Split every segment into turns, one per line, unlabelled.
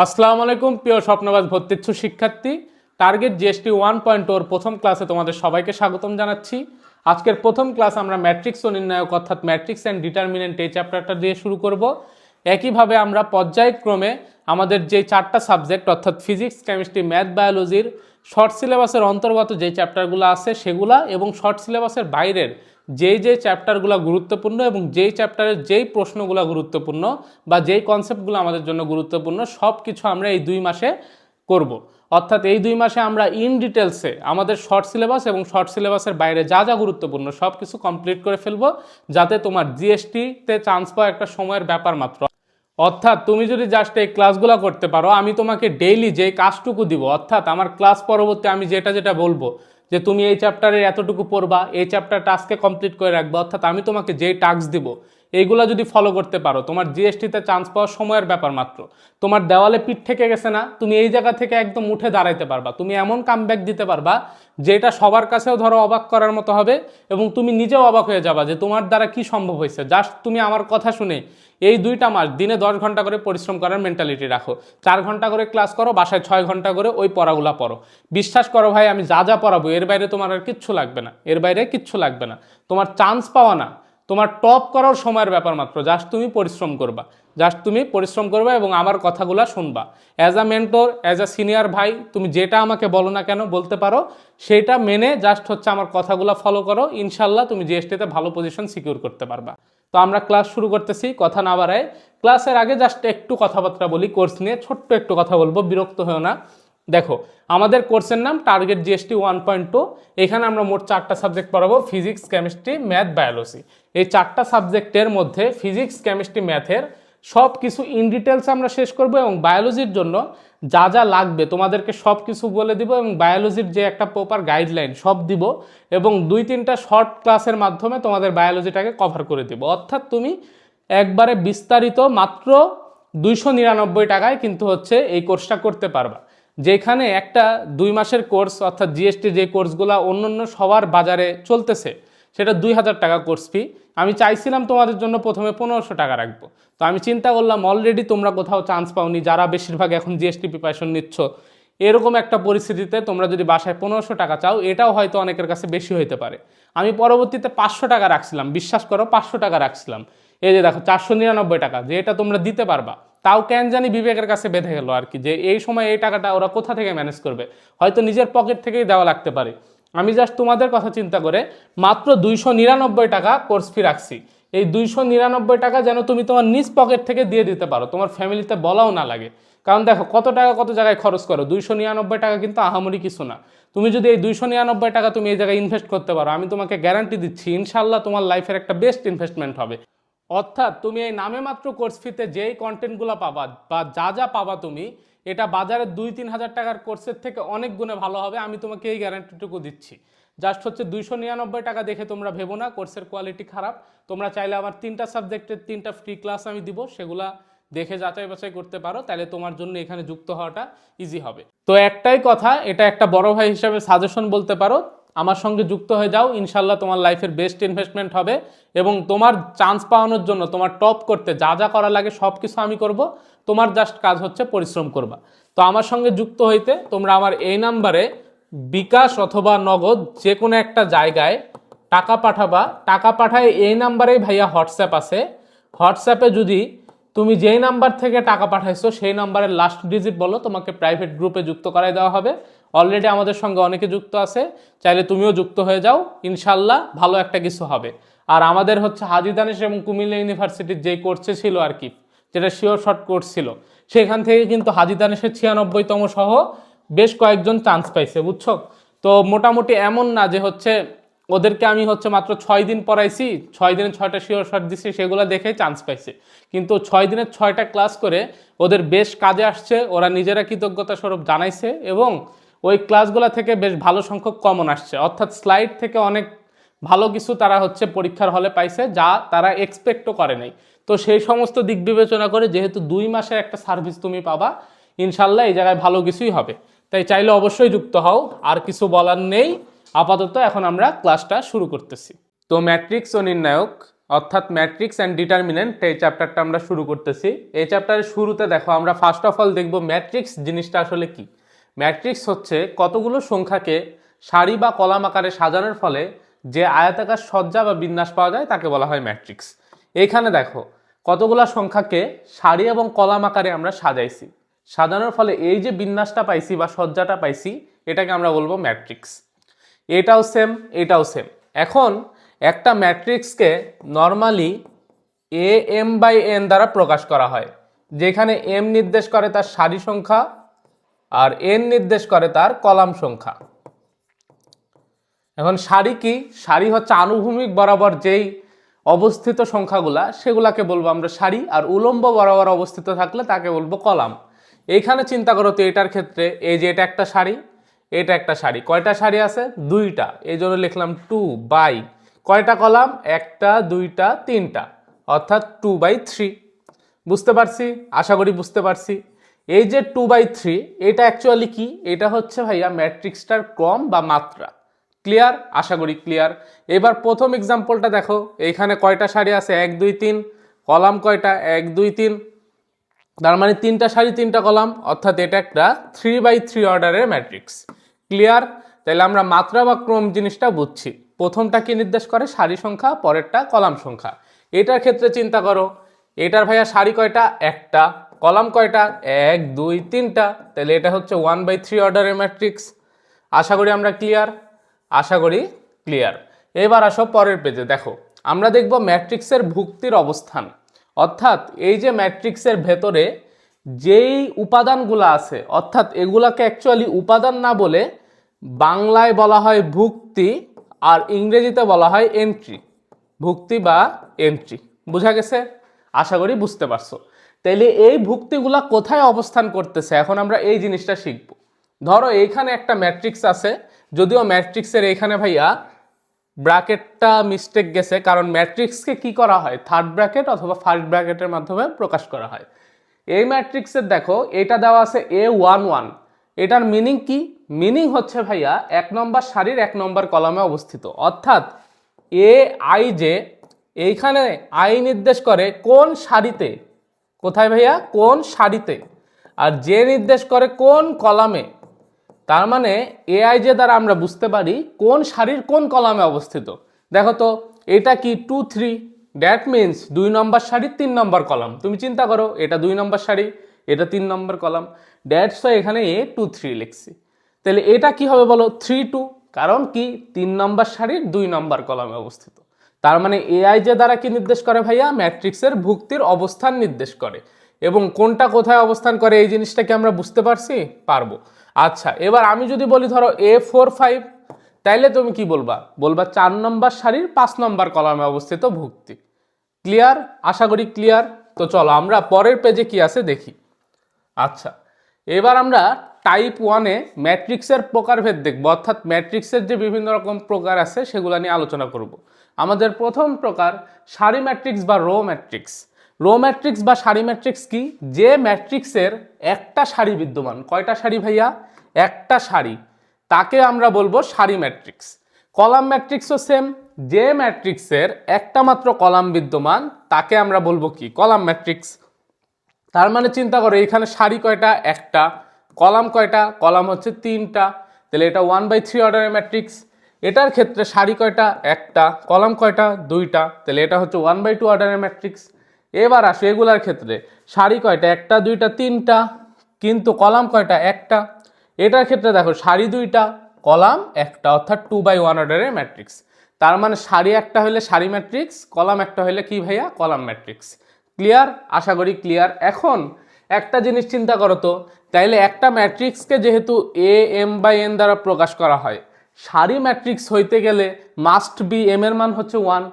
আসসালামু আলাইকুম প্রিয় স্বপ্নবাজ ভর্তিচ্ছু শিক্ষার্থী। টার্গেট জিএসটি 1.0 প্রথম ক্লাসে তোমাদের সবাইকে স্বাগতম জানাচ্ছি। আজকের প্রথম ক্লাস আমরা ম্যাট্রিক্স ও নির্ণায়ক অর্থাৎ ম্যাট্রিক্স অ্যান্ড ডিটারমিনেন্ট এই চ্যাপ্টারটা দিয়ে শুরু করব। একইভাবে আমরা পর্যায়ক্রমে আমাদের যে চারটা সাবজেক্ট অর্থাৎ ফিজিক্স, কেমিস্ট্রি, ম্যাথ, বায়োলজির শর্ট সিলেবাসের অন্তর্গত যে চ্যাপ্টারগুলো আছে সেগুলা এবং শর্ট সিলেবাসের বাইরের যেই চ্যাপ্টারগুলো গুরুত্বপূর্ণ এবং যেই চ্যাপ্টারের যেই প্রশ্নগুলো গুরুত্বপূর্ণ বা যেই কনসেপ্টগুলো আমাদের জন্য গুরুত্বপূর্ণ সব কিছু আমরা এই 2 মাসে করব। অর্থাৎ এই 2 মাসে আমরা ইন ডিটেলসে আমাদের শর্ট সিলেবাস এবং শর্ট সিলেবাসের বাইরে যা যা গুরুত্বপূর্ণ সব কিছু কমপ্লিট করে ফেলবো, যাতে তোমার জিএসটিতে চান্স পাওয়া একটা সময়ের ব্যাপার মাত্র। অর্থাৎ তুমি যদি জাস্ট এই ক্লাসগুলো করতে পারো, আমি তোমাকে ডেইলি যে কাজটুকু দিব, অর্থাৎ আমার ক্লাস পরবর্তী আমি যেটা বলবো যে তুমি এই চ্যাপ্টারের এতটুকু পড়বা, এই চ্যাপ্টারটা আজকে কমপ্লিট করে রাখবা, অর্থাৎ আমি তোমাকে যেই টাস্ক দিব এইগুলো যদি ফলো করতে পারো, তোমার জিএসটিতে চান্স পাওয়ার সময়ের ব্যাপার মাত্র। তোমার দেওয়ালে পিঠ থেকে গেছে না, তুমি এই জায়গা থেকে একদম উঠে দাঁড়াইতে পারবা, তুমি এমন কামব্যাক দিতে পারবা যেটা সবার কাছেও ধরো অবাক করার মতো হবে এবং তুমি নিজেও অবাক হয়ে যাবা যে তোমার দ্বারা কি সম্ভব হয়েছে। জাস্ট তুমি আমার কথা শুনে এই 2টা মাস দিনে 10 ঘন্টা করে পরিশ্রম করার মেন্টালিটি রাখো, 4 ঘন্টা করে ক্লাস করো, বাসায় 6 ঘন্টা করে ওই পড়াগুলা পড়ো। বিশ্বাস করো ভাই, আমি যা পড়াবো এর বাইরে তোমার আর কিচ্ছু লাগবে না, এর বাইরে কিচ্ছু লাগবে না। তোমার চান্স পাওয়া না, তোমার টপ করার সময়ের ব্যাপার মাত্র। জাস্ট তুমি পরিশ্রম করবা এবং আমার কথাগুলো শুনবা। As a mentor, as a senior ভাই, তুমি যেটা আমাকে বলো না কেন বলতে পারো, সেটা মেনে জাস্ট আমার কথাগুলো ফলো করো। ইনশাল্লাহ তুমি জিএসটিতে ভালো পজিশন সিকিউর করতে পারবা। তো আমরা ক্লাস শুরু করতেছি, কথা না বাড়ায়। ক্লাসের আগে জাস্ট একটু কথাবার্তা বলি কোর্স নিয়ে, ছোট্ট একটু কথা বলবো, বিরক্ত হও না। দেখো, আমাদের কোর্সের নাম টার্গেট জিএসটি 1.2। এখানে আমরা মোট 4টা সাবজেক্ট পড়াবো, ফিজিক্স, কেমিস্ট্রি, ম্যাথ, বায়োলজি। এই 4টা সাবজেক্টের মধ্যে ফিজিক্স, কেমিস্ট্রি, ম্যাথের সব কিছু ইন ডিটেলস আমরা শেষ করব এবং বায়োলজির জন্য যা লাগবে তোমাদেরকে সব কিছু বলে দিব এবং বায়োলজির যে একটা প্রপার গাইডলাইন সব দিব এবং 2-3টা শর্ট ক্লাসের মাধ্যমে তোমাদের বায়োলজিটাকে কভার করে দিব। অর্থাৎ তুমি একবারে বিস্তারিত মাত্র 299 টাকায় কিন্তু এই কোর্সটা করতে পারবা। যেখানে একটা 2 মাসের কোর্স অর্থাৎ জিএসটি যে কোর্সগুলো অন্য সবার বাজারে চলতেছে সেটা 2000 টাকা কোর্স ফি। আমি চাইছিলাম তোমাদের জন্য প্রথমে 1500 টাকা রাখবো। তো আমি চিন্তা করলাম অলরেডি তোমরা কোথাও চান্স পাওনি, যারা বেশিরভাগ এখন জিএসটি প্রিপারেশন নিচ্ছ, এরকম একটা পরিস্থিতিতে তোমরা যদি বাসায় 1500 টাকা চাও, এটাও হয়তো অনেকের কাছে বেশি হইতে পারে। আমি পরবর্তীতে 500 টাকা রাখছিলাম, বিশ্বাস করো 500 টাকা রাখছিলাম। এই যে দেখো 499 টাকা, যে এটা তোমরা দিতে পারবা। তাও কেন জানি বিবেকের কাছে বেঁধে গেল আর কি, যে এই সময় এই টাকাটা ওরা কোথা থেকে ম্যানেজ করবে, হয়তো নিজের পকেট থেকেই দেওয়া লাগতে পারে। আমি জাস্ট তোমাদের কথা চিন্তা করে মাত্র 299 টাকা কোর্স ফি রাখছি। এই 299 টাকা যেন তুমি তোমার নিজ পকেট থেকে দিয়ে দিতে পারো, তোমার ফ্যামিলিতে বলাও না লাগে। কারণ দেখো কত টাকা কত জায়গায় খরচ করো, 299 টাকা কিন্তু আহামরি কিছু না। তুমি যদি এই 299 টাকা তুমি এই জায়গায় ইনভেস্ট করতে পারো, আমি তোমাকে গ্যারান্টি দিচ্ছি ইনশাল্লাহ তোমার লাইফের একটা বেস্ট ইনভেস্টমেন্ট হবে। অর্থাৎ তুমি এই নামে মাত্র কোর্স ফিতে যেই কন্টেন্টগুলো পাবা বা যা পাবা তুমি, এটা বাজারে 2-3 হাজার টাকার কোর্সের থেকে অনেক গুণে ভালো হবে, আমি তোমাকে এই গ্যারান্টিটুকু দিচ্ছি। জাস্ট 299 টাকা দেখে তোমরা ভেবো না কোর্সের কোয়ালিটি খারাপ। তোমরা চাইলে আমার 3টা সাবজেক্টের 3টা ফ্রি ক্লাস আমি দিব, সেগুলা দেখে যাচাই বাছাই করতে পারো, তাহলে তোমার জন্য এখানে যুক্ত হওয়াটা ইজি হবে। তো একটাই কথা, এটা একটা বড় ভাই হিসাবে সাজেশন বলতে পারো, আমার সঙ্গে যুক্ত হয়ে যাও। ইনশাল্লাহ তোমার লাইফের বেস্ট ইনভেস্টমেন্ট হবে এবং তোমার চান্স পাওয়ানোর জন্য, তোমার টপ করতে যা করা লাগে সব কিছু আমি করব। তোমার জাস্ট কাজ পরিশ্রম করবা। তো আমার সঙ্গে যুক্ত হইতে তোমরা আমার এই নাম্বারে বিকাশ অথবা নগদ যে কোনো একটা জায়গায় টাকা পাঠাবা। টাকা পাঠায় এই নাম্বারেই ভাইয়া হোয়াটসঅ্যাপ আছে। হোয়াটসঅ্যাপে যদি তুমি যেই নাম্বার থেকে টাকা পাঠাইছো সেই নাম্বারের লাস্ট ডিজিট বলো, তোমাকে প্রাইভেট গ্রুপে যুক্ত করাই দেওয়া হবে। অলরেডি আমাদের সঙ্গে অনেকে যুক্ত আছে, চাইলে তুমিও যুক্ত হয়ে যাও, ইনশাল্লাহ ভালো একটা কিছু হবে। আর আমাদের হাজী দানেশ এবং কুমিল্লা ইউনিভার্সিটির যেই কোর্সে ছিল আর কি, যেটা শিওর শর্ট কোর্স ছিল, সেখান থেকে কিন্তু হাজী দানেশের 96তম সহ বেশ কয়েকজন চান্স পাইছে, বুঝছো? তো মোটামুটি এমন না যে ওদেরকে আমি মাত্র 6 দিন পড়াইছি, 6 দিনে 6টা শিওর শর্ট দিছি, সেগুলো দেখেই চান্স পাইছে। কিন্তু 6 দিনের 6টা ক্লাস করে ওদের বেশ কাজে আসছে, ওরা নিজেরা কৃতজ্ঞতা স্বরূপ জানাইছে এবং ওই ক্লাসগুলো থেকে বেশ ভালো সংখ্যক কমন আসছে। অর্থাৎ স্লাইড থেকে অনেক ভালো কিছু তারা পরীক্ষার হলে পাইছে, যা তারা এক্সপেক্টও করে নাই। তো সেই সমস্ত দিক বিবেচনা করে যেহেতু 2 মাসের একটা সার্ভিস তুমি পাবা, ইনশাল্লাহ এই জায়গায় ভালো কিছুই হবে। তাই চাইলে অবশ্যই যুক্ত হও, আর কিছু বলার নেই। আপাতত এখন আমরা ক্লাসটা শুরু করতেছি। তো ম্যাট্রিক্স ও নির্ণায়ক অর্থাৎ ম্যাট্রিক্স অ্যান্ড ডিটারমিনেন্ট, এই চ্যাপ্টারটা আমরা শুরু করতেছি। এই চ্যাপ্টারের শুরুতে দেখো আমরা ফার্স্ট অফ অল দেখব ম্যাট্রিক্স জিনিসটা আসলে কি। ম্যাট্রিক্স হচ্ছে কতগুলো সংখ্যাকে সারি বা কলাম আকারে সাজানোর ফলে যে আয়তাকার সজ্জা বা বিন্যাস পাওয়া যায় তাকে বলা হয় ম্যাট্রিক্স। এইখানে দেখো কতগুলো সংখ্যাকে সারি এবং কলাম আকারে আমরা সাজাইছি, সাজানোর ফলে এই যে বিন্যাসটা পাইছি বা সজ্জাটা পাইছি এটাকে আমরা বলবো ম্যাট্রিক্স। এটাও সেম, এটাও সেম। এখন একটা ম্যাট্রিক্সকে normally A M by N দ্বারা প্রকাশ করা হয়, যেখানে এম নির্দেশ করে তার সারি সংখ্যা আর এন নির্দেশ করে তার কলাম সংখ্যা। এখন সারি কি? সারি হচ্ছে আনুভূমিক বরাবর যেই অবস্থিত সংখ্যাগুলা সেগুলাকে বলবো আমরা সারি, আর উলম্ব বরাবর অবস্থিত থাকলে তাকে বলবো কলাম। এইখানে চিন্তা করো তো এটার ক্ষেত্রে এই যে এটা একটা সারি, এটা একটা সারি, কয়টা সারি আছে? দুইটা, এই জন্য লিখলাম 2/, কয়টা কলাম? একটা, দুইটা, তিনটা, অর্থাৎ 2/3। বুঝতে পারছি? আশা করি বুঝতে পারছি। এই যে 2/3 এটা অ্যাকচুয়ালি কি? এটা হচ্ছে ভাইয়া ম্যাট্রিক্সটার ক্রম বা মাত্রা। ক্লিয়ার? আশা করি ক্লিয়ার। এবার প্রথম এক্সাম্পলটা দেখো, এইখানে কয়টা সারি আছে? 1 2 3, কলাম কয়টা? 1 2 3, তার মানে তিনটা সারি তিনটা কলাম, অর্থাৎ এটা একটা 3/3 অর্ডারের ম্যাট্রিক্স। ক্লিয়ার? তাহলে আমরা মাত্রা বা ক্রম জিনিসটা বুঝছি। প্রথমটা কি নির্দেশ করে? সারি সংখ্যা, পরেরটা কলাম সংখ্যা। এটার ক্ষেত্রে চিন্তা করো, এটার ভাইয়া সারি কয়টা? একটা, কলাম কয়টা? 1 2 3টা, তাহলে এটা হচ্ছে 1/3 অর্ডারের ম্যাট্রিক্স। আশা করি আমরা ক্লিয়ার? আশা করি ক্লিয়ার। এবার আসো পরের পেজে, দেখো আমরা দেখব ম্যাট্রিক্সের ভুক্তির অবস্থান। অর্থাৎ এই যে ম্যাট্রিক্সের ভেতরে যেই উপাদানগুলো আছে, অর্থাৎ এগুলাকে অ্যাকচুয়ালি উপাদান না বলে বাংলায় বলা হয় ভুক্তি আর ইংরেজিতে বলা হয় এন্ট্রি। ভুক্তি বা এন্ট্রি, বোঝা গেছে? আশা করি বুঝতে পারছো। তাইলে এই ভুক্তিগুলা কোথায় অবস্থান করতেছে এখন আমরা এই জিনিসটা শিখব। ধরো এইখানে একটা ম্যাট্রিক্স আছে, যদিও ম্যাট্রিক্সের এইখানে ভাইয়া ব্র্যাকেটটা মিস্টেক গেছে, কারণ ম্যাট্রিক্সকে কি করা হয়? থার্ড ব্র্যাকেট অথবা ফার্স্ট ব্র্যাকেটের মাধ্যমে প্রকাশ করা হয়। এই ম্যাট্রিক্সের দেখো এটা দেওয়া আছে A11, এটার মিনিং কি? মিনিং হচ্ছে ভাইয়া 1 নম্বর সারির 1 নম্বর কলামে অবস্থিত, অর্থাৎ এ আই যে এইখানে আই নির্দেশ করে কোন সারিতে, কোথায় ভাইয়া? কোন সারিতে, আর যে নির্দেশ করে কোন কলামে। তার মানে এআই যে দ্বারা আমরা বুঝতে পারি কোন সারির কোন কলামে অবস্থিত। দেখো তো এটা কি 2 3, দ্যাট মিনস 2 নম্বর সারির 3 নম্বর কলাম। তুমি চিন্তা করো, এটা 2 নম্বর সারি, এটা 3 নম্বর কলাম, দ্যাটস ওয়াই এখানে A23 লিখছি। তাহলে এটা কি হবে বলো? 3 2, কারণ কি 3 নম্বর সারির 2 নম্বর কলামে অবস্থিত। তার মানে এআই যে দ্বারা কি নির্দেশ করে ভাইয়া? ম্যাট্রিক্সের ভুক্তির অবস্থান নির্দেশ করে। এবং কোনটা কোথায় অবস্থান করে এই জিনিসটা কি আমরা বুঝতে পারছি? পারবো। আচ্ছা, এবার আমি যদি বলি ধরো A45, তাইলে তুমি কি বলবা? বলবা 4 নম্বর সারির 5 নম্বর কলামে অবস্থিত ভুক্তি। ক্লিয়ার? আশা করি ক্লিয়ার। তো চলো আমরা পরের পেজে কি আছে দেখি। আচ্ছা, এবার আমরা টাইপ 1-এ ম্যাট্রিক্সের প্রকারভেদ দেখব, অর্থাৎ ম্যাট্রিক্সের যে বিভিন্ন রকম প্রকার আছে সেগুলো নিয়ে আলোচনা করব। আমাদের প্রথম প্রকার সারি ম্যাট্রিক্স বা রো ম্যাট্রিক্স। রো ম্যাট্রিক্স বা সারি ম্যাট্রিক্স কি? যে ম্যাট্রিক্সের একটা সারি বিদ্যমান। কয়টা সারি ভাইয়া? একটা সারি, তাকে আমরা বলবো সারি ম্যাট্রিক্স। কলাম ম্যাট্রিক্সও সেম, যে ম্যাট্রিক্সের একটা মাত্র কলাম বিদ্যমান তাকে আমরা বলবো কি? Column matrix. তার মানে চিন্তা করো এখানে সারি কয়টা? একটা, কলাম কয়টা? কলাম হচ্ছে 3টা, তাহলে এটা 1/3 অর্ডারের ম্যাট্রিক্স। এটার ক্ষেত্রে সারি কয়টা? একটা, কলাম কয়টা? 2টা, তাহলে এটা হচ্ছে 1/2 অর্ডারের ম্যাট্রিক্স। এবার আসো এগুলার ক্ষেত্রে, সারি কয়টা? একটা, দুইটা, তিনটা, কিন্তু কলাম কয়টা? একটা। এটার ক্ষেত্রে দেখো সারি 2টা, কলাম একটা, অর্থাৎ 2/1 অর্ডারের ম্যাট্রিক্স। তার মানে সারি একটা হলে সারি ম্যাট্রিক্স, কলাম একটা হলে কি ভাইয়া? Column matrix. ক্লিয়ার? আশা করি ক্লিয়ার। এখন একটা জিনিস চিন্তা করো তো, তাইলে একটা ম্যাট্রিক্সকে যেহেতু AM/n দ্বারা প্রকাশ করা হয়, সারি ম্যাট্রিক্স হইতে গেলে মাস্ট বি এম এর মান হচ্ছে 1,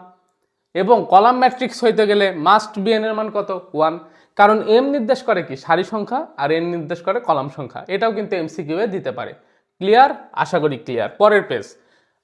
এবং কলাম ম্যাট্রিক্স হইতে গেলে মাস্ট বি এন এর মান কত? 1, কারণ এম নির্দেশ করে কি? সারি সংখ্যা, আর এন নির্দেশ করে কলাম সংখ্যা। এটাও কিন্তু MCQ এ দিতে পারে। ক্লিয়ার? আশা করি ক্লিয়ার। পরের পেজ,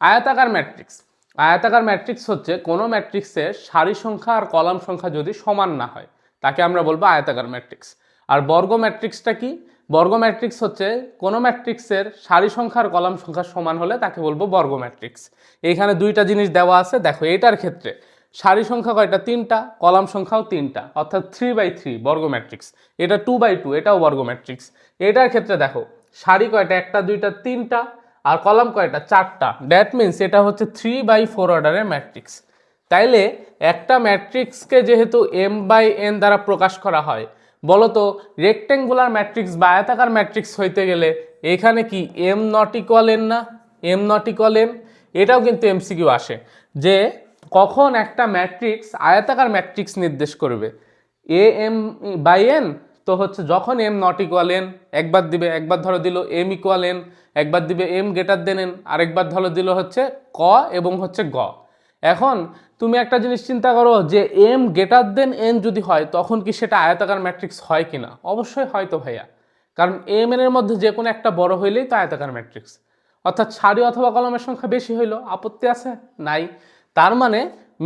আয়তাকার ম্যাট্রিক্স। আয়তাকার ম্যাট্রিক্স হচ্ছে কোনো ম্যাট্রিক্সের সারি সংখ্যা আর কলাম সংখ্যা যদি সমান না হয় তাকে আমরা বলবো আয়তাকার ম্যাট্রিক্স। আর বর্গ ম্যাট্রিক্সটা কি? বর্গ ম্যাট্রিক্স হচ্ছে কোনো ম্যাট্রিক্সের সারি সংখ্যা আর কলাম সংখ্যা সমান হলে তাকে বলবো বর্গ ম্যাট্রিক্স। এখানে দুইটা জিনিস দেওয়া আছে, দেখো এটার ক্ষেত্রে সারি সংখ্যা কয়টা? 3টা, কলাম সংখ্যাও 3টা, অর্থাৎ 3/3 বর্গ ম্যাট্রিক্স। এটা 2/2, এটাও বর্গ ম্যাট্রিক্স। এটার ক্ষেত্রে দেখো সারি কয়টা? 1টা 2টা 3টা, আর কলাম কয়টা? 4টা। দ্যাট মিনস এটা হচ্ছে 3/4 অর্ডারের ম্যাট্রিক্স। তাইলে একটা ম্যাট্রিক্সকে যেহেতু m/n দ্বারা প্রকাশ করা হয়, বলতো রেক্টেঙ্গুলার ম্যাট্রিক্স বা আয়তাকার ম্যাট্রিক্স হইতে গেলে এখানে কি m নট ইকুয়াল n না? m not equal n। এটাও কিন্তু এমসিকিউ আসে যে কখন একটা ম্যাট্রিক্স আয়তাকার ম্যাট্রিক্স নির্দেশ করবে। am/n তো হচ্ছে যখন m নট ইকুয়াল n, একবার দিবে, একবার ধরো দিল m ইকুয়াল n, একবার দিবে m গ্রেটার দেন n, আরেকবার ধরো দিল হচ্ছে ক এবং হচ্ছে গ। এখন তুমি একটা জিনিস চিন্তা করো যে m গ্রেটার দেন n যদি হয় তখন কি সেটা আয়তাকার ম্যাট্রিক্স হয় কিনা? অবশ্যই হয় তো ভাইয়া, কারণ m n এর মধ্যে যে কোনো একটা বড় হইলেই তো আয়তাকার ম্যাট্রিক্স। অর্থাৎ সারি অথবা কলমের সংখ্যা বেশি হইলো, আপত্তি আছে? নাই। তার মানে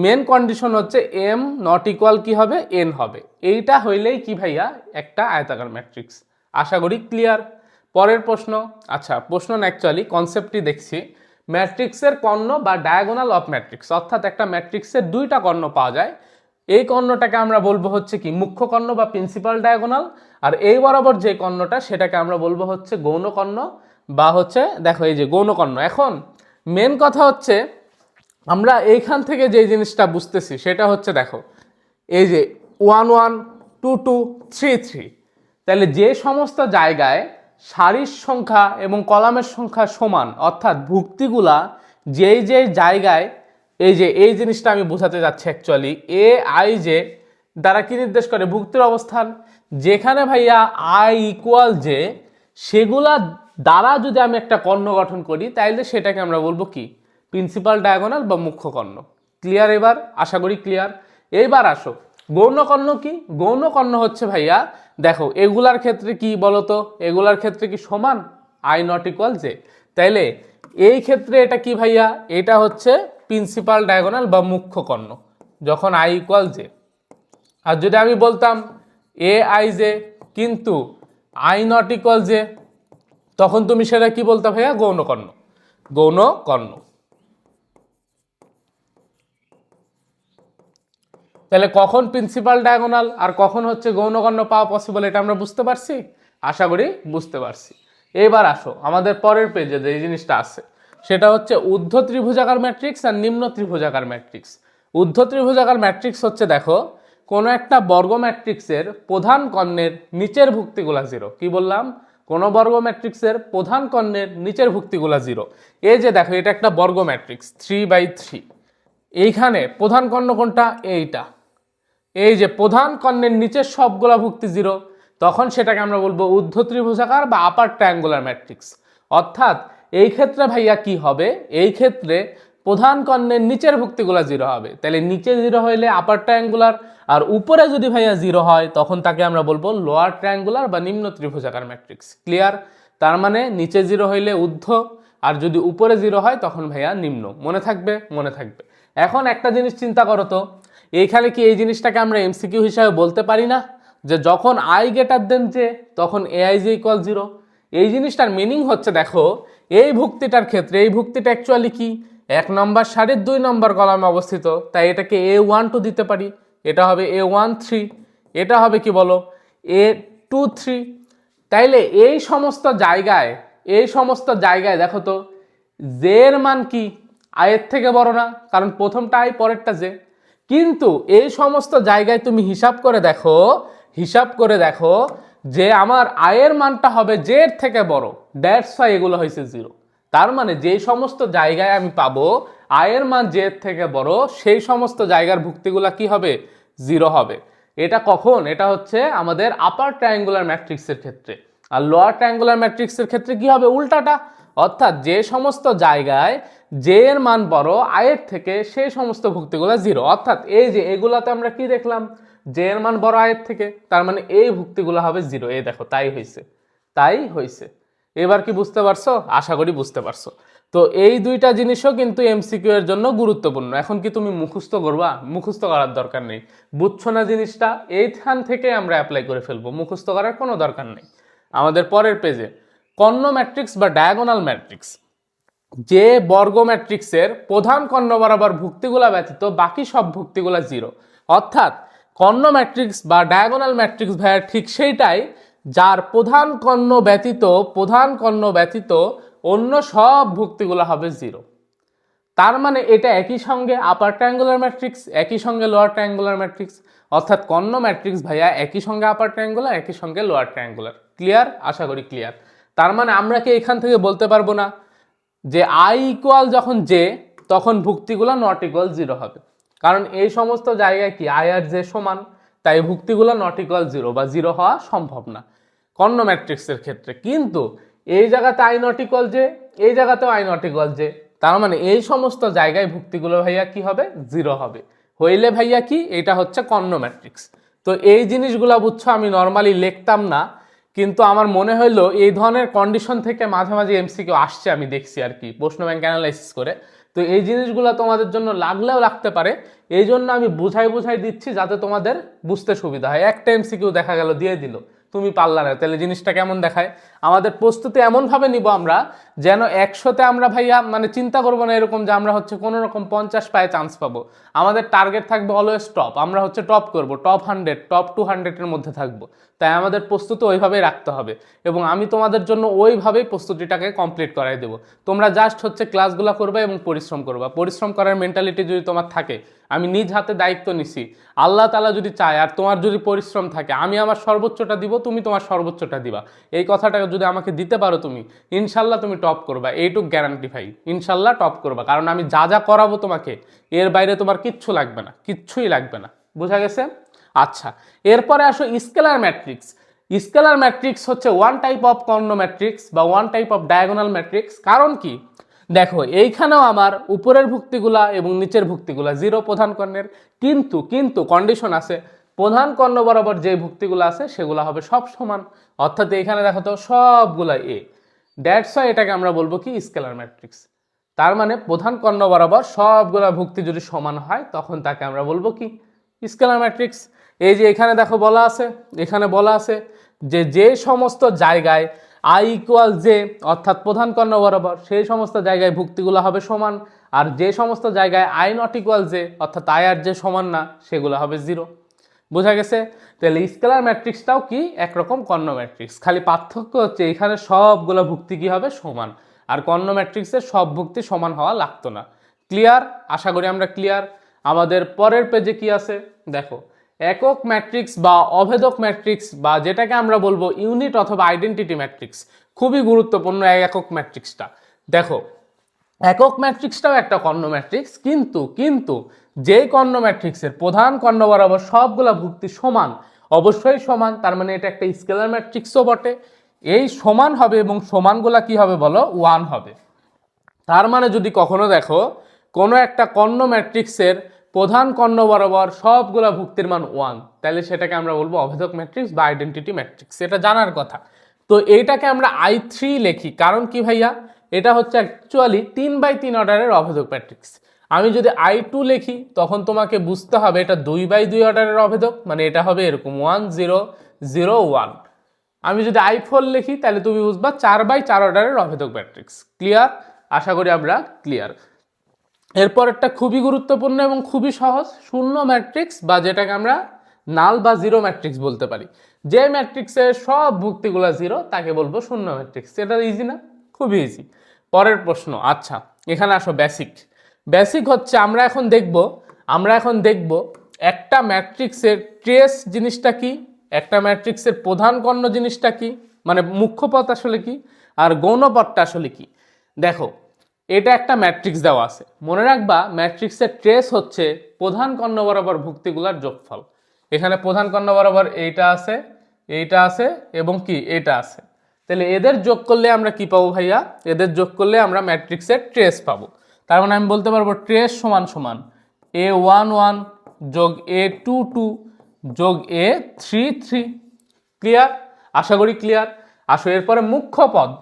মেন কন্ডিশন হচ্ছে m নট ইকুয়াল কি হবে? n হবে। এইটা হইলেই কি ভাইয়া একটা আয়তাকার ম্যাট্রিক্স। আশা করি ক্লিয়ার। পরের প্রশ্ন। আচ্ছা, প্রশ্ন না, অ্যাকচুয়ালি কনসেপ্টটি দেখছি। ম্যাট্রিক্সের কর্ণ বা ডায়াগোনাল অফ ম্যাট্রিক্স, অর্থাৎ একটা ম্যাট্রিক্সের 2টা কর্ণ পাওয়া যায়। এই কর্ণটাকে আমরা বলবো হচ্ছে কি মুখ্য কর্ণ বা প্রিন্সিপাল ডায়াগোনাল, আর এই বরাবর যে কর্ণটা সেটাকে আমরা বলবো হচ্ছে গৌণ কর্ণ বা হচ্ছে দেখো এই যে গৌণ কর্ণ। এখন মেন কথা হচ্ছে আমরা এইখান থেকে যে জিনিসটা বুঝতেছি সেটা হচ্ছে দেখো এই যে 1 1 2 2 3 3, তাহলে যে সমস্ত জায়গায় সারির সংখ্যা এবং কলামের সংখ্যা সমান, অর্থাৎ ভুক্তিগুলা যেই যেই জায়গায়, এই যে এই জিনিসটা আমি বোঝাতে যাচ্ছি অ্যাকচুয়ালি এ আই জে দ্বারা কি নির্দেশ করে? ভুক্তির অবস্থান। যেখানে ভাইয়া আই ইকুয়াল জে, সেগুলা দ্বারা যদি আমি একটা কর্ণ গঠন করি তাইলে সেটাকে আমরা বলবো কি? প্রিন্সিপাল ডায়াগোনাল বা মুখ্য কর্ণ। ক্লিয়ার? এবার আশা করি ক্লিয়ার। এইবার আসো গৌণকর্ণ কি? গৌণকর্ণ হচ্ছে ভাইয়া দেখো এগুলার ক্ষেত্রে কি বলতো, এগুলার ক্ষেত্রে কি সমান আই নট ইকুয়াল জে, তাইলে এই ক্ষেত্রে এটা কি ভাইয়া? এটা হচ্ছে প্রিন্সিপাল ডায়াগোনাল বা মুখ্য কর্ণ যখন আই ইকুয়াল জে। আর যদি আমি বলতাম এ আই জে কিন্তু আই নট ইকুয়াল জে, তখন তুমি সেটা কি বলতে ভাইয়া? গৌণকর্ণ। গৌণকর্ণ। তাহলে কখন প্রিন্সিপাল ডায়াগোনাল আর কখন হচ্ছে গৌণকর্ণ পাওয়া পসিবল এটা আমরা বুঝতে পারছি? আশা করি বুঝতে পারছি। এবার আসো আমাদের পরের পেজে যে জিনিসটা আছে সেটা হচ্ছে ঊর্ধ্ব ত্রিভুজাকার ম্যাট্রিক্স আর নিম্ন ত্রিভুজাকার ম্যাট্রিক্স। ঊর্ধ্ব ত্রিভুজাকার ম্যাট্রিক্স হচ্ছে দেখো কোনো একটা বর্গ ম্যাট্রিক্সের প্রধান কর্ণের নিচের ভুক্তিগুলা 0। কি বললাম? কোনো বর্গ ম্যাট্রিক্সের প্রধান কর্ণের নিচের ভুক্তিগুলা 0। এই যে দেখো এটা একটা বর্গ ম্যাট্রিক্স 3/3, এইখানে প্রধান কর্ণ কোনটা? এইটা। এই যে প্রধান কর্ণের নিচের সবগুলা ভুক্তি 0, তখন সেটাকে আমরা বলবো ঊর্ধ্ব ত্রিভুজাকার বা আপার ট্রায়াঙ্গুলার ম্যাট্রিক্স। অর্থাৎ এই ক্ষেত্রে ভাইয়া কি হবে? এই ক্ষেত্রে প্রধান কর্ণের নিচের ভুক্তিগুলা 0 হবে। তাহলে নিচে 0 হইলে আপার ট্রায়াঙ্গুলার, আর উপরে যদি ভাইয়া 0 হয় তখন তাকে আমরা বলবো লোয়ার ট্রায়াঙ্গুলার বা নিম্ন ত্রিভুজাকার ম্যাট্রিক্স। ক্লিয়ার? তার মানে নিচে 0 হইলে ঊর্ধ্ব, আর যদি উপরে 0 হয় তখন ভাইয়া নিম্ন। মনে থাকবে? মনে থাকবে। এখন একটা জিনিস চিন্তা করো তো, এইখানে কি এই জিনিসটাকে আমরা এমসিকিউ হিসাবে বলতে পারি না যে যখন আই গ্রেটার দেন জে তখন এ আই জে ইকুয়াল 0? এই জিনিসটার মিনিং হচ্ছে দেখো এই ভুক্তিটার ক্ষেত্রে, এই ভুক্তিটা অ্যাকচুয়ালি কি 1 নম্বর সারির 2 নম্বর কলামে অবস্থিত, তাই এটাকে A12 দিতে পারি। এটা হবে A13, এটা হবে কি বলো? A23। তাইলে এই সমস্ত জায়গায় দেখো তো জে এর মান কি আয়ের থেকে বড় না? কারণ প্রথমটা আই পরেরটা জে। কিন্তু এই সমস্ত জায়গায় তুমি হিসাব করে দেখো যে আমার আয়ের মানটা হবে জে এর থেকে বড়, দ্যাটস ওয়াই এগুলো হয়েছে 0। তার মানে যে সমস্ত জায়গায় আমি পাবো আয়ের মান জে এর থেকে বড় সেই সমস্ত জায়গার ভুক্তিগুলা কি হবে? 0 হবে। এটা কখন? এটা হচ্ছে আমাদের আপার ট্রায়াঙ্গুলার ম্যাট্রিক্সের ক্ষেত্রে। আর লোয়ার ট্রায়াঙ্গুলার ম্যাট্রিক্সের ক্ষেত্রে কি হবে? উল্টাটা। অর্থাৎ যে সমস্ত জায়গায় জে এর মান বড় আয়ের থেকে সেই সমস্ত ভুক্তিগুলো 0। অর্থাৎ এই যে এগুলাতে আমরা কি দেখলাম? জে এর মান বড় আয়ের থেকে, তার মানে এই ভুক্তিগুলো হবে 0। এই দেখো তাই হয়েছে। এবার কি বুঝতে পারছো? আশা করি বুঝতে পারছো। তো এই দুইটা জিনিসও কিন্তু এমসিকিউ এর জন্য গুরুত্বপূর্ণ। এখন কি তুমি মুখস্থ করবা? মুখস্থ করার দরকার নেই। বুঝছো না জিনিসটা? এইখান থেকে আমরা অ্যাপ্লাই করে ফেলবো, মুখস্থ করার কোনো দরকার নেই। আমাদের পরের পেজে কর্ণ ম্যাট্রিক্স বা ডায়াগোনাল ম্যাট্রিক্স। যে বর্গ ম্যাট্রিক্সের প্রধান কর্ণ বরাবর ভুক্তিগুলা ব্যতীত বাকি সব ভুক্তিগুলা জিরো। অর্থাৎ কর্ণ ম্যাট্রিক্স বা ডায়াগোনাল ম্যাট্রিক্স ভাইয়া ঠিক সেইটাই যার প্রধান কর্ণ ব্যতীত অন্য সব ভুক্তিগুলো হবে জিরো। তার মানে এটা একই সঙ্গে আপার ট্রায়াঙ্গুলার ম্যাট্রিক্স, একই সঙ্গে লোয়ার ট্রায়াঙ্গুলার ম্যাট্রিক্স। অর্থাৎ কর্ণ ম্যাট্রিক্স ভাইয়া একই সঙ্গে আপার ট্রায়াঙ্গুলার, একই সঙ্গে লোয়ার ট্রায়াঙ্গুলার। ক্লিয়ার? আশা করি ক্লিয়ার। তার মানে আমরা কি এখান থেকে বলতে পারবো না যে আই ইকুয়াল যখন জে তখন ভুক্তিগুলো নট ইকুয়াল জিরো হবে? কারণ এই সমস্ত জায়গায় কি আই আর জে সমান, তাই ভুক্তিগুলো নট ইকুয়াল জিরো বা জিরো হওয়া সম্ভব না কর্ণ ম্যাট্রিক্সের ক্ষেত্রে। কিন্তু এই জায়গাতে আই নট ইকুয়াল জে, এই জায়গাতেও আই নট ইকুয়াল জে, তার মানে এই সমস্ত জায়গায় ভুক্তিগুলো ভাইয়া কি হবে? জিরো হবে। হইলে ভাইয়া কি এটা হচ্ছে কর্ণ ম্যাট্রিক্স। তো এই জিনিসগুলো বুঝছো আমি নর্মালি লিখতাম না, কিন্তু আমার মনে হইলো এই ধরনের কন্ডিশন থেকে মাঝে মাঝে এমসিকিউ আসছে, আমি দেখছি আর কি প্রশ্ন ব্যাংক অ্যানালাইসিস করে। তো এই জিনিসগুলো তোমাদের জন্য লাগলেও লাগতে পারে, এই জন্য আমি বুঝাই দিচ্ছি যাতে তোমাদের বুঝতে সুবিধা হয়। একটা এমসিকিউ দেখা গেল দিয়ে দিল, তুমি পারলা না, তাহলে জিনিসটা কেমন দেখায়? আমাদের প্রস্তুতি এমনভাবে নিব আমরা যেন 100তে আমরা ভাইয়া মানে চিন্তা করবো না এরকম যে আমরা হচ্ছে কোনো রকম 50 পায়ে চান্স পাবো। আমাদের টার্গেট থাকবে অলওয়েজ টপ, আমরা হচ্ছে টপ করব, টপ 100, টপ 200-এর মধ্যে থাকবো। তাই আমাদের প্রস্তুতি ওইভাবেই রাখতে হবে এবং আমি তোমাদের জন্য ওইভাবেই প্রস্তুতিটাকে কমপ্লিট করাই দেবো। তোমরা জাস্ট হচ্ছে ক্লাসগুলো করবে এবং পরিশ্রম করবা। পরিশ্রম করার মেন্টালিটি যদি তোমার থাকে, আমি নিজ হাতে দায়িত্ব নিছি, আল্লাহ তাআলা যদি চায় আর তোমার যদি পরিশ্রম থাকে, আমি আমার সর্বোচ্চটা দিব, তুমি তোমার সর্বোচ্চটা দিবা। এই কথাটা যদি আমাকে দিতে পারো তুমি, ইনশাল্লাহ তুমি টপ করবা, এইটুক গ্যারান্টি ভাই। ইনশাল্লাহ টপ করবা, কারণ আমি যা যা করাবো তোমাকে এর বাইরে তোমার কিচ্ছু লাগবে না, কিচ্ছুই লাগবে না। বোঝা গেছে? আচ্ছা, এরপরে আসো স্কেলার ম্যাট্রিক্স। স্কেলার ম্যাট্রিক্স হচ্ছে ওয়ান টাইপ অফ কর্ণ ম্যাট্রিক্স বা one type of diagonal matrix. কারণ কি, দেখো এইখানেও আমার উপরের ভুক্তিগুলা এবং নিচের ভুক্তিগুলা জিরো প্রধান কর্ণের, কিন্তু কিন্তু কন্ডিশন আছে, প্রধান কর্ণ বরাবর যে ভুক্তিগুলো আছে সেগুলো হবে সব সমান। অর্থাৎ এখানে দেখো তো সবগুলা এ, দ্যাটস ওয়াই এটাকে আমরা বলবো কি স্কেলার ম্যাট্রিক্স। তার মানে প্রধান কর্ণ বরাবর সবগুলা ভুক্তি যদি সমান হয় তখন তাকে আমরা বলবো কি স্কেলার ম্যাট্রিক্স। এই যে এখানে দেখো বলা আছে, এখানে বলা আছে যে যে সমস্ত জায়গায় আই ইকুয়াল জে অর্থাৎ প্রধান কর্ণ বরাবর সেই সমস্ত জায়গায় ভুক্তিগুলো হবে সমান, আর যে সমস্ত জায়গায় আই নট ইকুয়াল জে অর্থাৎ আই আর জে সমান না সেগুলো হবে জিরো। বোঝা গেছে? তাহলে স্কেলার ম্যাট্রিক্সটাও কি একরকম কর্ণ ম্যাট্রিক্স, খালি পার্থক্য হচ্ছে এখানে সবগুলো ভুক্তি কি হবে? সমান। আর কর্ণ ম্যাট্রিক্সের সব ভুক্তি সমান হওয়া লাগতো না। ক্লিয়ার? আশা করি আমরা ক্লিয়ার। আমাদের পরের পেজে কি আছে দেখো, একক ম্যাট্রিক্স বা অভেদক ম্যাট্রিক্স বা যেটাকে আমরা বলবো ইউনিট অথবা আইডেন্টিটি ম্যাট্রিক্স। খুবই গুরুত্বপূর্ণ একক ম্যাট্রিক্সটা। দেখো একক ম্যাট্রিক্সটাও একটা কর্ণ ম্যাট্রিক্স, কিন্তু কিন্তু যেই কর্ণ ম্যাট্রিক্সের প্রধান কর্ণ বরাবর সবগুলা ভুক্তি সমান, অবশ্যই সমান, তার মানে এটা একটা স্কেলার ম্যাট্রিক্সও বটে। এই সমান হবে এবং সমানগুলা কি হবে বলো? 1 হবে। তার মানে যদি কখনো দেখো কোনো একটা কর্ণ ম্যাট্রিক্সের প্রধান কর্ণ বরাবর সবগুলা ভুক্তির মান 1, তাহলে সেটাকে আমরা বলবো অভেদক ম্যাট্রিক্স বা আইডেন্টিটি ম্যাট্রিক্স। এটা জানার কথা। তো এইটাকে আমরা I3 লিখি, কারণ কি ভাইয়া? এটা হচ্ছে অ্যাকচুয়ালি 3/3 অর্ডারের অভেদক ম্যাট্রিক্স। আমি যদি I2 লিখি তখন তোমাকে বুঝতে হবে এটা 2/2 অর্ডারের অভেদক, মানে এটা হবে এরকম 1 0 0 1। আমি যদি I4 লিখি তাহলে তুমি বুঝবা 4/4 অর্ডারের অভেদক ম্যাট্রিক্স। ক্লিয়ার? আশা করি আমরা ক্লিয়ার। এরপর একটা খুবই গুরুত্বপূর্ণ এবং খুবই সহজ শূন্য ম্যাট্রিক্স বা যেটাকে আমরা নাল বা জিরো ম্যাট্রিক্স বলতে পারি। যে ম্যাট্রিক্সের সব ভুক্তিগুলো জিরো তাকে বলবো শূন্য ম্যাট্রিক্স। এটা ইজি না? খুবই ইজি। পরের প্রশ্ন। আচ্ছা, এখানে আসো বেসিক। বেসিক হচ্ছে আমরা এখন দেখব একটা ম্যাট্রিক্সের ট্রেস জিনিসটা কি, একটা ম্যাট্রিক্সের প্রধান কর্ণ জিনিসটা কি, মানে মুখ্য পদ আসলে কি, আর গৌণ পদটা আসলে কি। দেখো এটা একটা ম্যাট্রিক্স দেওয়া আছে, মনে রাখবা ম্যাট্রিক্সের ট্রেস হচ্ছে প্রধান কর্ণ বরাবর ভুক্তিগুলোর যোগফল। এখানে প্রধান কর্ণ বরাবর এইটা আছে এবং কি এটা আছে, তাহলে এদের যোগ করলে আমরা কি পাবো ভাইয়া? এদের যোগ করলে আমরা ম্যাট্রিক্সের ট্রেস পাবো। তার মানে আমি বলতে পারবো ট্রেস সমান সমান A11 যোগ A22 যোগ A33। ক্লিয়ার? আশা করি ক্লিয়ার। আসো এরপরে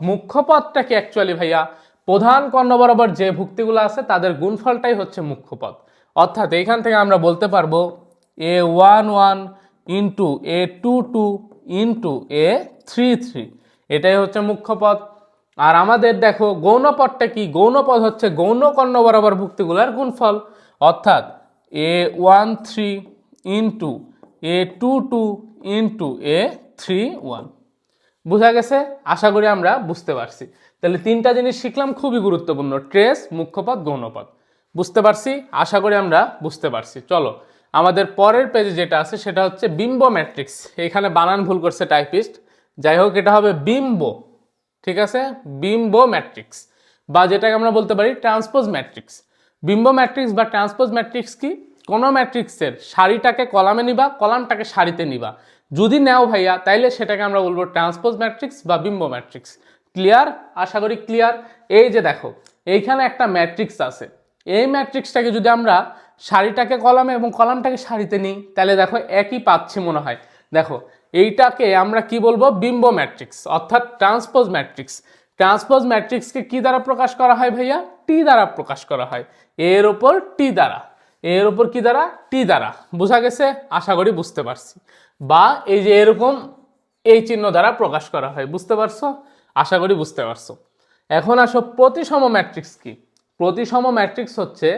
মুখ্য পদটা কি অ্যাকচুয়ালি ভাইয়া? প্রধান কর্ণ বরাবর যে ভুক্তিগুলো আছে তাদের গুণফলটাই হচ্ছে মুখ্য পদ। অর্থাৎ এইখান থেকে আমরা বলতে পারবো A11 into A22 into A33, এটাই হচ্ছে মুখ্য পদ। আর আমাদের দেখো গৌণ পদটা কি, গৌণ পদ হচ্ছে গৌণ কর্ণ বরাবর ভুক্তিগুলোর গুণফল, অর্থাৎ A13 into A22 into A31। বোঝা গেছে? আশা করি আমরা বুঝতে পারছি। তাহলে তিনটা জিনিস শিখলাম, খুবই গুরুত্বপূর্ণ, ট্রেস, মুখ্যপদ, গৌণপদ। বুঝতে পারছি? আশা করি আমরা বুঝতে পারছি। চলো আমাদের পরের পেজে যেটা আছে সেটা হচ্ছে বিম্ব ম্যাট্রিক্স। এখানে বানান ভুল করছে টাইপিস্ট, যাই হোক এটা হবে বিম্ব, ঠিক আছে? বিম্ব ম্যাট্রিক্স, বা যেটাকে আমরা বলতে পারি ট্রান্সপোজ ম্যাট্রিক্স। বিম্ব ম্যাট্রিক্স বা ট্রান্সপোজ ম্যাট্রিক্স কি? কোনো ম্যাট্রিক্সের সারিটাকে কলামে নিবা, কলামটাকে সারিতে নিবা, যদি নাও ভাইয়া তাইলে সেটাকে আমরা বলবো ট্রান্সপোজ ম্যাট্রিক্স বা বিম্ব ম্যাট্রিক্স। ক্লিয়ার? আশা করি ক্লিয়ার। এই যে দেখো এইখানে একটা ম্যাট্রিক্স আছে, এই ম্যাট্রিক্সটাকে যদি আমরা সারিটাকে কলামে এবং কলামটাকে সারিতে নিই তাহলে দেখো একই পাচ্ছি মনে হয়। দেখো এইটাকে আমরা কি বলবো? বিম্ব ম্যাট্রিক্স অর্থাৎ ট্রান্সপোজ ম্যাট্রিক্স। ট্রান্সপোজ ম্যাট্রিক্সকে কি দ্বারা প্রকাশ করা হয় ভাইয়া? টি দ্বারা প্রকাশ করা হয়, এর ওপর টি দ্বারা। এর ওপর কি দ্বারা? টি দ্বারা। বোঝা গেছে? আশা করি বুঝতে পারছি। বা এই যে এরকম এই চিহ্ন দ্বারা প্রকাশ করা হয়, বুঝতে পারছো? আশা করি বুঝতে পারছো। এখন আসো প্রতিসম ম্যাট্রিক্স কি? প্রতিসম ম্যাট্রিক্স হচ্ছে,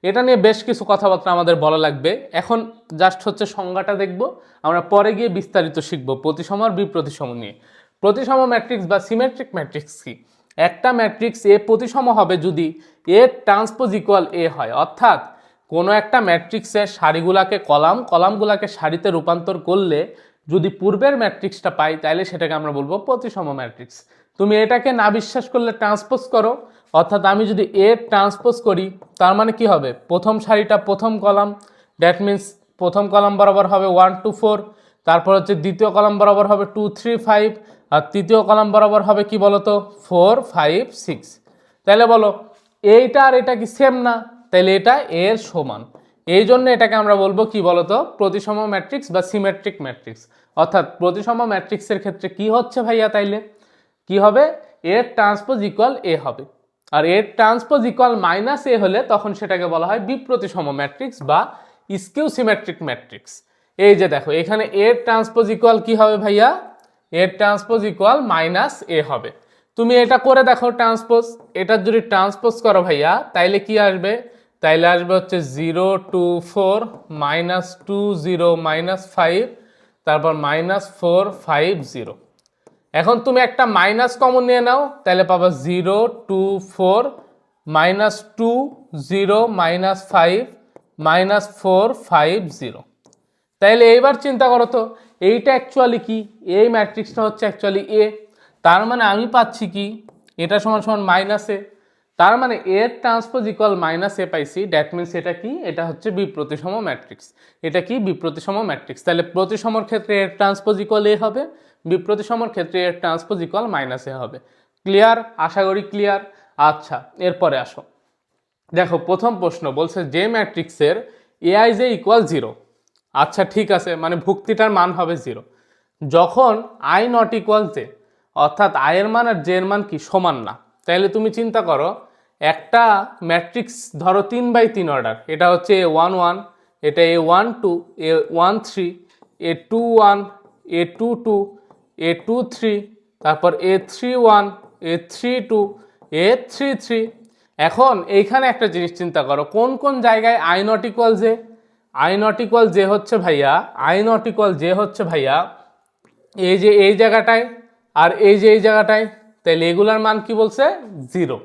এটা নিয়ে বেশ কিছু কথাবার্তা আমাদের বলা লাগবে, এখন জাস্ট হচ্ছে সংজ্ঞাটা দেখব, আমরা পরে গিয়ে বিস্তারিত শিখব প্রতিসম আর বিপ্রতিসম নিয়ে। প্রতিসম ম্যাট্রিক্স বা সিমেট্রিক ম্যাট্রিক্স কি? একটা ম্যাট্রিক্স এ প্রতিসম হবে যদি এ ট্রান্সপোজ ইকুয়াল এ হয়, অর্থাৎ কোনো একটা ম্যাট্রিক্সের সারিগুলাকে কলাম, কলামগুলাকে সারিতে রূপান্তর করলে যদি পূর্বের ম্যাট্রিক্সটা পাই তাহলে সেটাকে আমরা বলবো প্রতিসম ম্যাট্রিক্স। তুমি এটাকে না বিশ্বাস করলে ট্রান্সপোজ করো, অর্থাৎ আমি যদি এ ট্রান্সপোজ করি তার মানে কি হবে? প্রথম সারিটা প্রথম কলাম, দ্যাট মিন্স প্রথম কলাম বরাবর হবে 1 2 4, তারপর হচ্ছে দ্বিতীয় কলাম বরাবর হবে 2 3 5, আর তৃতীয় কলাম বরাবর হবে কি বলতো? 4 5 6। তাহলে বলো এইটা আর এটা কি সেম না? তাহলে এটা এর সমান, এই জন্য এটাকে আমরা বলবো কি বলতো? প্রতিসম ম্যাট্রিক্স বা সিমেট্রিক ম্যাট্রিক্স। অর্থাৎ প্রতিসম ম্যাট্রিক্সের ক্ষেত্রে কি হচ্ছে ভাইয়া? তাইলে কি হবে? এর ট্রান্সপোজ ইকুয়াল এ হবে, আর এর ট্রান্সপোজ ইকুয়াল মাইনাস এ হলে তখন সেটাকে বলা হয় বিপ্রতিসম ম্যাট্রিক্স বা স্কিউ সিমেট্রিক ম্যাট্রিক্স। এই যে দেখো এখানে এর ট্রান্সপোজ ইকুয়াল কি হবে ভাইয়া? এর ট্রান্সপোজ ইকুয়াল মাইনাস এ হবে। তুমি এটা করে দেখো ট্রান্সপোজ, এটা যদি ট্রান্সপোজ করো ভাইয়া তাইলে কি আসবে? তাইলে আসবে হচ্ছে 0 2 4 -2 0 -5, তারপর -4 5 0। এখন তুমি একটা মাইনাস কমন নিয়ে নাও, তাহলে পাবা 0 2 4 -2 0 -5 -4 5 0। তাইলে এইবার চিন্তা করো তো এইটা অ্যাকচুয়ালি কি? এই ম্যাট্রিক্সটা হচ্ছে অ্যাকচুয়ালি এ, তার মানে আমি পাচ্ছি কি? এটা সমান সমান মাইনাস এ, তার মানে এর ট্রান্সপোজ ইকুয়াল মাইনাস এ পাইছি, দ্যাট মিনস এটা কি? এটা হচ্ছে বিপ্রতিসম ম্যাট্রিক্স। এটা কি? বিপ্রতিসম ম্যাট্রিক্স। তাহলে প্রতিসমর ক্ষেত্রে এর ট্রান্সপোজ ইকুয়াল এ হবে, বিপ্রতিসমর ক্ষেত্রে এর ট্রান্সপোজ ইকুয়াল মাইনাস এ হবে। ক্লিয়ার? আশা করি ক্লিয়ার। আচ্ছা এরপরে আসো, দেখো প্রথম প্রশ্ন বলছে যে ম্যাট্রিক্সের এআই জে ইকুয়াল 0। আচ্ছা ঠিক আছে, মানে ভুক্তিটার মান হবে 0 যখন আই নট ইকুয়াল জে, অর্থাৎ আয়ের মান আর জে এর মান কি? সমান না। তাহলে তুমি চিন্তা করো একটা ম্যাট্রিক্স ধরো 3/3 অর্ডার, এটা হচ্ছে A11, এটা A12, A13, A21, A22, A23, তারপর A31, A32, A33। এখন এইখানে একটা জিনিস চিন্তা করো, কোন কোন জায়গায় I not equal J? I not equal J হচ্ছে ভাইয়া, আই নট ইকুয়াল জে হচ্ছে ভাইয়া এই যে এই জায়গাটায় আর এই যে এই জায়গাটায়। তাহলে এগুলার মান কি বলছে? 0।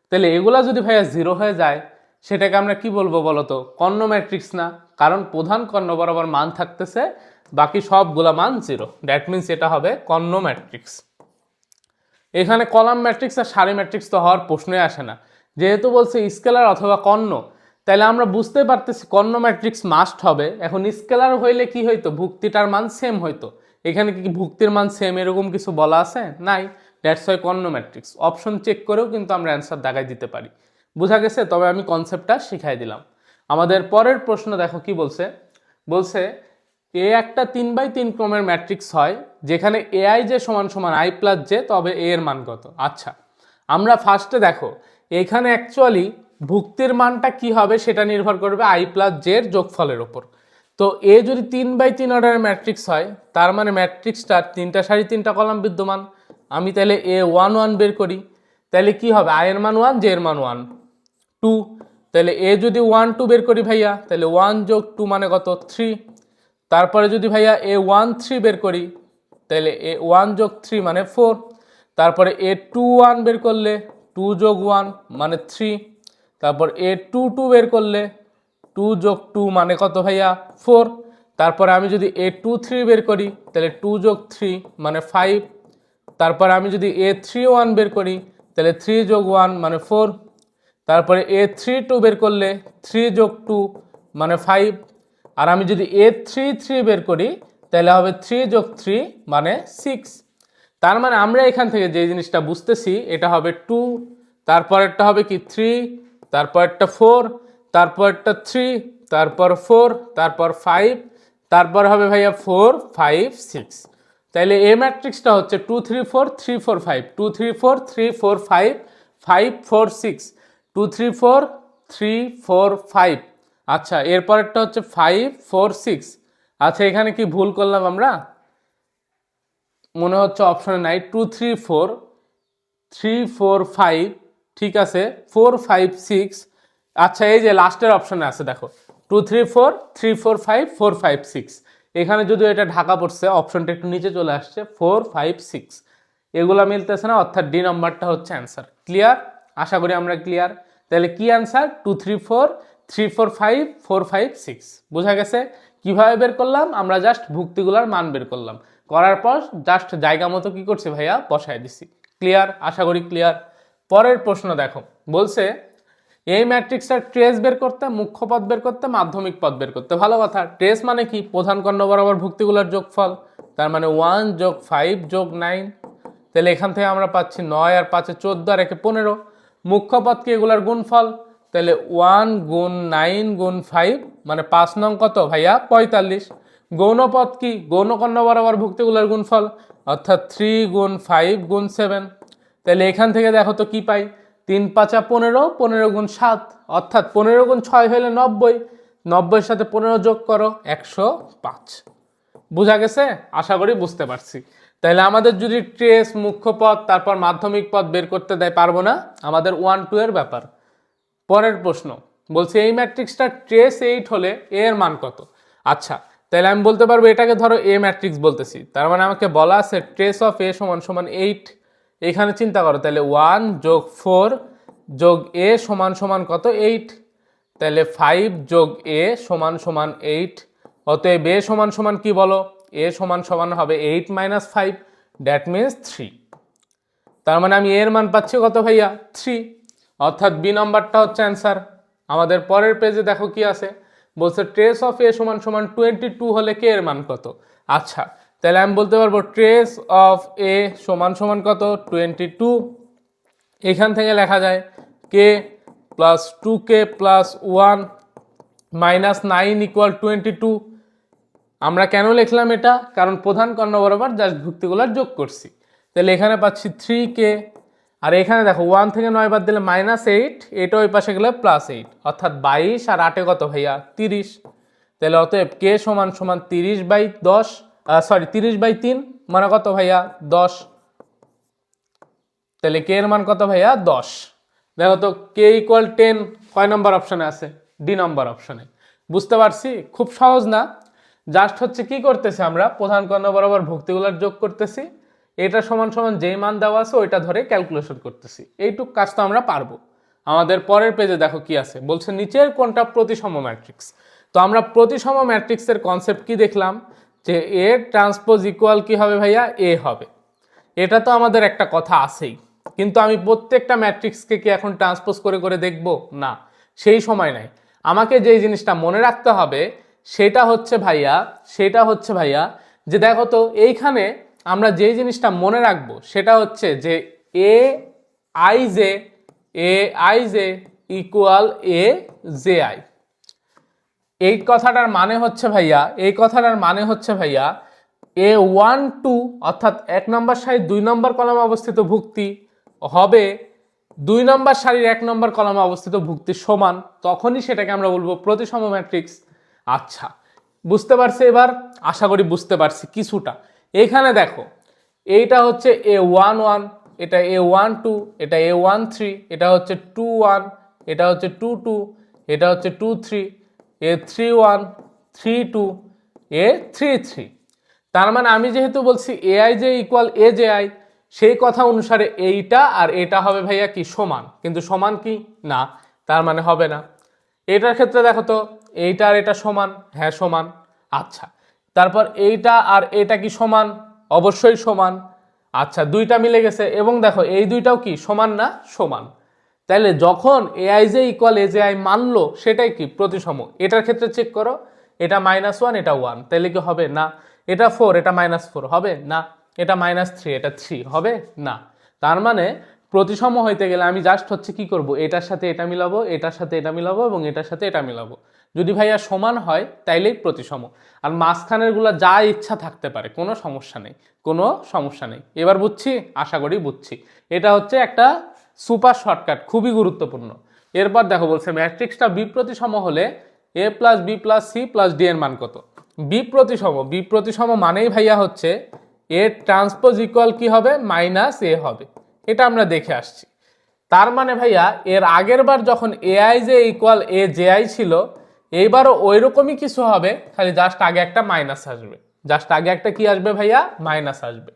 তাহলে এগুলা যদি ভাইয়া 0 হয়ে যায় সেটাকে আমরা কি বলবো বলতো? কর্ণ ম্যাট্রিক্স না, কারণ প্রধান কর্ণ বরাবর মান থাকতেছে, বাকি সবগুলা মান 0, দ্যাট মিনস এটা হবে কর্ণ ম্যাট্রিক্স। এখানে কলাম ম্যাট্রিক্স আর সারি ম্যাট্রিক্স তো হওয়ার প্রশ্নই আসে না, যেহেতু বলছে স্কেলার অথবা কর্ণ, তাহলে আমরা বুঝতে পারতেছি কর্ণ ম্যাট্রিক্স মাস্ট হবে। এখন স্কেলার হইলে কি হইতো? ভুক্তিটার মান সেম হইতো। এখানে কি ভুক্তির মান সেম এরকম কিছু বলা আছে? নাই, দ্যাটস ওয়াই কর্ণ ম্যাট্রিক্স। অপশন চেক করেও কিন্তু আমরা অ্যান্সার দেখাই দিতে পারি। বোঝা গেছে? তবে আমি কনসেপ্টটা শিখাই দিলাম। আমাদের পরের প্রশ্ন দেখো কি বলছে। বলছে এ একটা 3/3 ক্রমের ম্যাট্রিক্স হয় যেখানে এআই জে সমান সমান আই প্লাস জে, তবে এ এর মান কত? আচ্ছা আমরা ফার্স্টে দেখো এখানে অ্যাকচুয়ালি ভুক্তির মানটা কি হবে সেটা নির্ভর করবে আই প্লাস জে এর যোগফলের ওপর। তো এ যদি 3/3 অর্ডারের ম্যাট্রিক্স হয় তার মানে ম্যাট্রিক্সটার 3টা সারি 3টা কলাম বিদ্যমান, আমি তাহলে A11 বের করি, তাহলে কি হবে, I এর মান 1, J এর মান 1 2, তাহলে A যদি 1 2 বের করি ভাইয়া, তাহলে 1 যোগ 2 মানে কত 3। তারপরে যদি ভাইয়া A13 বের করি, তাহলে A1 যোগ 3 মানে 4। তারপরে A21 বের করলে 2 যোগ 1 মানে 3। তারপর A22 বের করলে 2 যোগ 2 মানে কত ভাইয়া 4। তারপরে আমি যদি A23 বের করি, তাহলে 2 যোগ 3 মানে 5। তারপরে আমি যদি A31 বের করি, তাহলে 3 যোগ 1 মানে 4। তারপরে A32 বের করলে 3 যোগ 2 মানে 5। আর আমি যদি A33 বের করি, তাহলে হবে 3 যোগ 3 মানে 6। তার মানে আমরা এখান থেকে যে জিনিসটা বুঝতেছি, এটা হবে 2, তারপরেরটা হবে কি 3, তারপরেরটা 4, তারপরেরটা 3, তারপর 4, তারপর 5, তারপর হবে ভাইয়া 4 5 6। তাইলে এ ম্যাট্রিক্সটা হচ্ছে 2 3 4 3 4 5, 2 3 4 3 4 5, 5 4 6, 2 3 4 3 4 5। আচ্ছা, এরপরেরটা হচ্ছে 5 4 6। আচ্ছা, এখানে কি ভুল করলাম আমরা? মনে হচ্ছে অপশনে নাই। 2 3 4 3 4 5, ঠিক আছে, 4 5 6। আচ্ছা, এই যে লাস্টের অপশনে আছে দেখো 2 3 4 3 4 5 4 5 6। এখানে যদি এটা ঢাকা পড়ছে, অপশনটা একটু নিচে চলে আসছে 4 5 6, এগুলা মিলতেছে না, অর্থাৎ ডি নাম্বারটা হচ্ছে অ্যান্সার। ক্লিয়ার? আশা করি আমরা ক্লিয়ার। তাহলে কি অ্যান্সার? 2 3 4 3 4 5 4 5 6। বোঝা গেছে? কিভাবে বের করলাম? আমরা জাস্ট ভুক্তিগুলার মান বের করলাম, করার পর জাস্ট জায়গা মতো কি করছি ভাইয়া, বসায় দিছি। ক্লিয়ার? আশা করি ক্লিয়ার। পরের প্রশ্ন দেখো, বলছে এই ম্যাট্রিক্সের ট্রেস বের করতে, মুখ্য পদ বের করতে, মাধ্যমিক পদ বের করতে। ভালো কথা। ট্রেস মানে কি? প্রধান কর্ণ বরাবর ভুক্তিগুলোর যোগফল, তার মানে 1 যোগ 5 যোগ 9। তাহলে এখান থেকে আমরা পাচ্ছি 9 আর 5 14 আর 1 15। মুখ্য পদ কি? এগুলার গুণফল। তাহলে 1 গুণ 9 গুণ 5 মানে 5 নং কত ভাইয়া 45। গৌণ পদ কি? গৌণ কর্ণ বরাবর ভুক্তিগুলোর গুণফল, অর্থাৎ 3 গুণ 5 গুণ 7। তাহলে এখান থেকে দেখো তো কি পাই, 3 5 15, 15 গুণ 7, অর্থাৎ 15 গুণ 6 হলে 90, 90-এর সাথে 15 যোগ করো 105। বোঝা গেছে? আশা করি বুঝতে পারছি। তাহলে আমাদের যদি ট্রেস, মুখ্য পদ, তারপর মাধ্যমিক পদ বের করতে দেয়, পারবো না, আমাদের 1 2 এর ব্যাপার। পরের প্রশ্ন বলছে এই ম্যাট্রিক্সটা ট্রেস 8 হলে এ এর মান কত? আচ্ছা, তাহলে আমি বলতে পারবো এটাকে ধরো এ ম্যাট্রিক্স বলতেছি, তার মানে আমাকে বলা আছে ট্রেস অফ এ সমান সমান 8। এখানে চিন্তা করো, তাহলে 1 যোগ 4 যোগ এ সমান সমান কত 8। তাহলে 5 যোগ এ সমান সমান 8। অতএব এ সমান সমান কি বলো? এ সমান সমান হবে 8 মাইনাস 5, দ্যাট মিনস 3। তার মানে আমি এর মান পাচ্ছি কত ভাইয়া 3, অর্থাৎ বি নাম্বারটা হচ্ছে অ্যান্সার। আমাদের পরের পেজে দেখো কি আছে, বলছে ট্রেস অফ এ সমান সমান 22 হলে কে এর মান কত? আচ্ছা, তাহলে আমি বলতে পারবো ট্রেস অফ এ সমান সমান কত 22। এখান থেকে লেখা যায় K plus 2k plus 1 minus 9 equal 22। আমরা কেন লিখলাম এটা? কারণ প্রধান কর্ণ বরাবর জাস্ট ভুক্তিগুলোর যোগ করছি। তাহলে এখানে পাচ্ছি 3k, আর এখানে দেখো 1 থেকে 9 বাদ দিলে -8, এটা ওই পাশে গেলে +8, অর্থাৎ 22 আর 8 কত ভাইয়া 30। তাহলে অতএব কে সমান সমান 30/10, সরি 30/3 মানে কত ভাইয়া 10। তাহলে কে এর মান কত ভাইয়া 10। দেখো তো কে ইকুয়াল 10 কয় নম্বর অপশনে আছে? ডি নম্বর অপশনে। বুঝতে পারছি? খুব সহজ না, জাস্ট হচ্ছে কি করতেছি আমরা, প্রধান কর্ণ বরাবর ভুক্তিগুলোর যোগ করতেছি, এটা সমান সমান যেই মান দেওয়া আছে ওইটা ধরে ক্যালকুলেশন করতেছি। এইটুক কাজ তো আমরা পারবো। আমাদের পরের পেজে দেখো কি আছে, বলছে নিচের কোনটা প্রতিসম ম্যাট্রিক্স। তো আমরা প্রতিসম ম্যাট্রিক্সের কনসেপ্ট কি দেখলাম, যে এ ট্রান্সপোজ ইকুয়াল কি হবে ভাইয়া এ হবে। এটা তো আমাদের একটা কথা আছেই, কিন্তু আমি প্রত্যেকটা ম্যাট্রিক্সকে কি এখন ট্রান্সপোজ করে করে দেখব? না, সেই সময় নাই। আমাকে যেই জিনিসটা মনে রাখতে হবে সেটা হচ্ছে ভাইয়া যে দেখো তো এইখানে আমরা যেই জিনিসটা মনে রাখবো সেটা হচ্ছে যে I J equal A J I. এই কথাটার মানে হচ্ছে ভাইয়া A1 2 অর্থাৎ 1 নম্বর সারির 2 নম্বর কলামে অবস্থিত ভুক্তি হবে 2 নম্বর সারির 1 নম্বর কলামে অবস্থিত ভুক্তির সমান, তখনই সেটাকে আমরা বলবো প্রতিসম ম্যাট্রিক্স। আচ্ছা, বুঝতে পারছি এবার? আশা করি বুঝতে পারছি কিছুটা। এখানে দেখো এইটা হচ্ছে A11, এটা A12, এটা A13, এটা হচ্ছে 21, এটা হচ্ছে 22, এটা হচ্ছে 23, A31, 32, A33। তার মানে আমি যেহেতু বলছি AI যে ইকুয়াল AJI, সেই কথা অনুসারে এইটা আর এটা হবে ভাইয়া কি সমান, কিন্তু সমান কি না, তার মানে হবে না। এটার ক্ষেত্রে দেখো তো এইটা আর এটা সমান, হ্যাঁ সমান। আচ্ছা, তারপর এইটা আর এটা কি সমান, অবশ্যই সমান। আচ্ছা, দুইটা মিলে গেছে, এবং দেখো এই দুইটাও কি সমান না, সমান। তাইলে যখন এআই যে ইকুয়াল এজেআই মানলো সেটাই কি প্রতিসম। এটার ক্ষেত্রে চেক করো, এটা -1 এটা 1, তাইলে কি হবে না। এটা 4 এটা -4 হবে না। এটা -3 এটা 3 হবে না। তার মানে প্রতিসম হইতে গেলে আমি জাস্ট হচ্ছে কি করব, এটার সাথে এটা মিলাবো, এটার সাথে এটা মিলাবো, এবং এটার সাথে এটা মিলাবো। যদি ভাইয়া সমান হয় তাইলেই প্রতিসম। আর মাঝখানের গুলা যা ইচ্ছা থাকতে পারে, কোনো সমস্যা নেই, কোনো সমস্যা নেই। এবার বুঝছি, আশা করি বুঝছি। এটা হচ্ছে একটা সুপার শর্টকাট, খুবই গুরুত্বপূর্ণ। এরপর দেখো বলছে ম্যাট্রিক্সটা বিপ্রতিসম হলে a plus B plus C plus D এর মান কত। বিপ্রতিসম, বিপ্রতিসম মানেই ভাইয়া হচ্ছে এ ট্রান্সপোজ ইকুয়াল কি হবে, -a হবে। এটা আমরা দেখে আসছি। তার মানে ভাইয়া এর আগের বার যখন এআই যে ইকুয়াল এ জে আই ছিল, এইবারও ওই রকমই কিছু হবে, খালি জাস্ট আগে একটা মাইনাস আসবে। জাস্ট আগে একটা কি আসবে ভাইয়া, মাইনাস আসবে।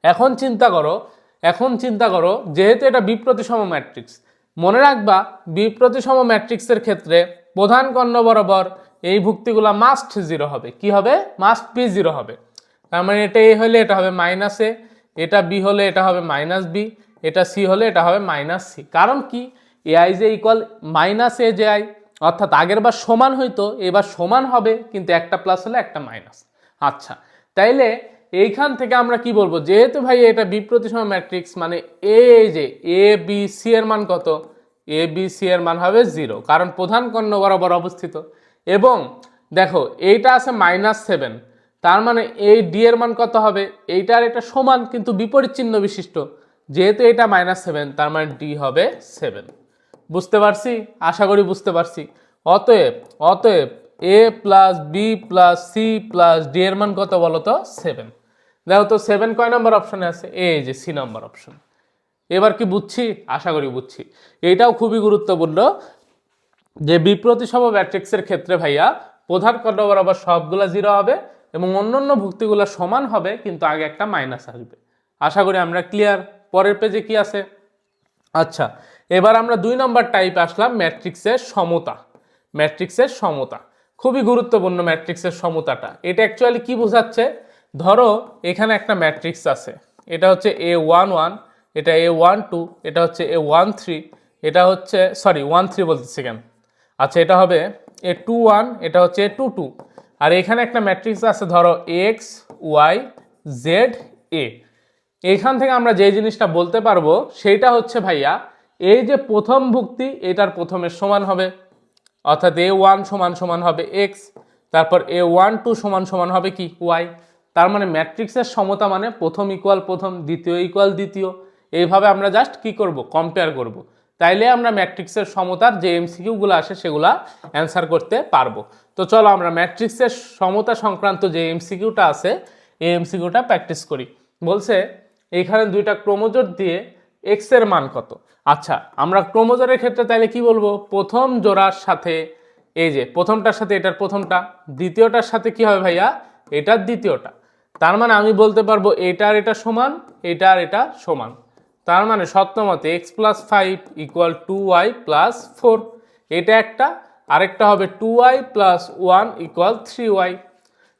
এখন চিন্তা করো, এখন চিন্তা করো, যেহেতু এটা বিপ্রতিসম ম্যাট্রিক্স, মনে রাখবা বিপ্রতিসম ম্যাট্রিক্সের ক্ষেত্রে প্রধান কর্ণ বরাবর এই ভুক্তিগুলা মাস্ট জিরো হবে। কি হবে, মাস্ট বি জিরো হবে। তার মানে এটা এ হলে এটা হবে -a, এটা বি হলে এটা হবে -b, এটা সি হলে এটা হবে -c। কারণ কি, এআই যে ইকুয়াল -a/i, অর্থাৎ আগের বার সমান হইতো, এবার সমান হবে, কিন্তু একটা প্লাস হলে একটা মাইনাস। আচ্ছা, তাইলে এইখান থেকে আমরা কি বলবো, যেহেতু ভাই এটা বিপ্রতিসম ম্যাট্রিক্স, মানে এই যে এ বি সি এর মান কত, এ বি সি এর মান হবে 0, কারণ প্রধান কর্ণ বরাবর অবস্থিত। এবং দেখো এইটা আছে -7, তার মানে এই ডি এর মান কত হবে, এইটা আর এটা সমান কিন্তু বিপরীত চিহ্ন বিশিষ্ট। যেহেতু এটা -7, তার মানে ডি হবে 7। বুঝতে পারছি, আশা করি বুঝতে পারছি। অতএব অতএব A plus B plus C plus D এর মান কত বলো তো, 7। দেখো তো 7 কয় নম্বর অপশনে আছে, এই যে সি নম্বর অপশন। এবার কি বুঝছি, আশা করি বুঝছি। এইটাও খুবই গুরুত্বপূর্ণ যে বিপ্রতিসম ম্যাট্রিক্সের ক্ষেত্রে ভাইয়া প্রধান কর্ণ বরাবর সবগুলা 0 হবে, এবং অন্যান্য ভুক্তিগুলো সমান হবে, কিন্তু আগে একটা মাইনাস আসবে। আশা করি আমরা ক্লিয়ার। পরের পেজে কি আছে, আচ্ছা এবার আমরা 2 নম্বর টাইপে আসলাম, ম্যাট্রিক্সের সমতা। ম্যাট্রিক্সের সমতা খুবই গুরুত্বপূর্ণ। ম্যাট্রিক্সের সমতাটা এটা অ্যাকচুয়ালি কি বোঝাচ্ছে, ধরো এখানে একটা ম্যাট্রিক্স আছে, এটা হচ্ছে A11, এটা A12, এটা হচ্ছে A13, এটা হচ্ছে সরি 13 বলতেছি কেন, আচ্ছা এটা হবে A21, এটা হচ্ছে A22। আর এখানে একটা ম্যাট্রিক্স আছে ধরো X Y Z A। এখান থেকে আমরা যে জিনিসটা বলতে পারবো সেইটা হচ্ছে ভাইয়া, এই যে প্রথম ভুক্তি এটার প্রথমের সমান হবে, অর্থাৎ A1 সমান সমান হবে X, তারপর A12 সমান সমান হবে কি Y। তার মানে ম্যাট্রিক্সের সমতা মানে প্রথম ইকুয়াল প্রথম, দ্বিতীয় ইকুয়াল দ্বিতীয়। এইভাবে আমরা জাস্ট কি করব, কম্পেয়ার করব। তাইলে আমরা ম্যাট্রিক্সের সমতার যে এমসিকিউগুলো আসে সেগুলা অ্যান্সার করতে পারবো। তো চলো আমরা ম্যাট্রিক্সের সমতা সংক্রান্ত যে এমসিকিউটা আছে এই এমসিকিউটা প্র্যাকটিস করি। বলছে এইখানে দুইটা ক্রোমোজোর দিয়ে এক্স এর মান কত। আচ্ছা, আমরা ক্রোমোজোরের ক্ষেত্রে তাইলে কি বলবো, প্রথম জোড়ার সাথে এই যে প্রথমটার সাথে এটার প্রথমটা, দ্বিতীয়টার সাথে কি হবে ভাইয়া, এটার দ্বিতীয়টা। তার মানে আমি বলতে পারবো এটা আর এটা সমান, এটা আর এটা সমান। তার মানে সত্যমতে x + 5 = 2y + 4, এটা একটা। আরেকটা হবে 2y + 1 = 3y।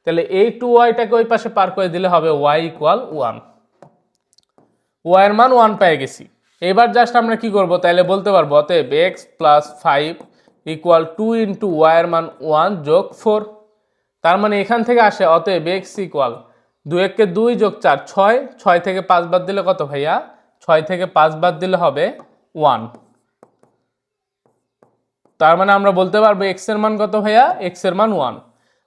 তাহলে এই 2yটাকে ওই পাশে পার করে দিলে হবে y = 1। y এর মান 1 পেয়ে গেছি। এবার জাস্ট আমরা কি করব, তাহলে বলতে পারবো অতএব x + 5 = 2 × y এর মান 1 + 4। তার মানে এখান থেকে আসে অতএব x = 2 × 2 + 4 6, 6 থেকে 5 বাদ দিলে কত ভাইয়া, 6 থেকে 5 বাদ দিলে হবে 1। তার মানে আমরা বলতে পারবো x এর মান কত ভাইয়া, x এর মান 1,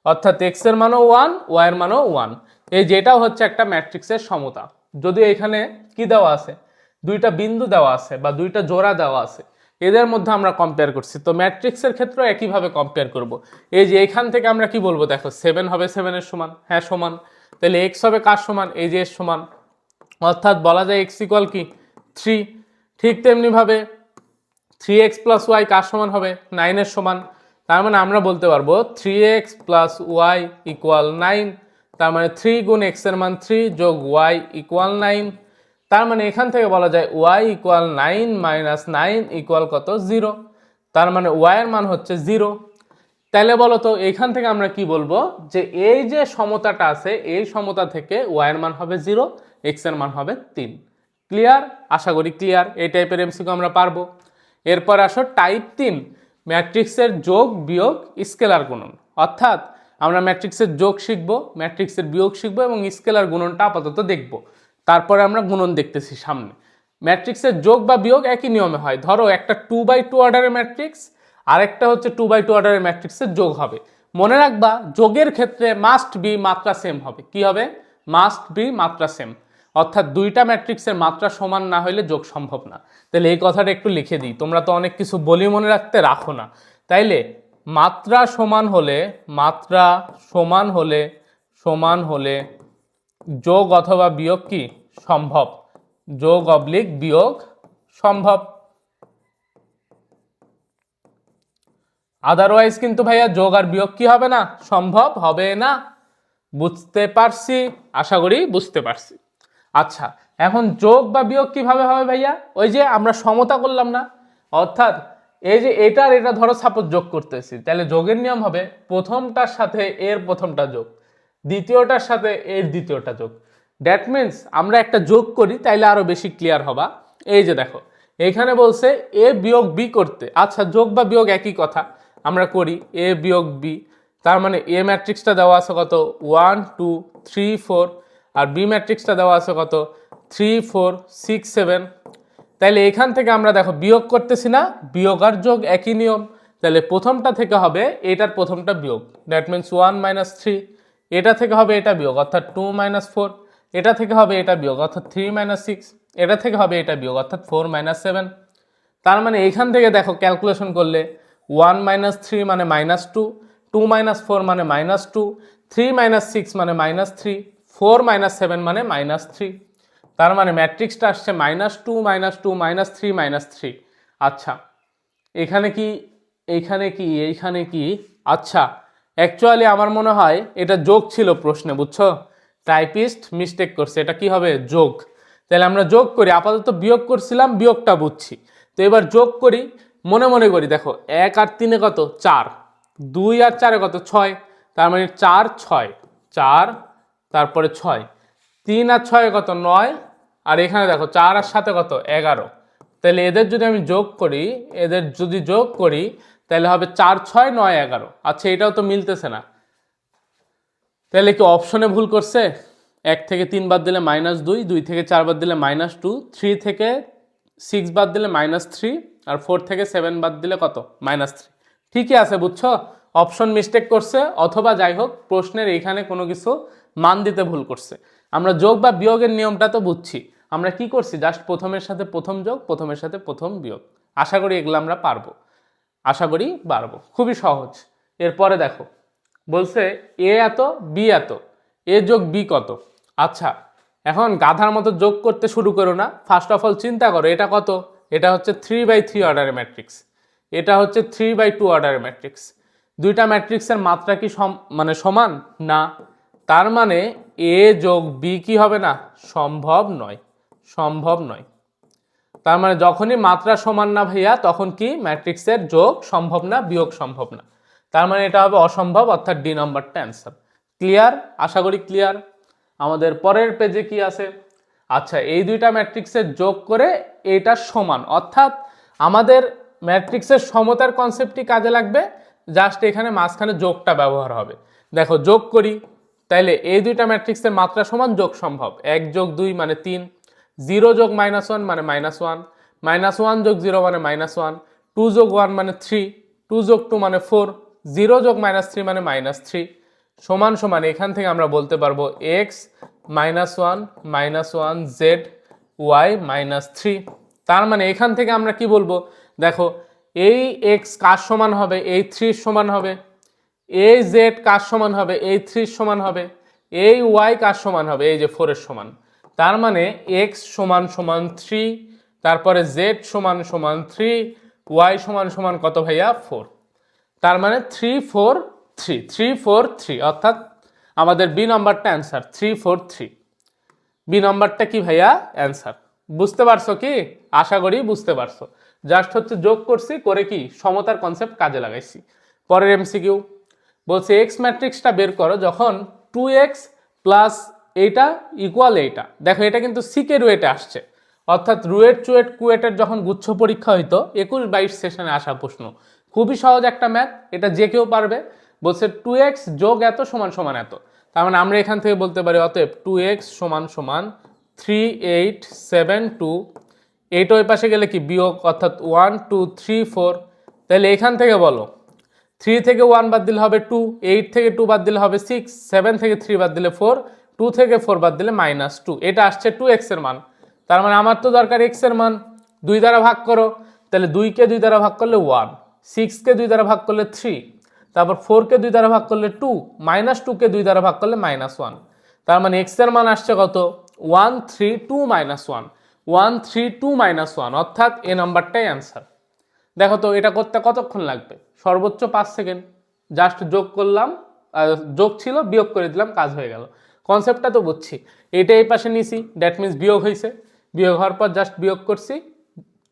অর্থাৎ x এর মানও 1, y এর মানও 1। এই যেটাও হচ্ছে একটা ম্যাট্রিক্সের সমতা। যদি এখানে কি দেওয়া আছে, দুইটা বিন্দু দেওয়া আছে বা দুইটা জোড়া দেওয়া আছে, এদের মধ্যে আমরা কম্পেয়ার করছি, তো ম্যাট্রিক্সের ক্ষেত্রেও একইভাবে কম্পেয়ার করব। এই যে এখান থেকে আমরা কি বলবো, দেখো 7 হবে 7 এর সমান, হ্যাঁ সমান। তাহলে x হবে কার সমান, এই যে এর সমান, অর্থাৎ বলা যায় এক্স ইকুয়াল কি 3। ঠিক তেমনিভাবে 3x প্লাস ওয়াই কার সমান হবে 9 সমান। তার মানে আমরা বলতে পারবো 3x প্লাস ওয়াই ইকুয়াল 9। তার মানে 3 গুণ x এর মান 3 যোগ y ইকুয়াল 9। তার মানে এখান থেকে বলা যায় y ইকুয়াল 9 মাইনাস 9 ইকুয়াল কত 0। তার মানে y এর মান হচ্ছে 0। তাহলে বলো তো এখান থেকে আমরা কি বলবো যে এই যে সমতাটা আছে এই সমতা থেকে y এর মান হবে 0, x এর মান হবে 3। ক্লিয়ার? আশা করি ক্লিয়ার। এই টাইপের এমসিকিউ আমরা পারবো। এরপর আসো টাইপ 3, ম্যাট্রিক্সের যোগ বিয়োগ স্কেলার গুণন। অর্থাৎ আমরা ম্যাট্রিক্সের যোগ শিখবো, ম্যাট্রিক্সের বিয়োগ শিখবো এবং স্কেলার গুণনটা আপাতত দেখব। তারপরে আমরা গুণন দেখতেছি সামনে। ম্যাট্রিক্সের যোগ বা বিয়োগ একই নিয়মে হয়। ধরো একটা 2x2 অর্ডারের ম্যাট্রিক্স, আরেকটা হচ্ছে 2x2 অর্ডারের ম্যাট্রিক্সের যোগ হবে। মনে রাখবা যোগের ক্ষেত্রে মাস্ট বি মাত্রা সেম হবে। কি হবে? মাস্ট বি মাত্রা সেম। অর্থাৎ দুইটা ম্যাট্রিক্সের মাত্রা সমান না হলে যোগ সম্ভব না। তাহলে এই কথাটা একটু লিখে দিই, তোমরা তো অনেক কিছু বলি মনে রাখতে রাখো না। তাইলে মাত্রা সমান হলে, মাত্রা সমান হলে যোগ অথবা বিয়োগ কি সম্ভব, যোগ অবলিক বিয়োগ সম্ভব। আদারওয়াইজ কিন্তু ভাইয়া যোগ আর বিয়োগ কি হবে না, সম্ভব হবে না। বুঝতে পারছি? আশা করি বুঝতে পারছি। আচ্ছা, এখন যোগ বা বিয়োগ কিভাবে হবে ভাইয়া? ওই যে আমরা সমতা করলাম না, অর্থাৎ এই যে এটার এটা ধরো সাপোজ যোগ করতেছি, তাহলে যোগের নিয়ম হবে প্রথমটার সাথে এর প্রথমটা যোগ, দ্বিতীয়টার সাথে এর দ্বিতীয়টা যোগ। দ্যাট মিনস আমরা একটা যোগ করি তাইলে আরো বেশি ক্লিয়ার হবা। এই যে দেখো এখানে বলছে এ বিয়োগ বি করতে। আচ্ছা, যোগ বা বিয়োগ একই কথা, আমরা করি এ বিয়োগ বি। তার মানে এ ম্যাট্রিক্সটা দেওয়া আছে কত 1 2 3 4, আর বি ম্যাট্রিক্সটা দেওয়া আছে কত 3 4 6 7। তাইলে এখান থেকে আমরা দেখো বিয়োগ করতেছি না, বিয়োগ আর যোগ একই নিয়ম। তাহলে প্রথমটা থেকে হবে এটার প্রথমটা বিয়োগ, দ্যাট মিনস 1 মাইনাস 3। এটা থেকে হবে এটা বিয়োগ অর্থাৎ 2 মাইনাস 4। এটা থেকে হবে এটা বিয়োগ অর্থাৎ 3 মাইনাস 6। এটা থেকে হবে এটা বিয়োগ অর্থাৎ 4 মাইনাস 7। তার মানে এখান থেকে দেখো ক্যালকুলেশন করলে 1 মাইনাস 3 মানে মাইনাস 2, 2 মাইনাস 4 মানে মাইনাস 2, 3 মাইনাস 6 মানে মাইনাস 3, 4 মাইনাস 7 মানে মাইনাস 3। তার মানে ম্যাট্রিক্সটা আসছে মাইনাস 2 মাইনাস 2 মাইনাস 3 মাইনাস 3। আচ্ছা, এখানে কি এইখানে কি এইখানে কি? আচ্ছা, অ্যাকচুয়ালি আমার মনে হয় এটা যোগ ছিল প্রশ্নে, বুঝছো? টাইপিস্ট মিস্টেক করছে, এটা কি হবে যোগ। তাহলে আমরা যোগ করি, আপাতত বিয়োগ করছিলাম, বিয়োগটা বুঝছি। তো এবার যোগ করি, মনে মনে করি। দেখো 1 আর 3 কত 4, 2 আর 4 কত 6। তার মানে 4 6 4, তারপরে 6, 3 আর 6 কত 9, আর এখানে দেখো 4 আর 7 কত 11। তাহলে এদের যদি আমি যোগ করি, এদের যদি যোগ করি তাহলে হবে 4 6 9 11। আচ্ছা, এটাও তো মিলতেছে না। তাহলে কি অপশনে ভুল করছে? 1 থেকে 3 বাদ দিলে মাইনাস 2, 2 থেকে 4 বাদ দিলে মাইনাস 2, 3 থেকে 6 বাদ দিলে মাইনাস 3, আর 4 থেকে 7 বাদ দিলে কত মাইনাস 3। ঠিকই আছে, বুঝছো? অপশন মিস্টেক করছে, অথবা যাই হোক প্রশ্নের এইখানে কোনো কিছু মান দিতে ভুল করছে। আমরা যোগ বা বিয়োগের নিয়মটা তো বুঝছি, আমরা কি করছি জাস্ট প্রথমের সাথে প্রথম যোগ, প্রথমের সাথে প্রথম বিয়োগ। আশা করি এগুলো আমরা পারবো, আশা করি পারবো, খুবই সহজ। এরপরে দেখো বলছে এ এত বি এত, এ যোগ বি কত। আচ্ছা, এখন গাধার মতো যোগ করতে শুরু করো না, ফার্স্ট অফ অল চিন্তা করো এটা কত। এটা হচ্ছে 3/3 অর্ডারের ম্যাট্রিক্স, এটা হচ্ছে 3/2 অর্ডারের ম্যাট্রিক্স। দুইটা ম্যাট্রিক্সের মাত্রা কি মানে সমান না? তার মানে এ যোগ বি কি হবে না, সম্ভব নয়, সম্ভব নয়। তার মানে যখনই মাত্রা সমান না ভাইয়া, তখন কি ম্যাট্রিক্সের যোগ সম্ভব না, বিয়োগ সম্ভব না। তার মানে এটা হবে অসম্ভব, অর্থাৎ ডি নাম্বারটা অ্যান্সার। ক্লিয়ার? আশা করি ক্লিয়ার। আমাদের পরের পেজে কি আছে? আচ্ছা, এই দুইটা ম্যাট্রিক্সের যোগ করে এটা সমান, অর্থাৎ আমাদের ম্যাট্রিক্সের সমতার কনসেপ্টটি কাজে লাগবে, জাস্ট এখানে মাঝখানে যোগটা ব্যবহার হবে। দেখো যোগ করি, তাইলে এই দুইটা ম্যাট্রিক্সের মাত্রা সমান, যোগ সম্ভব। 1 যোগ 2 মানে 3, 0 যোগ -1 মানে -1, -1 যোগ 0 মানে -1, 2 যোগ 1 মানে 3, 2 যোগ 2 মানে 4, 0 যোগ -3 মানে -3, সমান সমান এখান থেকে আমরা বলতে পারবো x -1 -1 z y -3। তার মানে এখান থেকে আমরা কি বলবো, দেখো এই x কার সমান হবে, এই 3 সমান হবে, এই z কার সমান হবে, এই 3 সমান হবে, এই y কার সমান হবে, এই যে 4 এর সমান। তার মানে এক্স সমান সমান 3, তারপরে জেড সমান সমান 3, ওয়াই সমান সমান কত ভাইয়া 4। তার মানে 3 4 3, 3 4 3, অর্থাৎ আমাদের বি নম্বরটা অ্যান্সার 3 4 3। বি নম্বরটা কি ভাইয়া অ্যান্সার। বুঝতে পারছো কি? আশা করি বুঝতে পারছো। জাস্ট হচ্ছে যোগ করছি, করে কি সমতার কনসেপ্ট কাজে লাগাইছি। পরের এমসিকিউ বলছে এক্স ম্যাট্রিক্সটা বের করো যখন 2x প্লাস এইটা ইকুয়াল এইটা। দেখো এটা কিন্তু সিকের রুয়েটে আসছে, অর্থাৎ রুয়েট চুয়েট কুয়েটের যখন গুচ্ছ পরীক্ষা হইতো 21-22 সেশনে আসা প্রশ্ন। খুবই সহজ একটা ম্যাথ, এটা যে কেউ পারবে। বলছে 2x যোগ এত সমান সমান এত। তার মানে আমরা এখান থেকে বলতে পারি অতএব 2x সমান সমান 3872। এইটা ওই পাশে গেলে কি বিয়োগ, অর্থাৎ 1 2 3 4। তাহলে এখান থেকে বলো 3 থেকে 1 বাদ দিলে হবে 2, 8 থেকে 2 বাদ দিলে হবে 6, 7 থেকে 3 বাদ দিলে 4, 2 থেকে 4 বাদ দিলে -2। এটা আসছে 2x এর মান। তার মানে আমার তো দরকার x এর মান। 2 দ্বারা ভাগ করো, তাহলে 2 কে 2 দ্বারা ভাগ করলে 1, 6 কে 2 দ্বারা ভাগ করলে 3, তারপর 4 কে 2 দ্বারা ভাগ করলে 2, -2 কে 2 দ্বারা ভাগ করলে -1। তার মানে x এর মান আসছে কত 132 -1, 132 -1, অর্থাৎ এ নাম্বারটাই অ্যান্সার। দেখো তো এটা করতে কতক্ষণ লাগবে? সর্বোচ্চ 5 সেকেন্ড। জাস্ট যোগ করলাম, যোগ ছিল বিয়োগ করে দিলাম, কাজ হয়ে গেল। কনসেপ্টটা তো বুঝছি। এটা এই পাশে নিছি, দ্যাট মিনস বিয়োগ হয়েছে। বিয়োগ হওয়ার পর জাস্ট বিয়োগ করছি,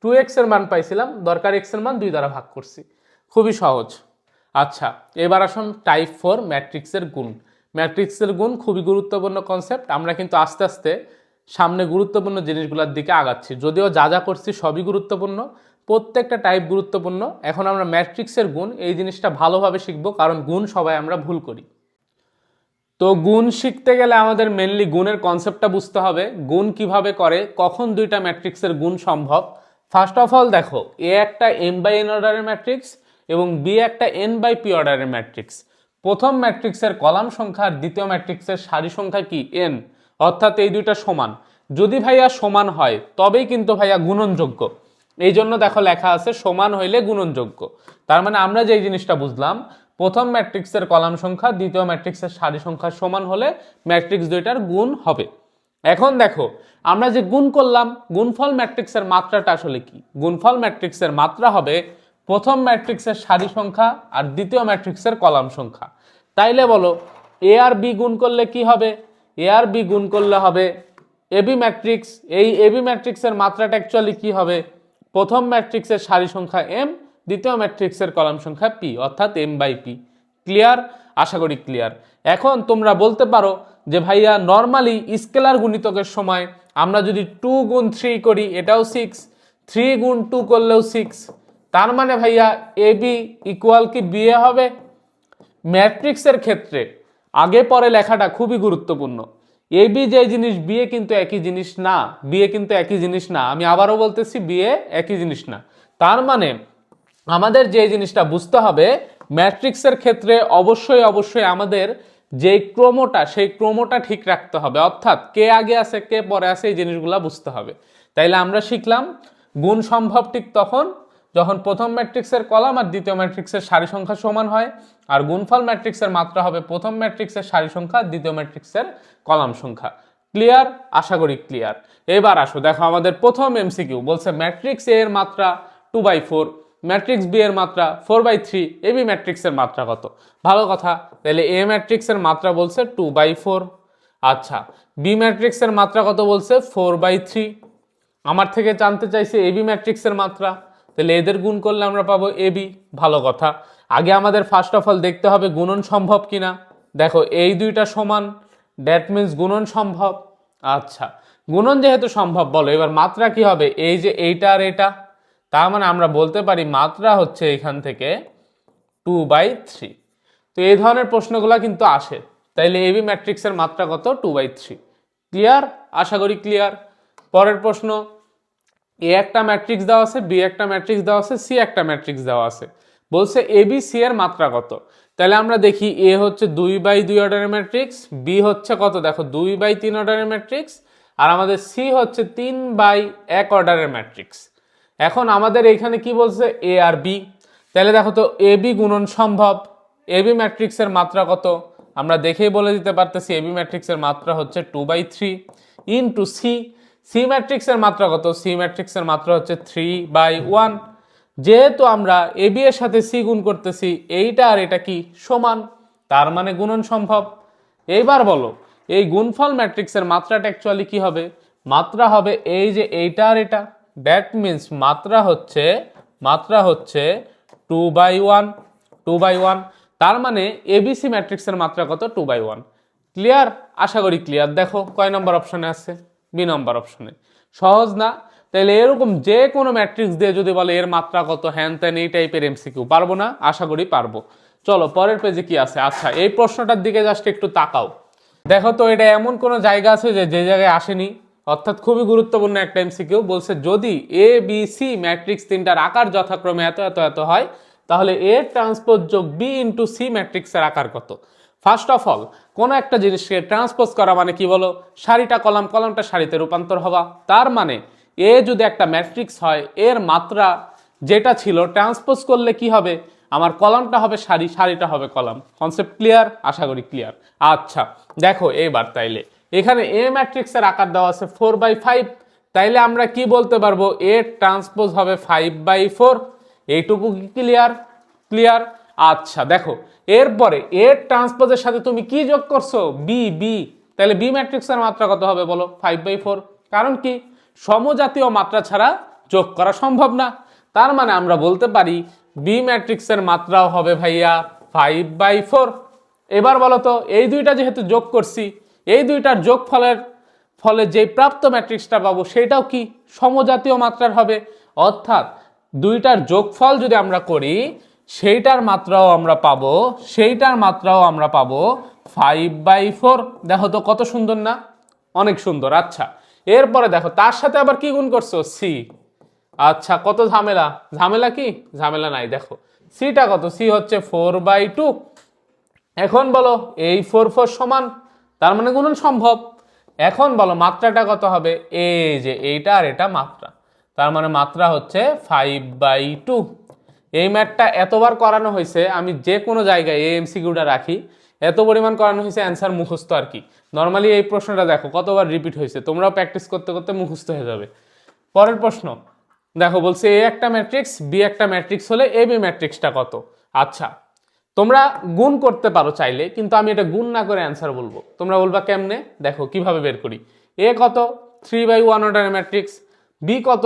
2x এর মান পাইছিলাম, দরকার x এর মান 2 দ্বারা ভাগ করছি। খুবই সহজ। আচ্ছা, এবার আসুন টাইপ 4 ম্যাট্রিক্সের গুণ। ম্যাট্রিক্সের গুণ খুবই গুরুত্বপূর্ণ কনসেপ্ট। আমরা কিন্তু আস্তে আস্তে সামনে গুরুত্বপূর্ণ জিনিসগুলোর দিকে আগাচ্ছি, যদিও যা যা করছি সবই গুরুত্বপূর্ণ, প্রত্যেকটা টাইপ গুরুত্বপূর্ণ। এখন আমরা ম্যাট্রিক্সের গুণ এই জিনিসটা ভালোভাবে শিখবো, কারণ গুণ সবাই আমরা ভুল করি। তো গুণ শিখতে গেলে আমাদের মেনলি গুণের কনসেপ্টটা বুঝতে হবে, গুণ কিভাবে করে, কখন দুইটা ম্যাট্রিক্সের গুণ সম্ভব। ফার্স্ট অফ অল দেখো, এ একটা m/n অর্ডারের ম্যাট্রিক্স এবং বি একটা n/p অর্ডারের ম্যাট্রিক্স। প্রথম ম্যাট্রিক্সের কলাম সংখ্যা আর দ্বিতীয় ম্যাট্রিক্সের সারি সংখ্যা কি n, অর্থাৎ এই দুইটা সমান। যদি ভাইয়া সমান হয় তবেই কিন্তু ভাইয়া গুণনযোগ্য। এই জন্য দেখো লেখা আছে সমান হইলে গুণনযোগ্য। তার মানে আমরা যে জিনিসটা বুঝলাম, প্রথম ম্যাট্রিক্সের কলাম সংখ্যা দ্বিতীয় ম্যাট্রিক্সের সারি সংখ্যা সমান হলে ম্যাট্রিক্স দুইটার গুণ হবে। এখন দেখো আমরা যে গুণ করলাম, গুণফল ম্যাট্রিক্সের মাত্রাটা আসলে কি? গুণফল ম্যাট্রিক্সের মাত্রা হবে প্রথম ম্যাট্রিক্সের সারি সংখ্যা আর দ্বিতীয় ম্যাট্রিক্সের কলাম সংখ্যা। তাইলে বলো এ আর বি গুণ করলে কি হবে? এ আর বি গুণ করলে হবে এবি ম্যাট্রিক্স। এই এবি ম্যাট্রিক্সের মাত্রাটা অ্যাকচুয়ালি কি হবে? প্রথম ম্যাট্রিক্সের সারি সংখ্যা m, দ্বিতীয় ম্যাট্রিক্সের কলাম সংখ্যা p, অর্থাৎ m/p। ক্লিয়ার? আশা করি ক্লিয়ার। এখন তোমরা বলতে পারো যে ভাইয়া নর্মালি স্কেলার গুণিতকের সময় আমরা যদি 2 গুণ 3 করি এটাও 6, 3 গুণ 2 করলেও 6। তার মানে ভাইয়া ab ইকুয়াল কি ba হবে? ম্যাট্রিক্সের ক্ষেত্রে আগে পরে লেখাটা খুবই গুরুত্বপূর্ণ। এবি যে জিনিস বিএ কিন্তু একই জিনিস না, বিএ কিন্তু একই জিনিস না। আমি আবারও বলতেছি বিএ একই জিনিস না। তার মানে আমাদের যে জিনিসটা বুঝতে হবে, ম্যাট্রিক্সের ক্ষেত্রে অবশ্যই অবশ্যই আমাদের যে ক্রমটা, সেই ক্রমটা ঠিক রাখতে হবে, অর্থাৎ কে আগে আছে কে পরে আছে এই জিনিসগুলো বুঝতে হবে। তাইলে আমরা শিখলাম গুণ সম্ভব ঠিক তখন যখন প্রথম ম্যাট্রিক্সের কলাম আর দ্বিতীয় ম্যাট্রিক্সের সারি সংখ্যা সমান হয়, আর গুণফল ম্যাট্রিক্সের মাত্রা হবে প্রথম ম্যাট্রিক্সের সারি সংখ্যা দ্বিতীয় ম্যাট্রিক্সের কলাম সংখ্যা। ক্লিয়ার? আশা করি ক্লিয়ার। এবার আসো দেখো আমাদের প্রথম এমসিকিউ বলছে ম্যাট্রিক্স এ এর মাত্রা 2/4, ম্যাট্রিক্স বি এর মাত্রা 4/3, এবি ম্যাট্রিক্সের মাত্রা কত? ভালো কথা, তাহলে এ ম্যাট্রিক্সের মাত্রা বলছে 2/4। আচ্ছা, বি ম্যাট্রিক্সের মাত্রা কত বলছে? 4/3। আমার থেকে জানতে চাইছে এবি ম্যাট্রিক্সের মাত্রা, তাহলে এদের গুণ করলে আমরা পাবো এবি। ভালো কথা, আগে আমাদের ফার্স্ট অফ অল দেখতে হবে গুণন সম্ভব কিনা। দেখো এই দুইটা সমান, দ্যাট মিনস গুণন সম্ভব। আচ্ছা, গুণন যেহেতু সম্ভব, বলো এবার মাত্রা কি হবে? এই যে এইটা আর এটা, তার মানে আমরা বলতে পারি মাত্রা হচ্ছে এখান থেকে 2/3। তো এই ধরনের প্রশ্নগুলো কিন্তু আসে। তাইলে এবি ম্যাট্রিক্সের মাত্রা কত? 2/3। ক্লিয়ার? আশা করি ক্লিয়ার। পরের প্রশ্ন, এ একটা ম্যাট্রিক্স দেওয়া আছে, বি একটা ম্যাট্রিক্স দেওয়া আছে, সি একটা ম্যাট্রিক্স দেওয়া আছে। বলছে এ বি সি এর মাত্রা কত? তাহলে আমরা দেখি এ হচ্ছে 2/2 অর্ডারের ম্যাট্রিক্স, বি হচ্ছে কত? দেখো 2/3 অর্ডারের ম্যাট্রিক্স, আর আমাদের সি হচ্ছে 3/1 অর্ডারের ম্যাট্রিক্স। এখন আমাদের এইখানে কি বলছে? এ আর বি। তাহলে দেখো তো এ বি গুণন সম্ভব। এ বি ম্যাট্রিক্সের মাত্রা কত? আমরা দেখেই বলে দিতে পারতেছি এবি ম্যাট্রিক্সের মাত্রা হচ্ছে 2/3 ইন্টু সি। সি ম্যাট্রিক্সের মাত্রা কত? সি ম্যাট্রিক্সের মাত্রা হচ্ছে 3/1। যেহেতু আমরা এবি এর সাথে সি গুণ করতেছি, এইটা আর এটা কি সমান, তার মানে গুণন সম্ভব। এইবার বলো এই গুণফল ম্যাট্রিক্সের মাত্রাটা অ্যাকচুয়ালি কি হবে? মাত্রা হবে এই যে এইটা আর এটা, দ্যাট মিনস মাত্রা হচ্ছে 2/1। তার মানে এবিসি ম্যাট্রিক্সের মাত্রা কত? 2/1। ক্লিয়ার? আশা করি ক্লিয়ার। দেখো কয় নম্বর অপশনে আছে? বি নম্বর অপশনে। সহজ না? তাহলে এরকম যে কোনো ম্যাট্রিক্স দিয়ে যদি বলে এর মাত্রা কত, হ্যান ত্যান এই টাইপের এমসিকিউ পারবো না? আশা করি পারবো। চলো পরের পেজে কি আছে। আচ্ছা এই প্রশ্নটার দিকে জাস্ট একটু তাকাও। দেখো তো এটা এমন কোনো জায়গা আছে যে জায়গায় আসেনি, অর্থাৎ খুবই গুরুত্বপূর্ণ একটা এমসিকিউ। বলছে যদি এ বি সি ম্যাট্রিক্স তিনটার আকার যথাক্রমে এত এত এত হয়, তাহলে এ ট্রান্সপোজ যোগ বি ইন্টু সি ম্যাট্রিক্সের আকার কত? ফার্স্ট অফ অল কোনো একটা জিনিসকে ট্রান্সপোজ করা মানে কি বলো? সারিটা কলাম, কলামটা সারিতে রূপান্তর হওয়া। তার মানে এ যদি একটা ম্যাট্রিক্স হয়, এর মাত্রা যেটা ছিল ট্রান্সপোজ করলে কি হবে? আমার কলামটা হবে সারি, সারিটা হবে কলাম। Concept clear? আশা করি ক্লিয়ার। আচ্ছা দেখো এবার তাইলে এখানে এ ম্যাট্রিক্সের আকার দেওয়া আছে 4/5, তাইলে আমরা কি বলতে পারবো? এ ট্রান্সপোজ হবে 5/4। এইটুকু কি ক্লিয়ার? ক্লিয়ার। আচ্ছা দেখো এরপরে এ ট্রান্সপোজের সাথে তুমি কি যোগ করছো? বি। তাহলে বি ম্যাট্রিক্সের মাত্রা কত হবে বলো? 5/4। কারণ কি? সমজাতীয় মাত্রা ছাড়া যোগ করা সম্ভব না। তার মানে আমরা বলতে পারি বি ম্যাট্রিক্সের মাত্রাও হবে ভাইয়া 5/4। এবার বলো তো এই দুইটা যেহেতু যোগ করছি, এই দুইটার যোগ ফলে যে প্রাপ্ত ম্যাট্রিক্সটা পাবো সেটাও কি সমজাতীয় মাত্রার হবে। অর্থাৎ দুইটার যোগফল যদি আমরা করি সেইটার মাত্রাও আমরা পাবো 5/4। দেখো তো কত সুন্দর না? অনেক সুন্দর। আচ্ছা এরপরে দেখো তার সাথে আবার কি গুণ করছো? সি। আচ্ছা কত ঝামেলা কি? ঝামেলা নাই। দেখো সিটা কত? সি হচ্ছে 4/2। এখন বলো এই 4 সমান, তার মানে গুণন সম্ভব। এখন বলো মাত্রাটা কত হবে? এই যে এইটা আর এটা মাত্রা, তার মানে মাত্রা হচ্ছে 5/2। এই ম্যাথটা এতবার করানো হয়েছে, আমি যে কোনো জায়গায় এই এমসিকিউটা রাখি, এত পরিমাণ করানো হয়েছে অ্যান্সার মুখস্থ আর কি। নর্মালি এই প্রশ্নটা দেখো কতবার রিপিট হয়েছে, তোমরাও প্র্যাকটিস করতে করতে মুখস্থ হয়ে যাবে। পরের প্রশ্ন দেখো বলছে এ একটা ম্যাট্রিক্স, বি একটা ম্যাট্রিক্স হলে এ বি ম্যাট্রিক্সটা কত? আচ্ছা তোমরা গুণ করতে পারো চাইলে, কিন্তু আমি এটা গুণ না করে অ্যান্সার বলবো। তোমরা বলবা কেমনে? দেখো কিভাবে বের করি। এ কত? 3/1 অর্ডারের ম্যাট্রিক্স। বি কত?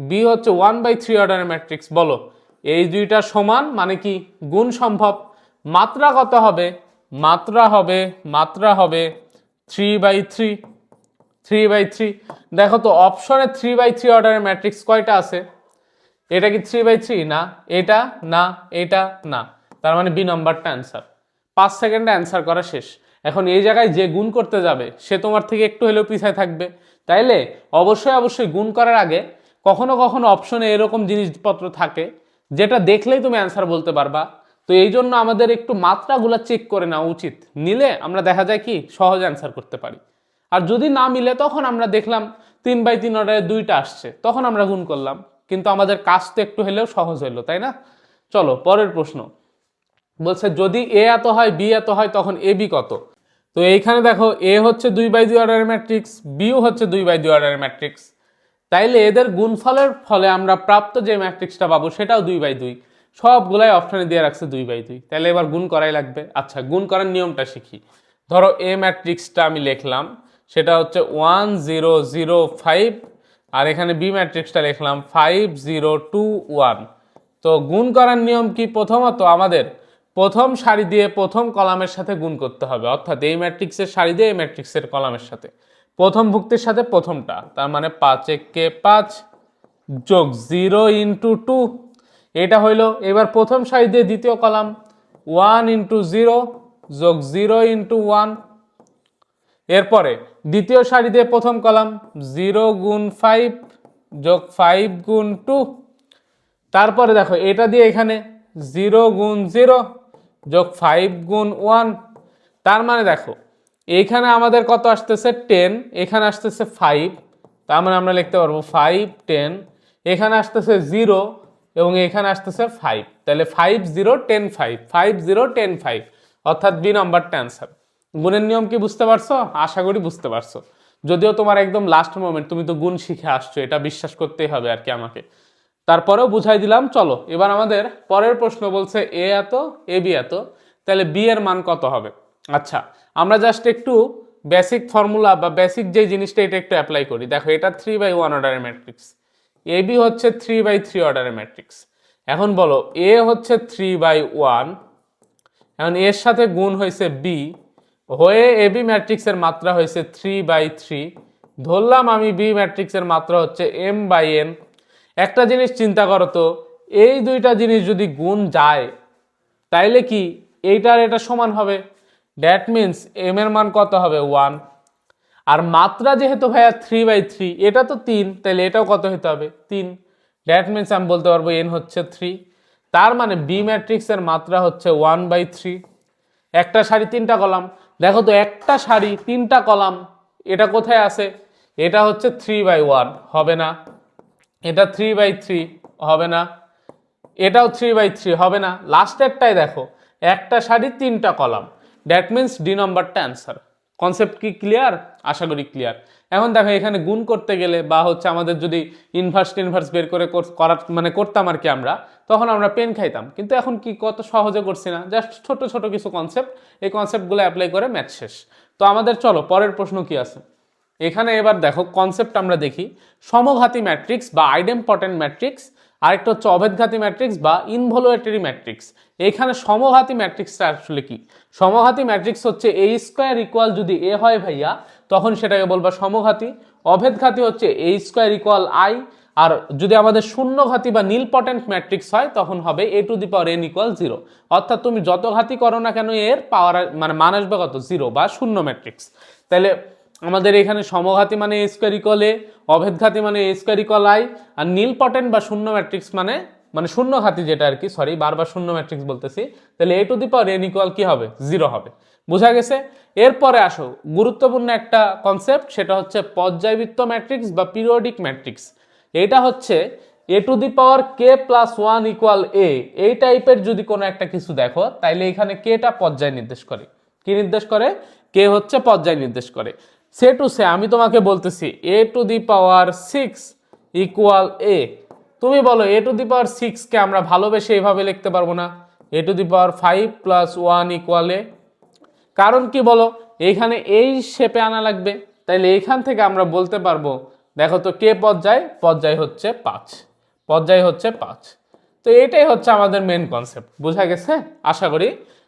বি হচ্ছে 1/3 অর্ডারের ম্যাট্রিক্স। বলো এই দুইটা সমান মানে কি গুণ সম্ভব। মাত্রা কত হবে? মাত্রা হবে 3/3। দেখো তো অপশনে 3/3 অর্ডারের ম্যাট্রিক্স কয়টা আছে? এটা কি 3/3? না। এটা না, এটা না। তার মানে বি নাম্বারটা অ্যান্সার। 5 সেকেন্ডে অ্যান্সার করা শেষ। এখন এই জায়গায় যে গুণ করতে যাবে সে তোমার থেকে একটু হলেও পিছায় থাকবে। তাইলে অবশ্যই গুণ করার আগে কখনো কখনো অপশনে এরকম জিনিসপত্র থাকে যেটা দেখলেই তুমি অ্যান্সার বলতে পারবা। তো এই জন্য আমাদের একটু মাত্রাগুলো চেক করে নেওয়া উচিত। নিলে আমরা দেখা যায় কি সহজ অ্যান্সার করতে পারি। আর যদি না মিলে তখন আমরা দেখলাম 3/3 অর্ডারে দুইটা আসছে, তখন আমরা গুণ করলাম, কিন্তু আমাদের কাজ তো একটু হলেও সহজ হলো, তাই না? চলো পরের প্রশ্ন। বলছে যদি এ এত হয় বি এত হয় তখন এ বি কত? তো এইখানে দেখো এ হচ্ছে 2/2 অর্ডারের ম্যাট্রিক্স, বিও হচ্ছে 2/2 অর্ডারের ম্যাট্রিক্স। তাইলে এদের গুণফলের ফলে আমরা প্রাপ্ত যে ম্যাট্রিক্সটা পাবো সেটাও 2/2। সবগুলাই অপশনে দিয়ে রাখছে 2/2। তাহলে এবার গুণ করাই লাগবে। আচ্ছা গুণ করার নিয়মটা শিখি। ধরো এ ম্যাট্রিক্সটা আমি লিখলাম, সেটা হচ্ছে 1 0 0 5, আর এখানে বি ম্যাট্রিক্সটা লিখলাম 5 0 2 1। তো গুণ করার নিয়ম কি? প্রথমত আমাদের প্রথম সারি দিয়ে প্রথম কলামের সাথে গুণ করতে হবে, অর্থাৎ এই ম্যাট্রিক্সের সারি দিয়ে এই ম্যাট্রিক্সের কলামের সাথে, প্রথম ভুক্তির সাথে প্রথমটা, তার মানে 5 একে 5 যোগ 0 ইন্টু 2। এটা হইলো। এবার প্রথম সারি দিয়ে দ্বিতীয় কলাম 1 ইন্টু 0 যোগ 0 ইন্টু 1। এরপরে দ্বিতীয় সারি দিয়ে প্রথম কলাম 0 গুণ 5 যোগ 5 গুণ 2। তারপরে দেখো এটা দিয়ে এখানে 0 গুণ 0 যোগ 5 গুণ 1। তার মানে দেখো এইখানে আমাদের কত আসতেছে 10, এখানে আসতেছে 5, তার মানে আমরা লিখতে পারবো 5 10। এখানে আসতেছে 0 এবং এখানে আসতেছে 5, তাহলে 5 0 10 5, 5 0 10 5। অর্থাৎ বি নাম্বারটা অ্যান্সার। গুণের নিয়ম কি বুঝতে পারছো? আশা করি বুঝতে পারছো। যদিও তোমার একদম লাস্ট মোমেন্ট, তুমি তো গুণ শিখে আসছো, এটা বিশ্বাস করতেই হবে আর কি আমাকে। তারপরেও বুঝাই দিলাম। চলো এবার আমাদের পরের প্রশ্ন বলছে এ এত, এ বি এত, তাহলে বি এর মান কত হবে? আচ্ছা, আমরা জাস্ট একটু বেসিক ফর্মুলা বা বেসিক যে জিনিসটা এটা একটু অ্যাপ্লাই করি। দেখো এটা 3/1 অর্ডারের ম্যাট্রিক্স, এ বি হচ্ছে 3/3 অর্ডারের ম্যাট্রিক্স। এখন বলো এ হচ্ছে 3/1, এখন এর সাথে গুণ হয়েছে বি, হয়ে এ বি ম্যাট্রিক্সের মাত্রা হয়েছে 3/3। ধরলাম আমি বি ম্যাট্রিক্সের মাত্রা হচ্ছে m/n। একটা জিনিস চিন্তা করো তো, এই দুইটা জিনিস যদি গুণ যায় তাইলে কি এইটার এটা সমান হবে? দ্যাট মিনস এম এর মান কত হবে? 1। আর মাত্রা যেহেতু ভাইয়া 3/3, এটা তো 3, তাহলে এটাও কত হতে হবে? 3। দ্যাট মিনস আমি বলতে পারবো এন হচ্ছে 3। তার মানে বি ম্যাট্রিক্সের মাত্রা হচ্ছে 1/3। একটা সারি 3টা কলাম, দেখো তো একটা সারি 3টা কলাম, এটা কোথায় আছে? এটা হচ্ছে 3/1, হবে না। এটা 3/3, হবে না। এটাও 3/3, হবে না। লাস্টেরটাই দেখো, একটা সারি 3টা কলাম, দ্যাট মিনস ডি নাম্বারটা অ্যান্সার। কনসেপ্ট কি ক্লিয়ার? আশা করি ক্লিয়ার। এখন দেখো এখানে গুণ করতে গেলে বা হচ্ছে আমাদের যদি ইনভার্স বের করে করার মানে করতাম আর কি আমরা, তখন আমরা পেন খাইতাম। কিন্তু এখন কি কত সহজে করছি না, জাস্ট ছোট ছোট কিছু কনসেপ্ট, এই কনসেপ্টগুলো অ্যাপ্লাই করে ম্যাথ শেষ। তো আমাদের চলো পরের প্রশ্ন কি আছে এখানে। এবার দেখো কনসেপ্ট আমরা দেখি, সমঘাতী ম্যাট্রিক্স বা আইডেম্পটেন্ট ম্যাট্রিক্স, আরেকটা হচ্ছে অভেদঘাতী ম্যাট্রিক্স বা ইনভলুয়েটরি ম্যাট্রিক্স। এইখানে সমঘাতী ম্যাট্রিক্সটা আসলে কি? সমঘাতী ম্যাট্রিক্স হচ্ছে এ স্কোয়ার ইকুয়াল যদি এ হয় ভাইয়া, তখন সেটাকে বলবা সমঘাতী। অভেদঘাতী হচ্ছে এ স্কোয়ার ইকুয়াল আই, আর যদি আমাদের শূন্যঘাতী বা নীলপটেন্ট ম্যাট্রিক্স হয় তখন হবে A to the power N equal 0। অর্থাৎ তুমি যত ঘাতী করো না কেন এর পাওয়ার মানে মান আসবে কত? 0 বা শূন্য ম্যাট্রিক্স। তাহলে আমাদের এখানে সমঘাতী মানে এ স্কোয়ার ইকুয়াল এ, অভেদঘাতী মানে এ স্কোয়ার ইকুয়াল আই, আর নীলপটেন্ট বা শূন্য ম্যাট্রিক্স মানে মানে শূন্য ঘাতী যেটা আর কি, সরি বারবার শূন্য ম্যাট্রিক্স বলতেছি, তাহলে A to the power N equal কি হবে? 0 হবে। বোঝা গেছে? এরপরে আসো গুরুত্বপূর্ণ একটা কনসেপ্ট, সেটা হচ্ছে পর্যায়বৃত্ত ম্যাট্রিক্স বা পিরিয়ডিক ম্যাট্রিক্স। এটা হচ্ছে A to the power K plus 1 equal A, এই টাইপের যদি কোনো একটা কিছু দেখো, তাইলে এখানে কেটা পর্যায় নির্দেশ করে। কি নির্দেশ করে? কে হচ্ছে পর্যায় নির্দেশ করে। সে টু সে আমি তোমাকে বলতেছি এ টু দি পাওয়ার 6 ইকুয়াল এ, তুমি বলো এ টু দি পাওয়ার 6 কে আমরা ভালোবেসে এইভাবে লিখতে পারবো না? A to the power 5 plus 1 equal A. কারণ কি বলো, এইখানে এই শেপে আনা লাগবে। তাইলে এইখান থেকে আমরা বলতে পারবো, দেখো তো কে পর্যায়? পর্যায় হচ্ছে 5, পর্যায় হচ্ছে 5। তো এটাই হচ্ছে আমাদের মেন কনসেপ্ট। বোঝা গেছে? আশা করি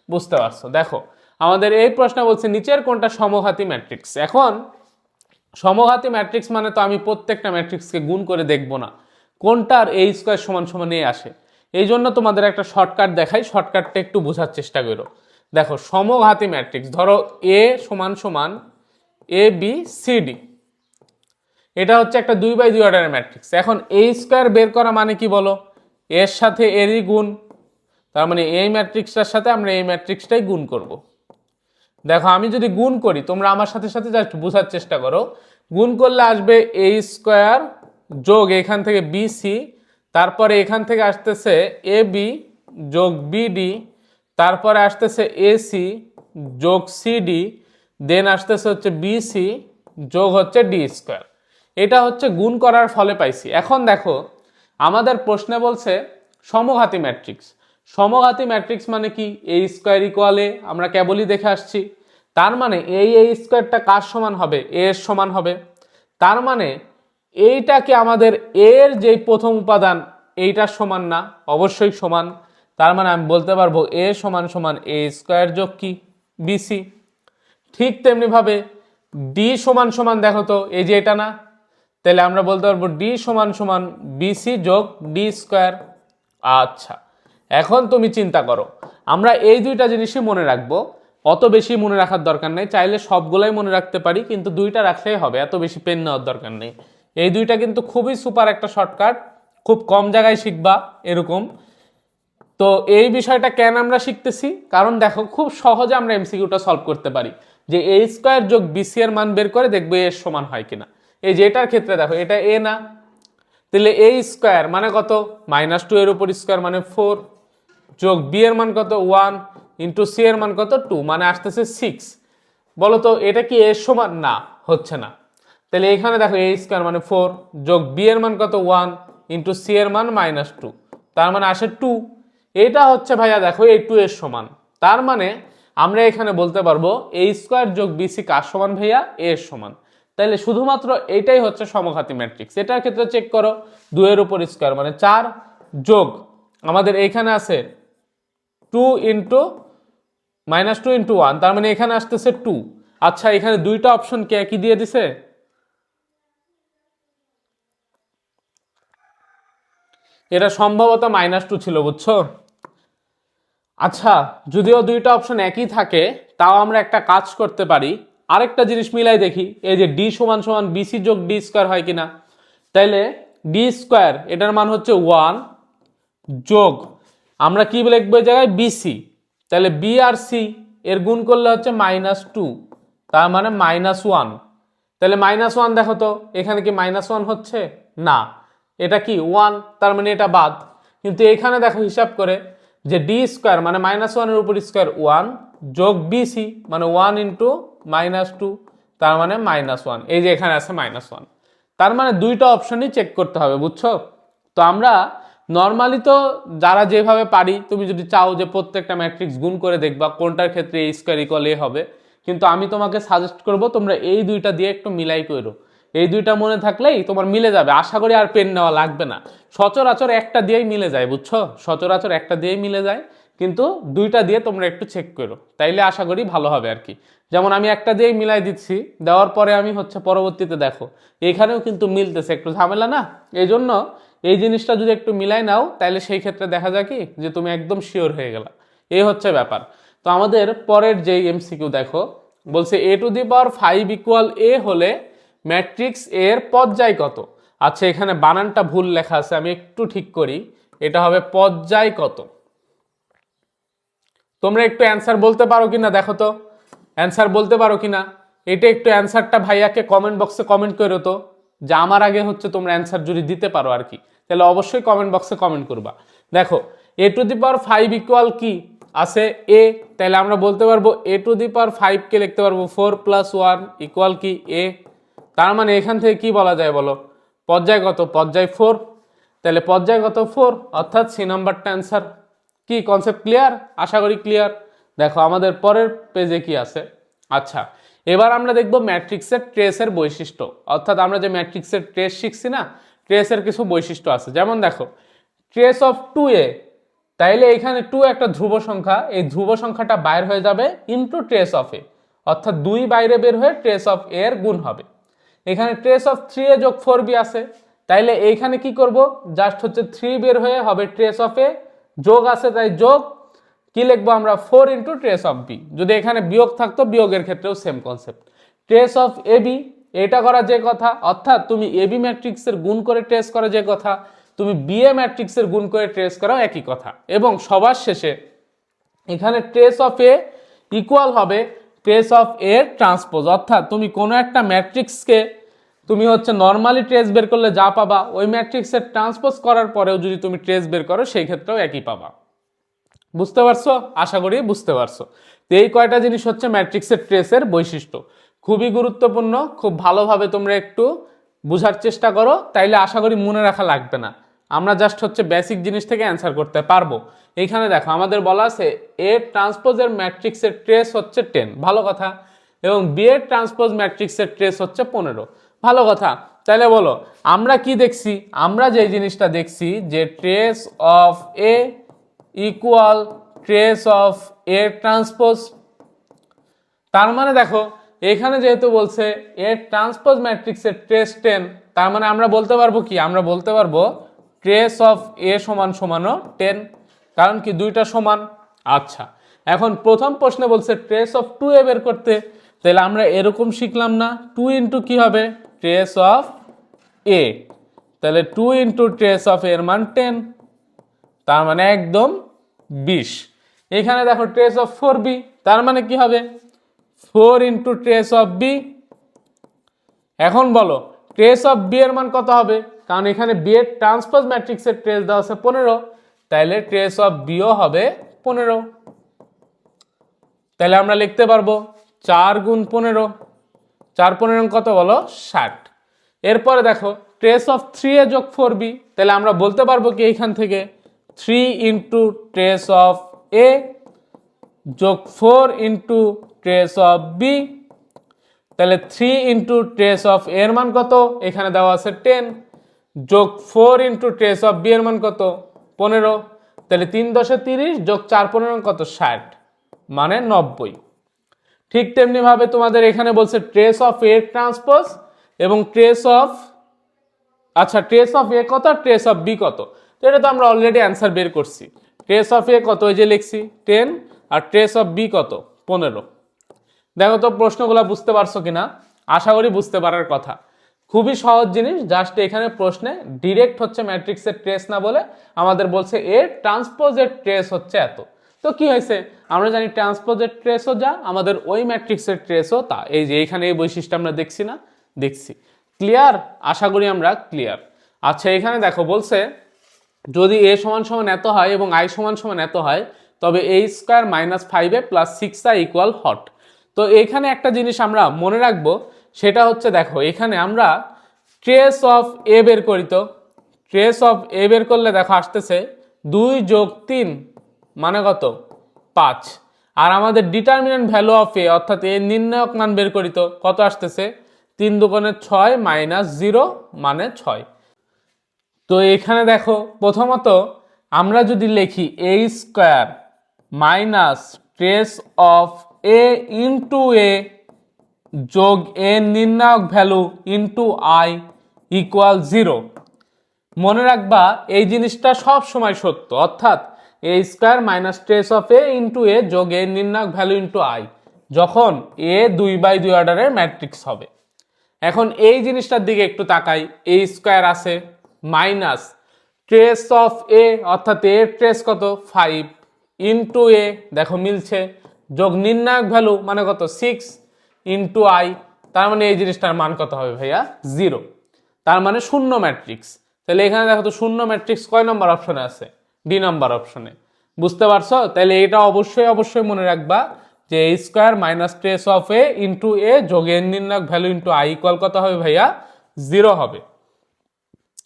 বুঝতে পারছো। দেখো আমাদের এই প্রশ্ন বলছে নিচের কোনটা সমঘাতী ম্যাট্রিক্স। এখন সমঘাতী ম্যাট্রিক্স মানে তো আমি প্রত্যেকটা ম্যাট্রিক্সকে গুণ করে দেখবো না, কোনটার এ স্কোয়ার সমান সমান এ আসে। এই জন্য তোমাদের একটা শর্টকাট দেখাই, শর্টকাটটা একটু বোঝার চেষ্টা করো। দেখো সমঘাতী ম্যাট্রিক্স, ধরো এ সমান সমান এ বি সি ডি, এটা হচ্ছে একটা 2/2 অর্ডারের ম্যাট্রিক্স। এখন এ স্কোয়ার বের করা মানে কি বলো? এর সাথে এরই গুণ, তার মানে এই ম্যাট্রিক্সটার সাথে আমরা এই ম্যাট্রিক্সটাই গুণ করব। দেখো আমি যদি গুণ করি, তোমরা আমার সাথে সাথে জাস্ট বোঝার চেষ্টা করো। গুণ করলে আসবে এ স্কোয়ার যোগ এখান থেকে বি সি, তারপরে এখান থেকে আসতেছে এ বি যোগ বিডি, তারপরে আসতেছে এ সি যোগ সিডি, দেন আসতেছে হচ্ছে বিসি যোগ হচ্ছে ডি স্কোয়ার। এটা হচ্ছে গুণ করার ফলে পাইছি। এখন দেখো আমাদের প্রশ্নে বলছে সমঘাতী ম্যাট্রিক্স। সমঘাতী ম্যাট্রিক্স মানে কি? এ স্কোয়ার ইকুয়ালে আমরা কেবলই দেখে আসছি। তার মানে এই এ স্কোয়ারটা কার সমান হবে? এ এর সমান হবে। তার মানে এইটাকে আমাদের এর যেই প্রথম উপাদান এইটার সমান না? অবশ্যই সমান। তার মানে আমি বলতে পারবো এ সমান সমান এ স্কোয়ার যোগ কি? বিসি। ঠিক তেমনি ভাবে ডি সমান সমান, দেখো তো এই যে এটা না, তাহলে আমরা বলতে পারবো ডি সমান সমান বিসি যোগ ডি স্কোয়ার। আচ্ছা এখন তুমি চিন্তা করো, আমরা এই দুইটা জিনিসই মনে রাখবো, অত বেশি মনে রাখার দরকার নেই। চাইলে সবগুলাই মনে রাখতে পারি, কিন্তু দুইটা রাখলেই হবে, এত বেশি পেন নেওয়ার দরকার নেই। এই দুইটা কিন্তু খুবই সুপার একটা শর্টকাট, খুব কম জায়গায় শিখবা এরকম। তো এই বিষয়টা কেন আমরা শিখতেছি? কারণ দেখো খুব সহজে আমরা এমসিকিউটা সলভ করতে পারি, যে এ স্কোয়ার যোগ বিসি এর মান বের করে দেখবো এর সমান হয় কিনা। এই যে এটার ক্ষেত্রে দেখো এটা এ না, তাহলে এ স্কোয়ার মানে কত? -2 এর উপর স্কোয়ার মানে 4, যোগ বি এর মান কত? 1, ইন্টু সি এর মান কত 2, মানে আসতেছে 6। বলো তো এটা কি এর সমান? না, হচ্ছে না। তাহলে এখানে দেখো এ স্কোয়ার মানে 4 যোগ বি এর মান কত 1 ইন্টু সি এর মান -2, তার মানে আসে 2। এটা হচ্ছে ভাইয়া দেখো এই 2 এর সমান। তার মানে আমরা এখানে বলতে পারবো এ স্কোয়ার যোগ বিসি কার সমান ভাইয়া? এ এর সমান। তাহলে শুধুমাত্র এটাই হচ্ছে সমঘাতী ম্যাট্রিক্স। এটার ক্ষেত্রে চেক করো, 2 এর উপর স্কোয়ার মানে 4 যোগ আমাদের এইখানে আছে 2 ইন্টু -2 ইন্টু 1, তার মানে এখানে আসতেছে 2। আচ্ছা, এখানে দুইটা অপশন কে কি দিয়ে দিছে? এটা সম্ভবত -2 ছিল, বুঝছো? আচ্ছা, যদিও দুইটা অপশন একই থাকে, তাও আমরা একটা কাজ করতে পারি, আরেকটা জিনিস মিলাই দেখি। এই যে ডি সমান সমান বিসি যোগ ডি স্কোয়ার হয় কিনা। তাইলে ডি স্কোয়ার এটার মান হচ্ছে 1 যোগ আমরা কি লিখবো এই জায়গায়? বিসি। তাহলে বি আর সি এর গুণ করলে হচ্ছে -2, তার মানে -1। তাহলে -1 দেখো তো এখানে কি -1 হচ্ছে? না, এটা কি 1, তার মানে এটা বাদ। কিন্তু এখানে দেখো হিসাব করে যে ডি স্কোয়ার মানে -1 এর উপর স্কোয়ার 1 যোগ বিসি মানে 1 ইন্টু -2, তার মানে -1। এই যে এখানে আছে -1, তার মানে দুইটা অপশনই চেক করতে হবে, বুঝছো? তো আমরা নর্মালি তো যারা যেভাবে পারি, তুমি যদি চাও যে প্রত্যেকটা ম্যাট্রিক্স গুণ করে দেখবা কোনটার ক্ষেত্রে এ স্কোয়ার ইকুয়াল এ হবে, কিন্তু আমি তোমাকে সাজেস্ট করব তোমরা এই দুইটা দিয়ে একটু মিলাই করো। এই দুইটা মনে থাকলেই তোমার মিলে যাবে, আশা করি আর পেন নেওয়া লাগবে না। সচরাচর একটা দিয়েই মিলে যায়, বুঝছো? সচরাচর একটা দিয়েই মিলে যায়, কিন্তু দুইটা দিয়ে তোমরা একটু চেক করো, তাইলে আশা করি ভালো হবে আর কি। যেমন আমি একটা দিয়েই মিলাই দিচ্ছি, দেওয়ার পরে আমি হচ্ছে পরবর্তীতে দেখো এখানেও কিন্তু মিলতেছে, একটু ঝামেলা না? এই জন্য এই জিনিসটা যদি একটু মিলাই নাও, তাহলে সেই ক্ষেত্রে দেখা যায় কি যে তুমি একদম শিওর হয়ে গেলা। এই হচ্ছে ব্যাপার। তো আমাদের পরের যে এমসিকিউ দেখো, বলছে a⁵ ইকুয়াল এ হলে ম্যাট্রিক্স এর পর্যায় কত? আচ্ছা, এখানে বানানটা ভুল লেখা আছে, আমি একটু ঠিক করি। এটা হবে পর্যায় কত। তোমরা একটু অ্যান্সার বলতে পারো কিনা দেখো তো, অ্যান্সার বলতে পারো কিনা। এটা একটু অ্যান্সারটা ভাইয়াকে কমেন্ট বক্সে কমেন্ট করো তো, যে আমার আগে হচ্ছে তোমরা অ্যান্সার যদি দিতে পারো আর কি, তাহলে অবশ্যই কমেন্ট বক্সে কমেন্ট করবা। দেখো a⁵ ইকুয়াল কি আছে? এ। তাহলে আমরা বলতে পারবো a⁵ কে লিখতে পারবো 4 + 1 ইকুয়াল কি এ। তার মানে এখান থেকে কি বলা যায় বলো? পর্যায় কত? পর্যায় 4। তাহলে পর্যায় কত? 4, অর্থাৎ সি নাম্বারটা অ্যান্সার। কি কনসেপ্ট ক্লিয়ার? আশা করি ক্লিয়ার। দেখো আমাদের পরের পেজে কি আছে। আচ্ছা, এবার আমরা দেখব ম্যাট্রিক্সের ট্রেসের বৈশিষ্ট্য, অর্থাৎ আমরা যে ম্যাট্রিক্সের ট্রেস শিখছি না, ট্রেসের কিছু বৈশিষ্ট্য আছে। যেমন দেখো ট্রেস অফ 2a, তাইলে এখানে 2 একটা ধ্রুব সংখ্যা, এই ধ্রুব সংখ্যাটা বাইর হয়ে যাবে ইনটু ট্রেস অফ এ, অর্থাৎ 2 বাইরে বের হয়ে ট্রেস অফ এ এর গুণ হবে। এখানে ট্রেস অফ 3a যোগ 4b আছে, তাইলে এইখানে কি করব? জাস্ট হচ্ছে 3 বের হয়ে হবে ট্রেস অফ এ, যোগ আছে তাই যোগ, কি লিখবো আমরা? 4 ইন্টু ট্রেস অফ বি। যদি এখানে বিয়োগ থাকতো, বিয়োগের ক্ষেত্রেও same concept. Trace of A B, এটা করা যে কথা, অর্থাৎ তুমি এ বি ম্যাট্রিক্সের গুণ করে ট্রেস করা যে কথা, তুমি বিএ ম্যাট্রিক্সের গুণ করে ট্রেস করাও একই কথা। এবং সবার শেষে এখানে ট্রেস অফ এ ইকুয়াল হবে ট্রেস অফ এর ট্রান্সপোজ, অর্থাৎ তুমি কোনো একটা ম্যাট্রিক্সকে তুমি হচ্ছে নর্মালি ট্রেস বের করলে যা পাবা, ওই ম্যাট্রিক্সের ট্রান্সপোজ করার পরেও যদি তুমি ট্রেস বের করো, সেই ক্ষেত্রেও একই পাবা। বুঝতে পারছো? আশা করি বুঝতে পারছো। তো এই কয়টা জিনিস হচ্ছে ম্যাট্রিক্সের ট্রেসের বৈশিষ্ট্য, খুবই গুরুত্বপূর্ণ। খুব ভালোভাবে তোমরা একটু বোঝার চেষ্টা করো, তাইলে আশা করি মনে রাখা লাগবে না। আমরা জাস্ট হচ্ছে বেসিক জিনিস থেকে অ্যান্সার করতে পারবো। এইখানে দেখো আমাদের বলা আছে এ ট্রান্সপোজের ম্যাট্রিক্সের ট্রেস হচ্ছে 10, ভালো কথা। এবং বি এর ট্রান্সপোজ ম্যাট্রিক্সের ট্রেস হচ্ছে 15, ভালো কথা। তাহলে বলো আমরা কি দেখছি? আমরা যে জিনিসটা দেখছি যে trace of A equal trace of A transpose. তার মানে দেখো এখানে যেহেতু বলছে এ ট্রান্সপোজ ম্যাট্রিক্সের ট্রেস 10, তার মানে আমরা বলতে পারবো কি? আমরা বলতে পারবো ট্রেস অফ এ সমান সমানও 10, কারণ কি দুইটা সমান। আচ্ছা, এখন প্রথম প্রশ্নে বলছে ট্রেস অফ 2a বের করতে, তাহলে আমরা এরকম শিখলাম না, 2 ইন্টু কি হবে? ট্রেস অফ এ। তাহলে 2 ইন্টু ট্রেস অফ এর মান 10, তার মানে একদম 20। এখানে দেখো ট্রেস অফ 4b, তার মানে কি হবে? 4 ইন্টু ট্রেস অফ বি। এখন বলো ট্রেস অফ বি এর মান কত হবে? কারণ এখানে বি এর ট্রান্সপোজ ম্যাট্রিক্সের ট্রেস দেওয়া আছে 15, তাইলে ট্রেস অফ বিও হবে 15। তাহলে আমরা লিখতে পারবো 4 গুণ 15, 4 15 কত বলো 60। এরপরে দেখো ট্রেস অফ 3a যোগ 4b, তাহলে আমরা বলতে পারবো কি এইখান থেকে 3 ইন্টু ট্রেস অফ a যোগ 4 ইন্টু ট্রেস অফ b, তাহলে 3 ইন্টু ট্রেস অফ a এর মান কত, এখানে দেওয়া আছে 10, যোগ 4 ইন্টু ট্রেস অফ b এর মান কত 15, তাহলে 3 10 30 যোগ 4 15 কত 60 মানে 90। ঠিক তেমনি ভাবে তোমাদের এখানে বলছে ট্রেস অফ এ ট্রান্সপোজ এবং ট্রেস অফ, আচ্ছা ট্রেস অফ এ কত, ট্রেস অফ বি কত, তো এটা তো আমরা অলরেডি অ্যান্সার বের করছি। ট্রেস অফ এ কত, ওই যে লিখছি 10, আর ট্রেস অফ বি কত 15। দেখো তো প্রশ্নগুলো বুঝতে পারছো কিনা, আশা করি বুঝতে পারার কথা। খুবই সহজ জিনিস, জাস্ট এখানে প্রশ্নে ডিরেক্ট হচ্ছে ম্যাট্রিক্সের ট্রেস না বলে আমাদের বলছে এর ট্রান্সপোজের ট্রেস হচ্ছে এত। তো কি হয়েছে, আমরা জানি ট্রান্সপোজের ট্রেসও যা, আমাদের ওই ম্যাট্রিক্সের ট্রেসও তা। এই যে এখানে এই বৈশিষ্ট্য আমরা দেখছি না, দেখছি। ক্লিয়ার, আশা করি আমরা ক্লিয়ার। আচ্ছা এখানে দেখো বলছে যদি এ সমান সমান এত হয় এবং আই সমান সমান এত হয় তবে a square minus 5a plus 6i equal hot. তো এখানে একটা জিনিস আমরা মনে রাখবো, সেটা হচ্ছে দেখো এখানে আমরা ট্রেস অফ এ বের করি। তো ট্রেস অফ এ বের করলে দেখো আসতেছে 2 যোগ 3 মানে কত 5, আর আমাদের ডিটারমিনেন্ট ভ্যালু অফ এ অর্থাৎ এ নির্ণায়ক মান বের করি, তো কত আসতেছে 3 দুগুণে 6 মাইনাস 0 মানে 6। তো এখানে দেখো প্রথমত আমরা যদি লিখি a square minus trace of A into A যোগ এ নির্ণায়ক ভ্যালু ইন্টু আই ইকুয়াল 0, মনে রাখবা এই জিনিসটা সব সময় সত্য, অর্থাৎ A square minus trace of A into A যোগ এ নির্ণায়ক ভ্যালু ইন্টু আই যখন এ 2/2 অর্ডারের ম্যাট্রিক্স হবে। এখন এই জিনিসটার দিকে একটু তাকাই, এ স্কোয়ার আছে মাইনাস ট্রেস অফ এ অর্থাৎ এর ট্রেস কত 5 ইন্টু এ দেখো মিলছে, যোগ নির্ণায়ক ভ্যালু মানে কত 6 ইন্টু আই, তার মানে এই জিনিসটার মান কত হবে ভাইয়া 0, তার মানে শূন্য ম্যাট্রিক্স। তাহলে এখানে দেখো তো শূন্য ম্যাট্রিক্স কয় নম্বর অপশনে আছে, ডি নাম্বার অপশনে। বুঝতে পারছো, তাহলে এটা অবশ্যই অবশ্যই মনে রাখবা যে A square minus trace of A into A যোগ এর নির্ণায়ক ভ্যালু ইন্টু আই ইকুয়াল কত হবে ভাইয়া 0 হবে।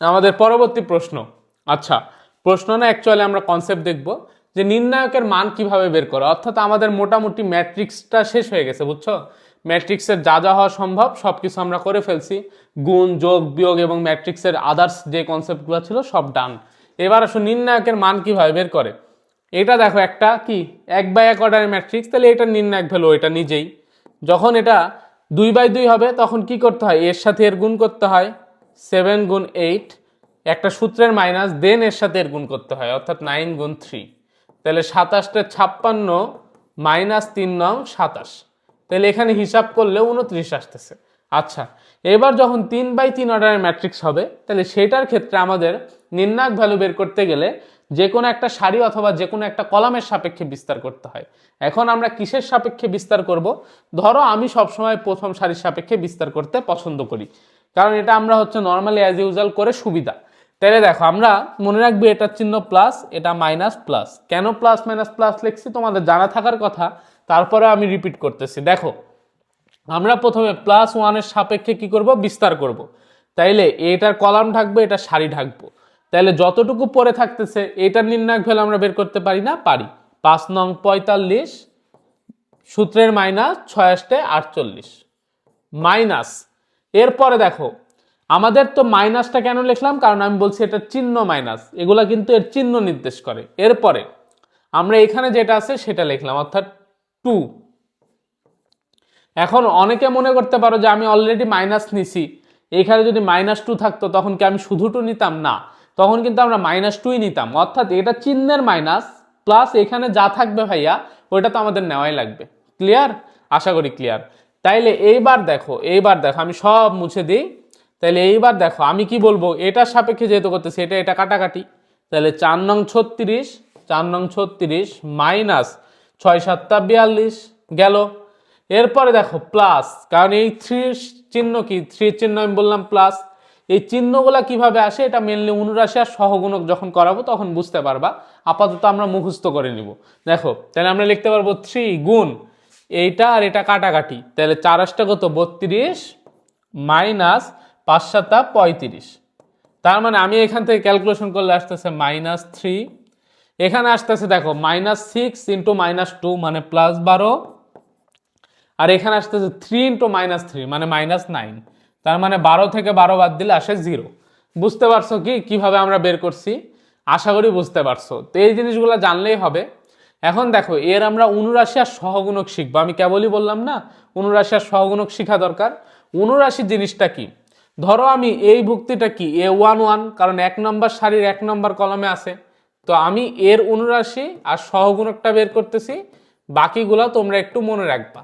আমাদের পরবর্তী প্রশ্ন, আচ্ছা প্রশ্ন না অ্যাকচুয়ালি আমরা কনসেপ্ট দেখব যে নির্ণায়কের মান কিভাবে বের করা, অর্থাৎ আমাদের মোটামুটি ম্যাট্রিক্সটা শেষ হয়ে গেছে, বুঝছো ম্যাট্রিক্সের যা যা হওয়া সম্ভব সবকিছু আমরা করে ফেলছি, গুণ যোগ বিয়োগ এবং ম্যাট্রিক্সের আদার্স যে কনসেপ্টগুলো ছিল সব ডান। এবার আসো নির্ণায়কের মান কিভাবে বের করে। এটা দেখো একটা কি 1/1 অর্ডারের ম্যাট্রিক্স, তাহলে এটা নির্ণায়ক ভ্যালু এটা নিজেই, যখন এটা 2/2 হবে তখন কি করতে হয়, এর সাথে এর গুণ করতে হয় 7 গুণ 8, একটা সূত্রের মাইনাস দেন এর সাথে এর গুণ করতে হয় অর্থাৎ 9 গুণ 3, তাহলে 27 56 মাইনাস 3 নং 27, তাহলে এখানে হিসাব করলে 29 আসতেছে। আচ্ছা এবার যখন 3/3 অর্ডারের ম্যাট্রিক্স হবে তাহলে সেটার ক্ষেত্রে আমাদের নির্ণায়ক ভ্যালু বের করতে গেলে যে কোনো একটা সারি অথবা যে কোনো একটা কলামের সাপেক্ষে বিস্তার করতে হয়। এখন আমরা কিসের সাপেক্ষে বিস্তার করব, ধরো আমি সবসময় প্রথম সারির সাপেক্ষে বিস্তার করতে পছন্দ করি, কারণ এটা আমরা হচ্ছে নর্মালি অ্যাজ ইউজুয়াল করে সুবিধা। তাহলে দেখো আমরা মনে রাখবো এটার চিহ্ন প্লাস, এটা মাইনাস প্লাস, কেন প্লাস মাইনাস প্লাস লিখছি তোমাদের জানা থাকার কথা, তারপরে আমি রিপিট করতেছি। দেখো আমরা প্রথমে +1 সাপেক্ষে কি করব, বিস্তার করব, তাইলে এটার কলাম ঢাকবো, এটা সারি ঢাকবো, তাহলে যতটুকু পরে থাকতেছে এটার নির্ণায়ক ভ্যালু আমরা বের করতে পারি না, পারি। 5 নং 45 সূত্রের মাইনাস 6 48 মাইনাস, এরপরে দেখো আমাদের তো মাইনাসটা কেন লিখলাম, কারণ আমি বলছি এটার চিহ্ন মাইনাস, এগুলা কিন্তু এর চিহ্ন নির্দেশ করে। এরপরে আমরা এখানে যেটা আছে সেটা লিখলাম অর্থাৎ 2। এখন অনেকে মনে করতে পারো যে আমি অলরেডি মাইনাস নিছি, এখানে যদি -2 থাকতো তখন কি আমি শুধু 2 নিতাম, না, তখন কিন্তু আমরা -2ই নিতাম, অর্থাৎ এটা চিহ্নের মাইনাস প্লাস এখানে যা থাকবে ভাইয়া ওইটা তো আমাদের নেওয়াই লাগবে। ক্লিয়ার, আশা করি ক্লিয়ার। তাইলে এইবার দেখো আমি সব মুছে দিই, তাহলে এইবার দেখো আমি কি বলবো, এটার সাপেক্ষে যেহেতু করতেছি এটা কাটাকাটি, তাহলে 4 নং 36 মাইনাস 6 7 42 গেল। এরপরে দেখো প্লাস, কারণ এই 3 চিহ্ন কি 3 চিহ্ন আমি বললাম প্লাস, এই চিহ্নগুলা কিভাবে আসে এটা মেনলি 79 আর সহগুণক যখন করাবো তখন বুঝতে পারবা, আপাতত আমরা মুখস্থ করে নিব। দেখো তাহলে আমরা লিখতে পারবো 3 গুণ এইটা আর এটা কাটাকাটি, তাহলে 4 8 কত 32 মাইনাস 5 7 35। তার মানে আমি এখান থেকে ক্যালকুলেশন করলে আসতেছে -3, এখানে আসতেছে দেখো -6 ইন্টু -2 মানে +12, আর এখানে আসতেছে 3 ইন্টু -3 মানে -9। তার মানে 12 থেকে 12 বাদ দিলে আসে 0। বুঝতে পারছো কি কিভাবে আমরা বের করছি? আশা করি বুঝতে পারছো। তো এই জিনিসগুলো জানলেই হবে। এখন দেখো এর আমরা অনুরাশি আর সহগুণক শিখবো। আমি কেবলই বললাম না অনুরাশি আর সহগুণক শিখা দরকার। অনুরাশি জিনিসটা কি? ধরো আমি এই ভুক্তিটা কি A11, কারণ 1 নম্বর সারির 1 নম্বর কলমে আছে, তো আমি এর অনুরাশি আর সহগুণকটা বের করতেছি। বাকিগুলো তোমরা একটু মনে রাখবা।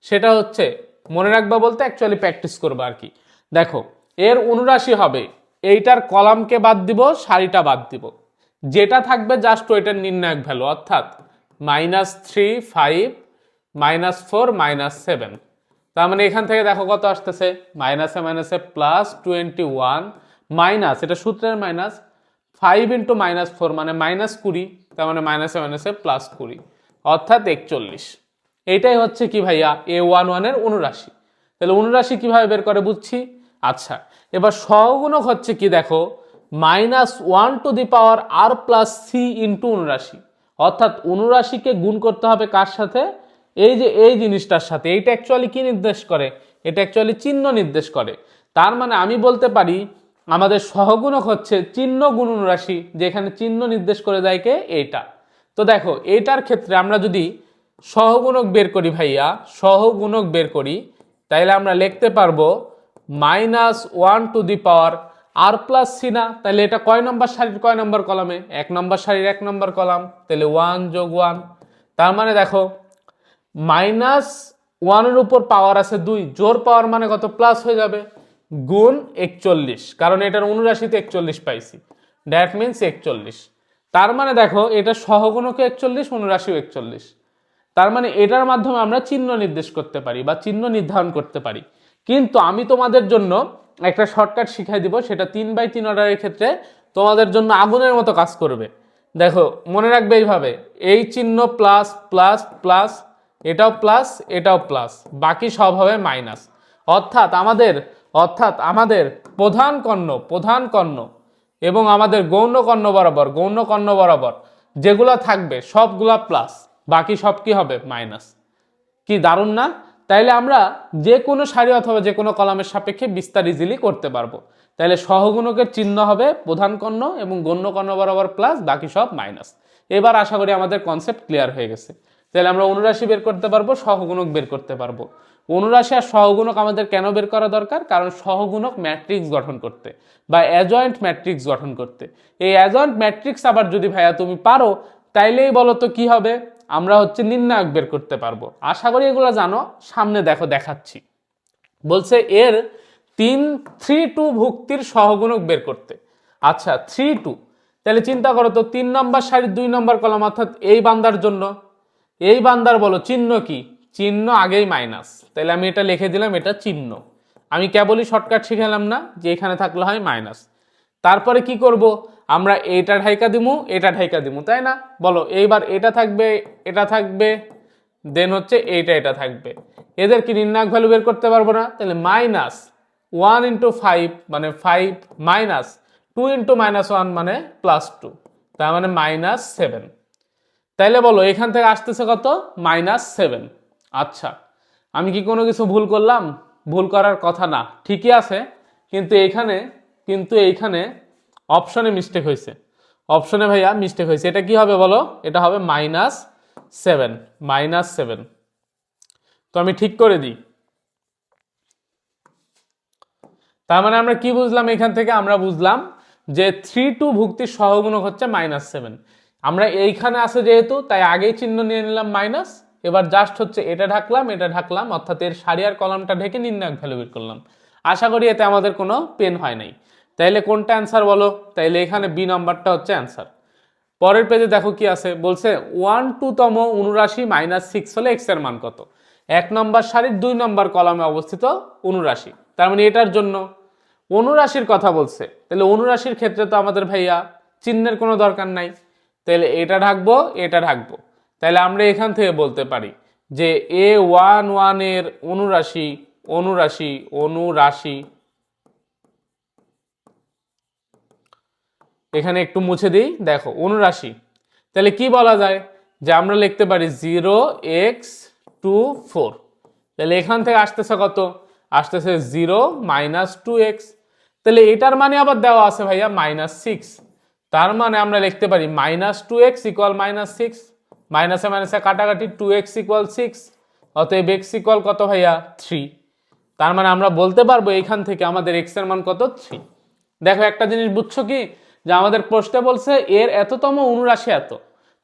সেটা হচ্ছে মনে রাখবা বলতে অ্যাকচুয়ালি প্র্যাকটিস করবা আর কি। দেখো এর অনুরাশি হবে এইটার কলামকে বাদ দিব, সারিটা বাদ দিব, যেটা থাকবে জাস্ট ওইটার নির্ণায়ক ভ্যালু, অর্থাৎ -3 5 -4 -7। তার মানে এখান থেকে দেখো কত আসতেছে, মাইনাসে মাইনাসে +21 মাইনাস, এটা সূত্রের মাইনাস, 5 ইন্টু -4 মানে -20, তার মানে মাইনাসে মাইনাসে +20 অর্থাৎ 41। এইটাই হচ্ছে কি ভাইয়া A11 এর অনুরাশি। তাহলে অনুরাশি কিভাবে বের করে বুঝছি। আচ্ছা এবার সহগুণক হচ্ছে কি দেখো -1 to the power r plus C into অনুরাশি, অর্থাৎ অনুরাশিকে গুণ করতে হবে কার সাথে, এই যে এই জিনিসটার সাথে। এইটা অ্যাকচুয়ালি কি নির্দেশ করে, এটা অ্যাকচুয়ালি চিহ্ন নির্দেশ করে। তার মানে আমি বলতে পারি আমাদের সহগুণক হচ্ছে চিহ্ন গুণ অনুরাশি, যেখানে চিহ্ন নির্দেশ করে দেয় কে এইটা। তো দেখো এইটার ক্ষেত্রে আমরা যদি সহগুণক বের করি ভাইয়া, সহগুণক বের করি, তাইলে আমরা লিখতে পারবো -1 to the power r plus C না, তাহলে এটা কয় নম্বর সারির কয় নম্বর কলামে, 1 নম্বর সারির 1 নম্বর কলাম, তাহলে 1 যোগ 1। তার মানে দেখো -1 এর উপর পাওয়ার আছে 2, জোর পাওয়ার মানে কত প্লাস হয়ে যাবে, গুণ 41, কারণ এটার অনুরাশিতে 41 পাইছি, দ্যাট মিনস 41। তার মানে দেখো এটা সহগুণকে 41, অনুরাশিও 41। তার মানে এটার মাধ্যমে আমরা চিহ্ন নির্দেশ করতে পারি বা চিহ্ন নির্ধারণ করতে পারি। কিন্তু আমি তোমাদের জন্য একটা শর্টকাট শিখাই দিব, সেটা 3/3 অর্ডারের ক্ষেত্রে তোমাদের জন্য আগুনের মতো কাজ করবে। দেখো মনে রাখবে এইভাবে, এই চিহ্ন প্লাস প্লাস প্লাস, এটাও প্লাস এটাও প্লাস, বাকি সব হবে মাইনাস। অর্থাৎ আমাদের প্রধান কর্ণ এবং আমাদের গৌণ কর্ণ বরাবর যেগুলা থাকবে সবগুলা প্লাস, বাকি সব কি হবে মাইনাস। কি দারুণ না? তাইলে আমরা যে কোনো সারি অথবা যে কোনো কলামের সাপেক্ষে বিস্তার ইজিলি করতে পারবো। তাইলে সহগুণকের চিহ্ন হবে প্রধান কর্ণ এবং গৌণ কর্ণ বরাবর প্লাস, বাকি সব মাইনাস। এবার আশা করি আমাদের কনসেপ্ট ক্লিয়ার হয়ে গেছে। তাহলে আমরা অনুরাশি বের করতে পারবো, সহগুণক বের করতে পারবো। অনুরাশি আর সহগুণক আমাদের কেন বের করা দরকার, কারণ সহগুণক ম্যাট্রিক্স গঠন করতে বা অ্যাজয়েন্ট ম্যাট্রিক্স গঠন করতে। এই অ্যাজয়েন্ট ম্যাট্রিক্স আবার যদি ভাইয়া তুমি পারো, তাইলেই বলো তো কি হবে, আমরা হচ্ছে নির্ণায়ক বের করতে পারবো। আশা করি এগুলো জানো, সামনে দেখো দেখাচ্ছি। বলছে এর 3-2 ভুক্তির সহগুণক বের করতে। আচ্ছা 3-2, তাহলে চিন্তা করো তো 3 নম্বর সারির 2 নম্বর কলাম, অর্থাৎ এই বান্দার জন্য, এই বান্দার বলো চিহ্ন কি, চিহ্ন আগেই মাইনাস, তাহলে আমি এটা লিখে দিলাম, এটা চিহ্ন। আমি কেবলই শর্টকাট শিখালাম না যে এখানে থাকলে হয় মাইনাস। তারপরে কি করব, আমরা এটা ঢাইকা দিমু, এটা ঢাইকা দিমু, তাই না? বলো এইবার এটা থাকবে, এটা থাকবে, দেন হচ্ছে এটা থাকবে। এদের কি নির্ণায়ক ভ্যালু বের করতে পারবো না? তাহলে -1 ইন্টু 5 মানে 5 মাইনাস 2 ইন্টু -1 মানে +2, তার মানে -7। তাইলে বলো এখান থেকে আসতেছে কত, -7। আচ্ছা আমি কি কোনো কিছু ভুল করলাম? ভুল করার কথা না, ঠিকই আছে, কিন্তু এইখানে অপশনে মিস্টেক হয়েছে। অপশনে ভাইয়া মিস্টেক হয়েছে। এটা কি হবে বলো, এটা হবে -7। তো আমি ঠিক করে দিই। তার মানে আমরা কি বুঝলাম এখান থেকে, আমরা বুঝলাম যে 3-2 ভুক্তির সহগুণক হচ্ছে -7। আমরা এইখানে আছে যেহেতু, তাই আগেই চিহ্ন নিয়ে নিলাম মাইনাস। এবার জাস্ট হচ্ছে এটা ঢাকলাম, অর্থাৎ এর সারি আর কলামটা ঢেকে নির্ণায়ক ভ্যালু বের করলাম। আশা করি এতে আমাদের কোনো পেন হয় নাই। তাইলে কোনটা অ্যান্সার বলো? তাইলে এখানে বি নাম্বারটা হচ্ছে অ্যান্সার। পরের পেজে দেখো কি আছে, বলছে 1/2তম অনুরাশি -6 হলে x এর মান কত? 1 নম্বর সারির 2 নম্বর কলামে অবস্থিত অনুরাশি, তার মানে এটার জন্য অনুরাশির কথা বলছে। তাহলে অনুরাশির ক্ষেত্রে তো আমাদের ভাইয়া চিহ্নের কোনো দরকার নাই, তাহলে এটা ঢাকবো। তাহলে আমরা এখান থেকে বলতে পারি যে A11 এর অনুরাশি অনুরাশি অনুরাশি, এখানে একটু মুছে দিই, দেখো অনুরাশি, তাহলে কি বলা যায় যে আমরা লিখতে পারি 0x24, তাহলে এখান থেকে আসতেছে কত, আসতেছে 0 - 2x, তাহলে এটার মানে আবার দেওয়া আছে ভাইয়া -6, তার মানে আমরা লিখতে পারি -2x = -6, মাইনাসে মাইনাসে কাটাকাটি 2x = 6, অতএব x = কত ভাইয়া 3, তার মানে আমরা বলতে পারবো এখান থেকে আমাদের x এর মান কত 3। দেখো একটা জিনিস বুঝছো কি, যে আমাদের প্রশ্নে বলছে এর এততম অনুরাশি এত,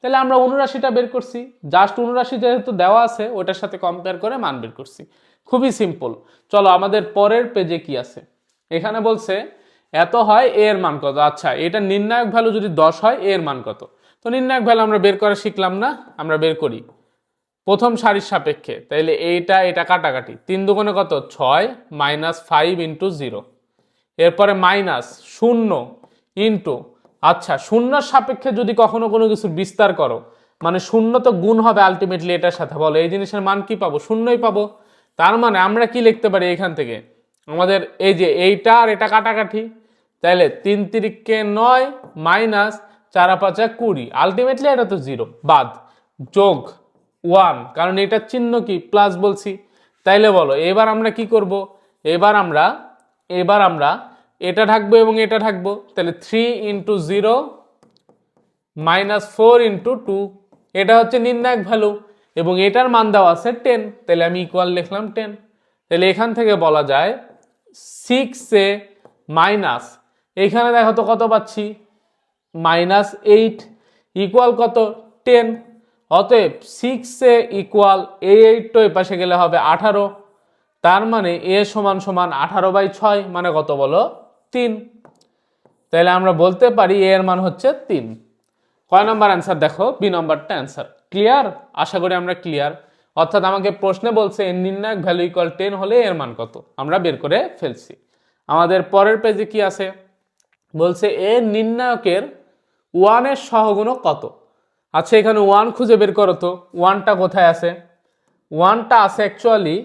তাহলে আমরা অনুরাশিটা বের করছি, জাস্ট অনুরাশি যেহেতু দেওয়া আছে ওটার সাথে কম্পেয়ার করে মান বের করছি, খুবই সিম্পল। চলো আমাদের পরের পেজে কি আছে, এখানে বলছে এত হয় এ এর মান কত। আচ্ছা, এটা নির্ণায়ক ভ্যালু যদি 10 হয় এ এর মান কত, তো নির্ণায়ক ভ্যালু আমরা বের করা শিখলাম না, আমরা বের করি প্রথম সারির সাপেক্ষে, তাইলে এইটা এটা কাটাকাটি, 3 দুগুণে কত 6 -5 × 0, এরপরে মাইনাস 0 ইন্টু, আচ্ছা শূন্যর সাপেক্ষে যদি কখনো কোনো কিছু বিস্তার করো, মানে শূন্য তো গুণ হবে আলটিমেটলি এটার সাথে, বলো এই জিনিসের মান কি পাবো, শূন্যই পাবো। তার মানে আমরা কি লিখতে পারি এখান থেকে, আমাদের এই যে এইটা আর এটা কাটাকাটি, তাহলে 3 × 3 = 9 মাইনাস 4 × 5 = 20, আলটিমেটলি এটা তো 0 বাদ, যোগ 1, কারণ এটার চিহ্ন কি প্লাস বলছি। তাইলে বলো এবার আমরা কি করব, এবার আমরা এটা থাকবো এবং এটা থাকবো, তাহলে 3 × 0 -4 × 2, এটা হচ্ছে নির্ণায়ক ভ্যালু এবং এটার মান দেওয়া আছে 10, তাহলে আমি ইকুয়াল লিখলাম 10। তাহলে এখান থেকে বলা যায় 6 এ মাইনাস, এখানে দেখো তো কত পাচ্ছি -8 ইকুয়াল কত 10, অতএব 6 এ ইকুয়াল এই 8 তো এই পাশে গেলে হবে 18, তার মানে এ সমান সমান 18/6, মানে কত বলো 3, তাহলে আমরা বলতে পারি এ এর মান হচ্ছে 3। কয় নম্বর অ্যান্সার দেখো, বি নম্বরটা অ্যান্সার। ক্লিয়ার? আশা করি আমরা ক্লিয়ার, অর্থাৎ আমাকে প্রশ্নে বলছে এর নির্ণায়ক ভ্যালু = 10 হলে এর মান কত, আমরা বের করে ফেলছি। আমাদের পরের পেজে কি আছে, বলছে এর নির্ণায়কের 1 এর সহগুণক কত। আচ্ছা এখানে 1 খুঁজে বের করো তো, 1টা কোথায় আছে, 1টা আছে অ্যাকচুয়ালি,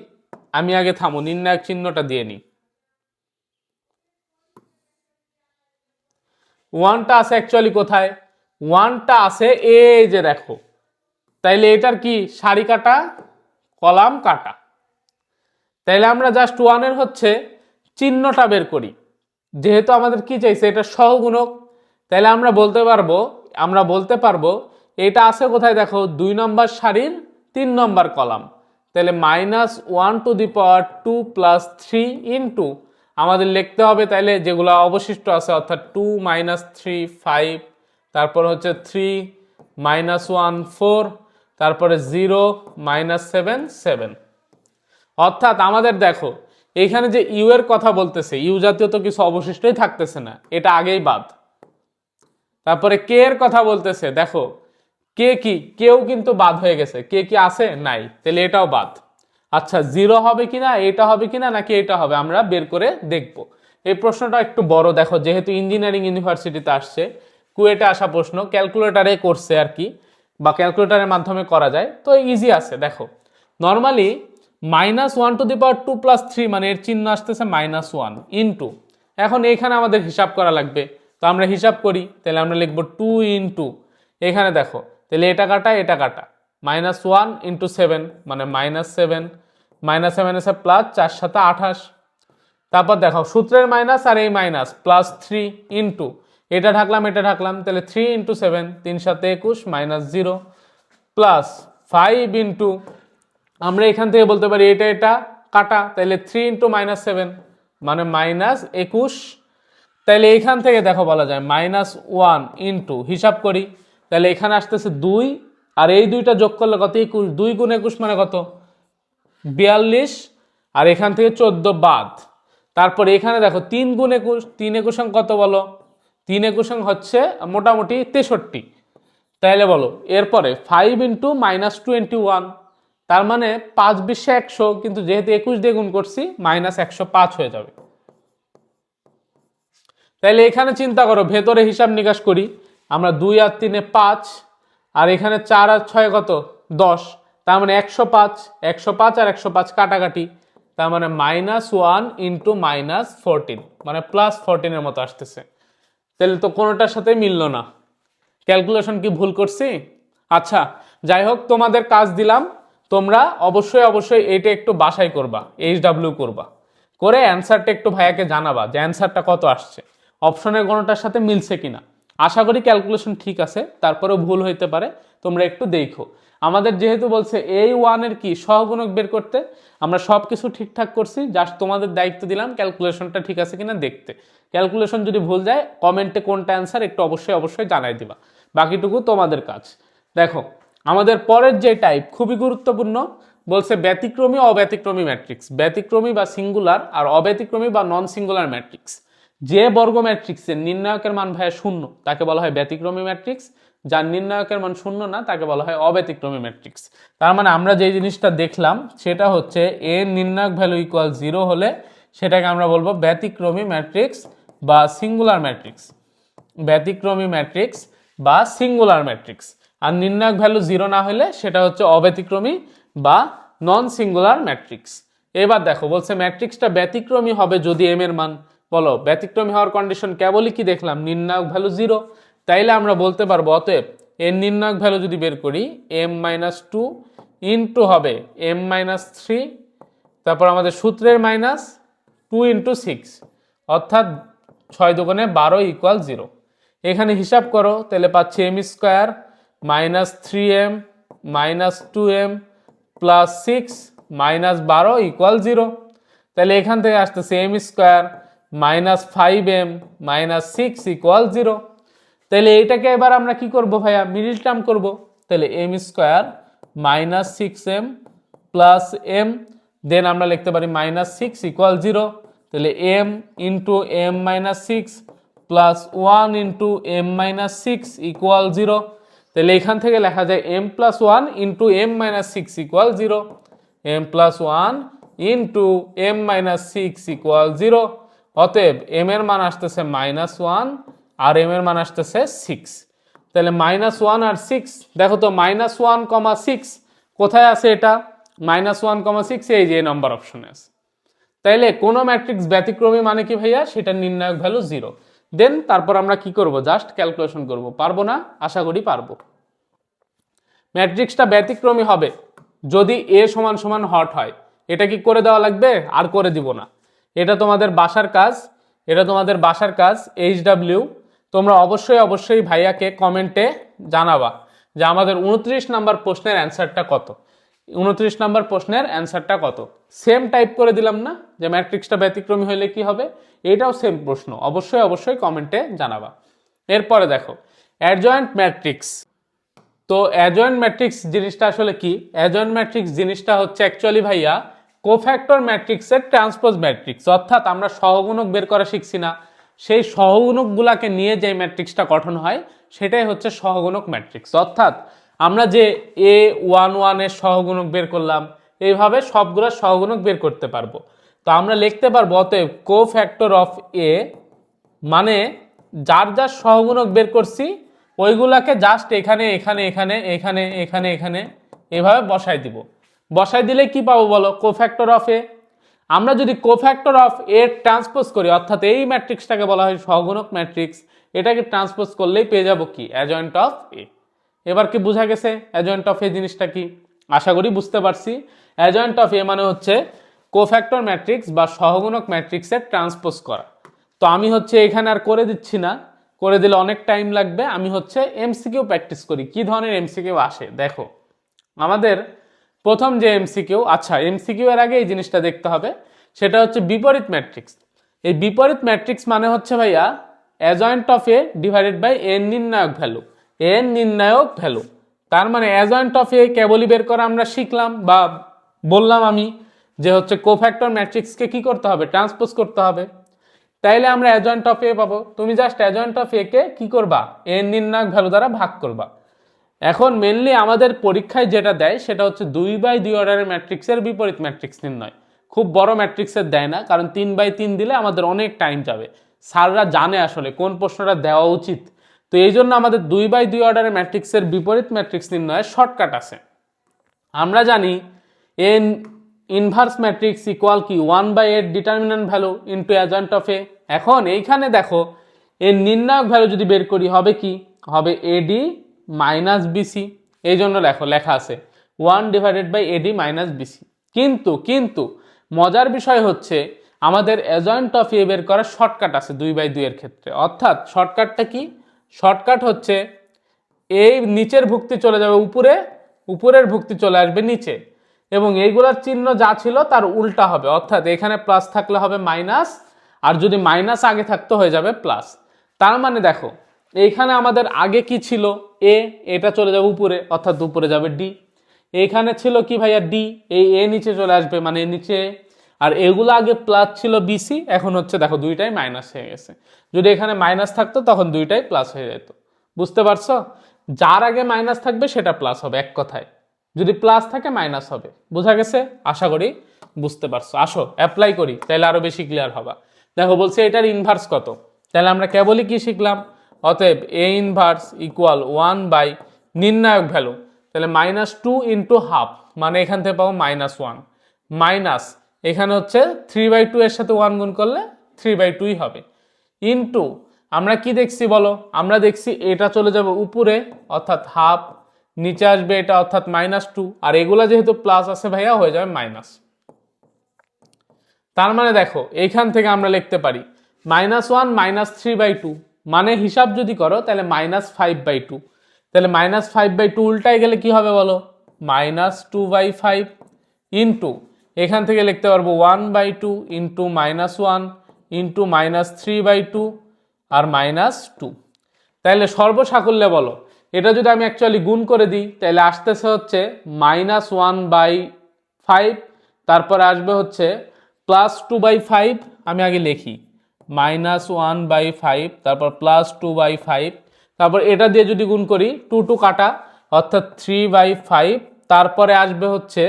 আমি আগে থামো নির্ণায়ক চিহ্নটা দিয়ে নিই, 1টা আছে অ্যাকচুয়ালি কোথায়, 1টা আছে এই যে দেখো, তাইলে এটার কি সারি কাটা কলাম কাটা, তাইলে আমরা জাস্ট 1 এর হচ্ছে চিহ্নটা বের করি, যেহেতু আমাদের কি চাইছে এটা সহগুণক, তাইলে আমরা বলতে পারবো এটা আছে কোথায় দেখো 2 নম্বর সারির 3 নম্বর কলাম, তাহলে -1⁻2 + 3 ইন্টু আমাদের লিখতে হবে তাইলে যেগুলো অবশিষ্ট আছে, অর্থাৎ 2 - 3 5, তারপর হচ্ছে 3 - 1 4, তারপরে 0 - 7 7, অর্থাৎ আমাদের দেখো এইখানে যে ইউ এর কথা বলতেছে, ইউ জাতীয় তো কিছু অবশিষ্টই থাকতেছে না, এটা আগেই বাদ। তারপরে কে এর কথা বলতেছে, দেখো কে কি, কেউ কিন্তু বাদ হয়ে গেছে, কে কি আছে নাই, তাহলে এটাও বাদ। আচ্ছা 0 হবে কিনা, এটা হবে কিনা নাকি এটা হবে, আমরা বের করে দেখব। এই প্রশ্নটা একটু বড়, দেখো যেহেতু ইঞ্জিনিয়ারিং ইউনিভার্সিটিতে আসছে, কুয়েটে আসা প্রশ্ন, ক্যালকুলেটারে করছে আর কি, বা ক্যালকুলেটারের মাধ্যমে করা যায়, তো ইজি আছে। দেখো নর্মালি -1⁻2 + 3 মানে এর চিহ্ন আসতেছে -1 ইন্টু, এখন এখানে আমাদের হিসাব করা লাগবে, তো আমরা হিসাব করি, তাহলে আমরা লিখবো 2 ইন্টু, এখানে দেখো তাহলে এটা কাটা এটা কাটা, -1 × 7 মানে -7, -7 আছে প্লাস 4 × 7 = 28, তারপর দেখো সূত্রের মাইনাস আর এই মাইনাস +3 ইন্টু, এটা ঢাকলাম এটা ঢাকলাম, তাহলে 3 × 7 3 × 7 21 -0 প্লাস 5 ইন্টু, আমরা এখান থেকে বলতে পারি এটা এটা কাটা, তাহলে 3 × -7 মানে -21, তাহলে এইখান থেকে দেখো বলা যায় -1 ইন্টু, হিসাব করি তাহলে এখানে আসতেছে 2, আর এই দুইটা যোগ করলে কত 21, 2 × 21 মানে কত 42, আর এখান থেকে 14 বাদ, তারপর এখানে দেখো 3 × 21, 3 × 21 কত বলো, 3 × 21 হচ্ছে মোটামুটি 63, তাইলে বলো এরপরে 5 × -21, তার মানে 5 × 20 = 100, কিন্তু যেহেতু 21 দিয়ে গুণ করছি -105 হয়ে যাবে। তাইলে এখানে চিন্তা করো, ভেতরে হিসাব নিকাশ করি আমরা, 2 আর 3 5, আর এখানে 4 আর 6 কত 10, তার মানে 105, 105 আর 105 কাটাকাটি, তার মানে -1 ইন্টু -14, মানে +14 মতো আসতেছে। তাহলে তো কোনোটার সাথে মিললো না, ক্যালকুলেশন কি ভুল করছি? আচ্ছা যাই হোক, তোমাদের কাজ দিলাম, তোমরা অবশ্যই এইটা একটু বাসাই করবা, HW করবা, করে অ্যান্সারটা একটু ভাইয়াকে জানাবা যে অ্যান্সারটা কত আসছে, অপশনের কোনোটার সাথে মিলছে কিনা। আশা করি ক্যালকুলেশন ঠিক আছে, তারপরেও ভুল হইতে পারে, তোমরা একটু দেখো। আমাদের যেহেতু বলছে A1 এর কি সহগুণক বের করতে, আমরা সব কিছু ঠিকঠাক করছি, জাস্ট তোমাদের দায়িত্ব দিলাম ক্যালকুলেশনটা ঠিক আছে কিনা দেখতে। ক্যালকুলেশন যদি ভুল যায় কমেন্টে কোনটা অ্যান্সার একটু অবশ্যই জানাই দিবা, বাকিটুকু তোমাদের কাজ। দেখো আমাদের পরের যে টাইপ খুবই গুরুত্বপূর্ণ, বলছে ব্যতিক্রমী অব্যতিক্রমী ম্যাট্রিক্স। ব্যতিক্রমী বা সিঙ্গুলার আর অব্যতিক্রমী বা নন সিঙ্গুলার ম্যাট্রিক্স। যে বর্গ ম্যাট্রিক্সের নির্ণায়কের মান ভাইয়া শূন্য তাকে বলা হয় ব্যতিক্রমী ম্যাট্রিক্স, যার নির্ণায়কের মান শূন্য না তাকে বলা হয় অব্যতিক্রমী ম্যাট্রিক্স। তার মানে আমরা যে জিনিসটা দেখলাম সেটা হচ্ছে এর নির্ণায়ক ভ্যালু ইকুয়াল 0 হলে সেটাকে আমরা বলবো ব্যতিক্রমী ম্যাট্রিক্স বা সিঙ্গুলার ম্যাট্রিক্স। ব্যতিক্রমী ম্যাট্রিক্স বা সিঙ্গুলার ম্যাট্রিক্স। আর নির্ণায়ক ভ্যালু 0 না হলে সেটা হচ্ছে অব্যতিক্রমী বা নন সিঙ্গুলার ম্যাট্রিক্স। এবার দেখো বলছে ম্যাট্রিক্সটা ব্যতিক্রমী হবে যদি এম এর মান, বলো ব্যতিক্রমী হওয়ার কন্ডিশন কেবলই কি দেখলাম, নির্ণায়ক ভ্যালু 0। তাইলে আমরা বলতে পারবো অতএব এর নির্ণায়ক ভ্যালু যদি বের করি m-2 ইন্টু হবে m-3, তারপর আমাদের সূত্রের -2 ইন্টু 6, অর্থাৎ 6 দুগুণে 12 ইকুয়াল 0। এখানে হিসাব করো, তাহলে পাচ্ছি m² -3m -2m plus 6 -12 equal 0। তাহলে এখান থেকে আসতেছে m² -5m -6 ইকুয়াল 0। তাহলে এইটাকে এবার আমরা কি করব ভাইয়া, মিডিল টার্ম করব। তাহলে m² -6m প্লাস m, দেন আমরা লিখতে পারি -6 ইকুয়াল 0। তাহলে m into m-6 plus 1 into m-6 equal 0। তাহলে এখান থেকে লেখা যায় m+1 into m-6 equal 0, m+1 into m-6 equal 0। অতএব m এর মান আসতেছে -1 আর m এর মান আসতেছে 6। তাহলে -1 আর 6, দেখো তো -1,6 কোথায় আছে, এটা -1,6 এই যে নাম্বার অপশনে আছে। তাইলে কোনো ম্যাট্রিক্স ব্যতিক্রমী মানে কি ভাইয়া, সেটা নির্ণায়ক ভ্যালু 0। দেন তারপর আমরা কি করব, জাস্ট ক্যালকুলেশন করব। পারবো না? আশা করি পারবো। ম্যাট্রিক্সটা ব্যতিক্রমী হবে যদি a = হট হয়। এটা কি করে দেওয়া লাগবে? আর করে দিব না, এটা তোমাদের বাসার কাজ, এটা তোমাদের বাসার কাজ। HW তোমরা অবশ্যই ভাইয়াকে কমেন্টে জানাবা যে আমাদের 29 নাম্বার প্রশ্নের অ্যান্সারটা কত। 29 নাম্বার প্রশ্নের অ্যান্সারটা কত, সেম টাইপ করে দিলাম না যে ম্যাট্রিক্সটা ব্যতিক্রমী হলে কি হবে, এটাও সেম প্রশ্ন, অবশ্যই কমেন্টে জানাবা। এরপরে দেখো অ্যাডজয়েন্ট ম্যাট্রিক্স। তো অ্যাডজয়েন্ট ম্যাট্রিক্স জিনিসটা আসলে কি? অ্যাডজয়েন্ট ম্যাট্রিক্স জিনিসটা হচ্ছে অ্যাকচুয়ালি ভাইয়া কোফ্যাক্টর ম্যাট্রিক্সের ট্রান্সপোজ ম্যাট্রিক্স। অর্থাৎ আমরা সহগুণক বের করা শিখছি না, সেই সহগুণকগুলাকে নিয়ে যে ম্যাট্রিক্সটা গঠন হয় সেটাই হচ্ছে সহগুণক ম্যাট্রিক্স। অর্থাৎ আমরা যে A11 এর সহগুণক বের করলাম, এইভাবে সবগুলো সহগুণক বের করতে পারবো। তো আমরা লিখতে পারবো অতএব কোফ্যাক্টর অফ A মানে যার যার সহগুণক বের করছি ওইগুলাকে জাস্ট এখানে এখানে এখানে এখানে এখানে এখানে এভাবে বসাই দিব। বসাই দিলে কি পাবো বলো, কোফ্যাক্টর অফ এ। আমরা যদি কোফ্যাক্টর অফ এ ট্রান্সপোজ করি, অর্থাৎ এই ম্যাট্রিক্সটাকে বলা হয় সহগুণক ম্যাট্রিক্স, এটাকে ট্রান্সপোজ করলেই পেয়ে যাব কি, অ্যাডজয়েন্ট অফ এ। এবার কি বোঝা গেছে অ্যাডজয়েন্ট অফ এ জিনিসটা কি? আশা করি বুঝতে পারছি। অ্যাডজয়েন্ট অফ এ মানে হচ্ছে কোফ্যাক্টর ম্যাট্রিক্স বা সহগুণক ম্যাট্রিক্সের ট্রান্সপোজ করা। তো আমি হচ্ছে এখানে আর করে দিচ্ছি না, করে দিলে অনেক টাইম লাগবে। আমি হচ্ছে এমসিকিউ প্র্যাকটিস করি। কি ধরনের এমসিকিউ আসে দেখো, আমাদের প্রথম যে এমসিকিউ, আচ্ছা এমসিকিউ এর আগে এই জিনিসটা দেখতে হবে, সেটা হচ্ছে বিপরীত ম্যাট্রিক্স। এই বিপরীত ম্যাট্রিক্স মানে হচ্ছে ভাইয়া adjoint of A divided by এর নির্ণায়ক ভ্যালু, এর নির্ণায়ক ভ্যালু। তার মানে অ্যাডজয়েন্ট অফ এ কেবলই বের করা আমরা শিখলাম বা বললাম আমি যে হচ্ছে কোফ্যাক্টর ম্যাট্রিক্সকে কি করতে হবে, ট্রান্সপোজ করতে হবে। তাইলে আমরা অ্যাডজয়েন্ট অফ এ পাবো। তুমি জাস্ট অ্যাডজয়েন্ট অফ এ কে কি করবা, এর নির্ণায়ক ভ্যালু দ্বারা ভাগ করবা। এখন মেনলি আমাদের পরীক্ষায় যেটা দেয় সেটা হচ্ছে 2/2 অর্ডারের ম্যাট্রিক্সের বিপরীত ম্যাট্রিক্স নির্ণয়। খুব বড় ম্যাট্রিক্সের দেয় না, কারণ 3/3 দিলে আমাদের অনেক টাইম যাবে। স্যাররা জানে আসলে কোন প্রশ্নটা দেওয়া উচিত। তো এই জন্য আমাদের 2/2 অর্ডারের ম্যাট্রিক্সের বিপরীত ম্যাট্রিক্স নির্ণয়ের শর্টকাট আছে। আমরা জানি এ ইনভার্স ম্যাট্রিক্স ইকুয়াল কি 1/a determinant value into adjoint of A. এখন এইখানে দেখো এর নির্ণায়ক ভ্যালু যদি বের করি হবে কি, হবে এডি মাইনাস বিসি। এই জন্য লেখা আছে 1/AD মাইনাস বিসি। কিন্তু মজার বিষয় হচ্ছে আমাদের অ্যাডজয়েন্ট অফ এ বের করার শর্টকাট আছে 2/2 এর ক্ষেত্রে। অর্থাৎ শর্টকাটটা কি, শর্টকাট হচ্ছে এই নিচের ভুক্তি চলে যাবে উপরে, উপরের ভুক্তি চলে আসবে নিচে, এবং এইগুলোর চিহ্ন যা ছিল তার উল্টা হবে। অর্থাৎ এখানে প্লাস থাকলে হবে মাইনাস, আর যদি মাইনাস আগে থাকতে হয়ে যাবে প্লাস। তার মানে দেখো এইখানে আমাদের আগে কি ছিল এ, এটা চলে যাবে উপরে, অর্থাৎ উপরে যাবে ডি। এইখানে ছিল কি ভাইয়া ডি, এই এ নিচে চলে আসবে মানে নিচে, আর এগুলো আগে প্লাস ছিল বিসি, এখন হচ্ছে দেখো দুইটাই মাইনাস হয়ে গেছে। যদি এখানে মাইনাস থাকতো তখন দুইটাই প্লাস হয়ে যেত। বুঝতে পারছো? যার আগে মাইনাস থাকবে সেটা প্লাস হবে, এক কথায় যদি প্লাস থাকে মাইনাস হবে। বোঝা গেছে? আশা করি বুঝতে পারছো। আসো অ্যাপ্লাই করি, তাহলে আরো বেশি ক্লিয়ার হবা। দেখো বলছে এটার ইনভার্স কত, তাহলে আমরা কেবলই কি শিখলাম, অতএব এ ইনভার্স ইকুয়াল 1 বাই নির্ণায়ক ভ্যালু, তাহলে -2 ইন্টু হাফ, মানে এখান থেকে পাবো -1, মাইনাস এখানে হচ্ছে 3/2 এর সাথে 1 গুণ করলে 3/2ই হবে, ইন্টু আমরা কি দেখছি বলো, আমরা দেখছি এটা চলে যাবে উপরে অর্থাৎ হাফ, নিচে আসবে এটা অর্থাৎ -2, আর এগুলা যেহেতু প্লাস আছে ভাইয়া হয়ে যাবে মাইনাস। তার মানে দেখো এইখান থেকে আমরা লিখতে পারি -1 -3/2, মানে হিসাব যদি করো তাহলে -5/2, তাহলে -5/2 উল্টায় গেলে কি হবে বলো, -2/5, ইন্টু এখান থেকে লিখতে পারবো 1/2 ইন্টু -1 ইন্টু -3/2 আর -2। তাহলে সর্বসাকুল্যে বলো এটা যদি আমি অ্যাকচুয়ালি গুণ করে দিই তাহলে আসতেছে হচ্ছে -1/5, তারপরে আসবে হচ্ছে +2/5, আমি আগে লিখি -1/5, তারপর +2/5, তারপর এটা দিয়ে যদি গুণ করি 2 কাটা অর্থাৎ 3/5, তারপরে আসবে হচ্ছে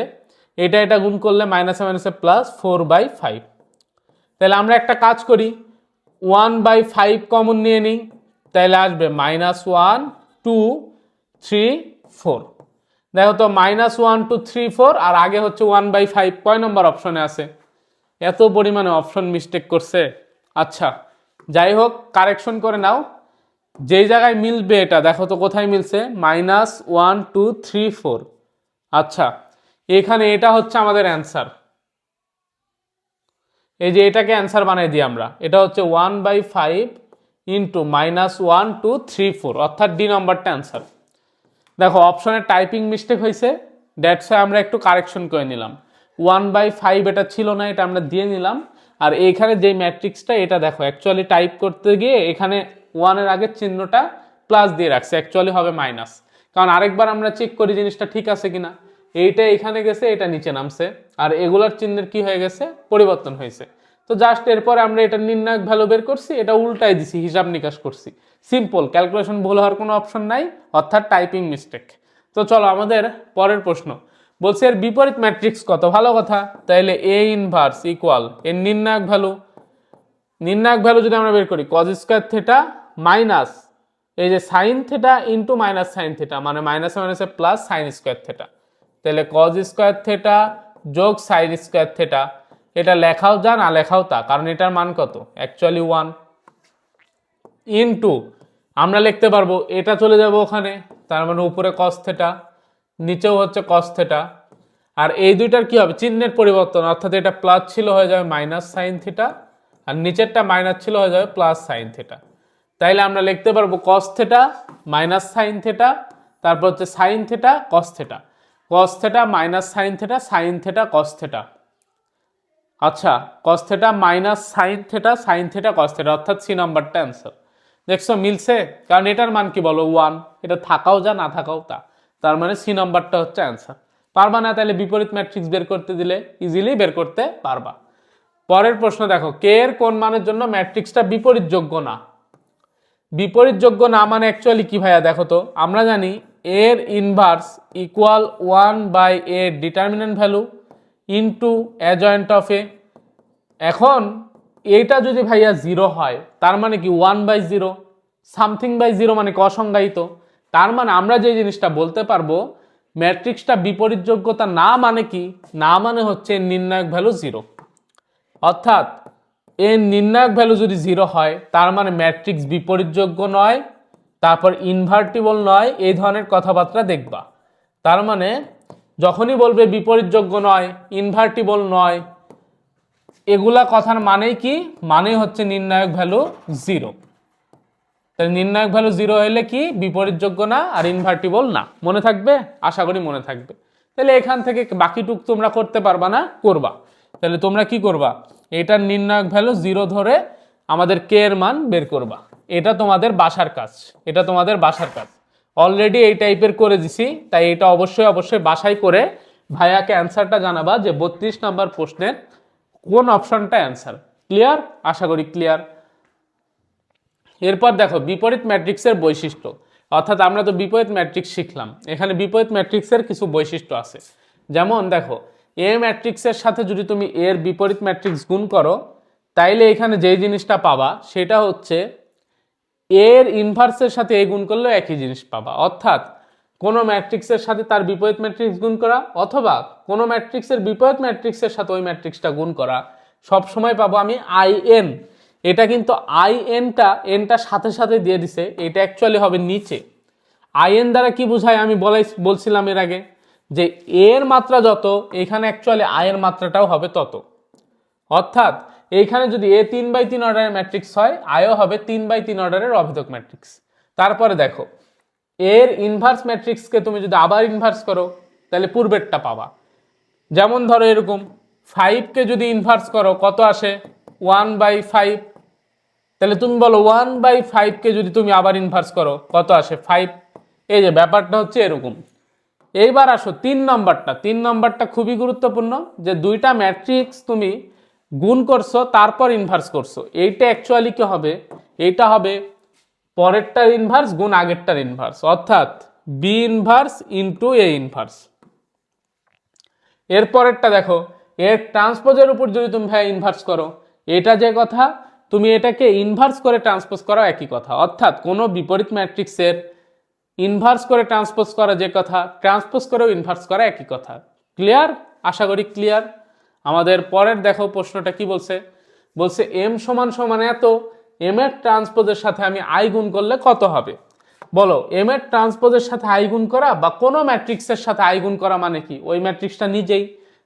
এটা গুণ করলে মাইনাসে মাইনাসে +4/5। তাহলে আমরা একটা কাজ করি 1/5 কমন নিয়ে নিই, তাহলে আসবে -1 2 3 4। দেখো তো -1 2 3 4 আর আগে হচ্ছে 1/5, কয় নম্বর অপশনে আছে? এত পরিমাণে অপশন মিস্টেক করছে। আচ্ছা যাই হোক, কারেকশন করে নাও, যেই জায়গায় মিলবে এটা দেখো তো কোথায় মিলছে, -1 2 3 4। আচ্ছা এখানে এটা হচ্ছে আমাদের অ্যান্সার, এই যে এটাকে অ্যান্সার বানাই দিই আমরা, এটা হচ্ছে 1/5 ইন্টু -1 2 3 4, অর্থাৎ ডি নম্বরটা অ্যান্সার। দেখো অপশনের টাইপিং মিস্টেক হয়েছে, দ্যাটস ওয়াই আমরা একটু কারেকশন করে নিলাম। 1/5 এটা ছিল না, এটা আমরা দিয়ে নিলাম। আর এইখানে যে ম্যাট্রিক্সটা এটা দেখো অ্যাকচুয়ালি টাইপ করতে গিয়ে এখানে 1 এর আগের চিহ্নটা প্লাস দিয়ে রাখছে, অ্যাকচুয়ালি হবে মাইনাস, কারণ আরেকবার আমরা চেক করি জিনিসটা ঠিক আছে কিনা। এইটা এখানে গেছে, এটা নিচে নামছে, আর এগুলার চিহ্নের কি হয়ে গেছে, পরিবর্তন হয়েছে। তো জাস্ট এরপরে আমরা এটা নির্ণায়ক ভ্যালু বের করছি, এটা উল্টাই দিছি, হিসাব নিকাশ করছি, সিম্পল, ক্যালকুলেশন ভুল হওয়ার কোনো অপশন নাই, অর্থাৎ টাইপিং মিস্টেক। তো চলো আমাদের পরের প্রশ্ন, বলছে এর বিপরীত ম্যাট্রিক্স কত, ভালো কথা, তাহলে এ ইনভার্স ইকুয়াল এর নির্ণায়ক ভ্যালু যদি আমরা বের করি cos² থিটা মাইনাস এই যে sin theta into minus sin theta, মানে মাইনাসে মাইনাসে প্লাস sin² থিটা, তাহলে cos² থিটা যোগ sin² থিটা, এটা লেখাও যা না লেখাও তা, কারণ এটার মান কত, অ্যাকচুয়ালি 1, ইন্টু আমরা লিখতে পারবো এটা চলে যাবে ওখানে, তার মানে উপরে cos থিটা, নিচেও হচ্ছে cos থিটা, আর এই দুইটার কি হবে, চিহ্নের পরিবর্তন, অর্থাৎ এটা প্লাস ছিল হয়ে যাবে মাইনাস sin থিটা, আর নিচেরটা মাইনাস ছিল হয়ে যাবে প্লাস sin থিটা। তাইলে আমরা লিখতে পারবো cos theta minus sin theta, তারপর হচ্ছে sin theta cos theta, cos theta minus sin theta sin theta cos theta. আচ্ছা cos theta minus sin theta cos theta, অর্থাৎ সি নাম্বারটা অ্যান্সার। দেখছো মিলছে, কারণ এটার মান কি বলো 1, এটা থাকাও যা না থাকাও তা, তার মানে সি নাম্বারটা হচ্ছে অ্যান্সার। পারবা না তাহলে বিপরীত ম্যাট্রিক্স বের করতে দিলে ইজিলি বের করতে পারবা। পরের প্রশ্ন দেখো, কে এর কোন মানের জন্য ম্যাট্রিক্সটা বিপরীতযোগ্য না। বিপরীতযোগ্য না মানে অ্যাকচুয়ালি কি ভাইয়া, দেখো তো আমরা জানি এর inverse equal 1/a determinant value into adjoint of A. এখন এইটা যদি ভাইয়া 0 হয় তার মানে কি 1/0, সামথিং বাই 0 মানে অসংজ্ঞায়িত। তার মানে আমরা যে জিনিসটা বলতে পারবো ম্যাট্রিক্সটা বিপরীত যোগ্যতা না মানে কি, না মানে হচ্ছে নির্ণায়ক ভ্যালু 0। অর্থাৎ এর নির্ণায়ক ভ্যালু যদি 0 হয় তার মানে ম্যাট্রিক্স বিপরীতযোগ্য নয়, তারপর ইনভার্টিবল নয়, এই ধরনের কথাবার্তা দেখবা। তার মানে যখনই বলবে বিপরীতযোগ্য নয়, ইনভার্টিবল নয়, এগুলা কথার মানেই কি, মানে হচ্ছে নির্ণায়ক ভ্যালু 0। তাহলে নির্ণায়ক ভ্যালু 0 হলে কি বিপরীতযোগ্য না আর ইনভার্টিবল না। মনে থাকবে? আশা করি মনে থাকবে। তাহলে এখান থেকে বাকিটুক তোমরা করতে পারবা না, করবা। তাহলে তোমরা কি করবা, এটার নির্ণায়ক ভ্যালু 0 ধরে আমাদের কে এর মান বের করবা। এটা তোমাদের বাসার কাজ, এটা তোমাদের বাসার কাজ। অলরেডি এই টাইপের করে দিছি, তাই এটা অবশ্যই অবশ্যই বাসায় করে ভাইয়াকে অ্যান্সারটা জানাবা যে 32 নম্বর প্রশ্নের কোন অপশনটা অ্যান্সার। ক্লিয়ার? আশা করি ক্লিয়ার। এরপর দেখো বিপরীত ম্যাট্রিক্সের বৈশিষ্ট্য। অর্থাৎ আমরা তো বিপরীত ম্যাট্রিক্স শিখলাম, এখানে বিপরীত ম্যাট্রিক্সের কিছু বৈশিষ্ট্য আছে। যেমন দেখো এ ম্যাট্রিক্সের সাথে যদি তুমি এর বিপরীত ম্যাট্রিক্স গুণ করো, তাইলে এখানে যেই জিনিসটা পাবা সেটা হচ্ছে এর ইনভার্সের সাথে এ গুণ করলেও একই জিনিস পাবা। অর্থাৎ কোনো ম্যাট্রিক্সের সাথে তার বিপরীত ম্যাট্রিক্স গুণ করা অথবা কোনো ম্যাট্রিক্সের বিপরীত ম্যাট্রিক্সের সাথে ওই ম্যাট্রিক্সটা গুণ করা, সব সময় পাবো আমি আইএন। এটা কিন্তু এনটা সাথে সাথে দিয়ে দিছে, এটা অ্যাকচুয়ালি হবে নিচে। আইএন দ্বারা কি বোঝায় আমি বলছিলাম এর আগে যে এর মাত্রা যত, এখানে অ্যাকচুয়ালি আয়ের মাত্রাটাও হবে তত। অর্থাৎ এইখানে যদি এ 3/3 অর্ডারের ম্যাট্রিক্স হয়, আয়ও হবে 3/3 অর্ডারের অভেদক ম্যাট্রিক্স। তারপরে দেখো এর ইনভার্স ম্যাট্রিক্সকে তুমি যদি আবার ইনভার্স করো তাহলে পূর্বেরটা পাবা। যেমন ধরো এরকম 5কে যদি ইনভার্স করো কত আসে, 1/5। তাহলে তুমি বলো 1/5কে যদি তুমি আবার ইনভার্স করো কত আসে, 5। এই যে ব্যাপারটা হচ্ছে এরকম। এইবার আসো 3 নম্বরটা খুবই গুরুত্বপূর্ণ, যে দুইটা ম্যাট্রিক্স তুমি গুণ করছো তারপর ইনভার্স করছো। এইটা অ্যাকচুয়ালি কি হবে, এইটা হবে পরেরটার ইনভার্স গুণ আগেরটার ইনভার্স, অর্থাৎ B inverse into A inverse. এরপরেরটা দেখো এর ট্রান্সপোজের উপর যদি তুমি ভাই ইনভার্স করো, এটা যে কথা, তুমি এটাকে ইনভার্স করে ট্রান্সপোজ করা একই কথা। অর্থাৎ কোনো বিপরীত ম্যাট্রিক্সের ইনভার্স করে ট্রান্সপোজ করা যে কথা, ট্রান্সপোজ করেও ইনভার্স করা একই কথা। ক্লিয়ার? আশা করি ক্লিয়ার। আমাদের পরের দেখো প্রশ্নটা কি বলছে, বলছে এম সমান সমান এত, এম এর ট্রান্সপোজের সাথে আমি আই গুণ করলে কত হবে। বলো এম এর ট্রান্সপোজের সাথে আই গুণ করা বা কোনো ম্যাট্রিক্সের সাথে আই গুণ করা মানে কি, ওই ম্যাট্রিক্সটা নিজেই।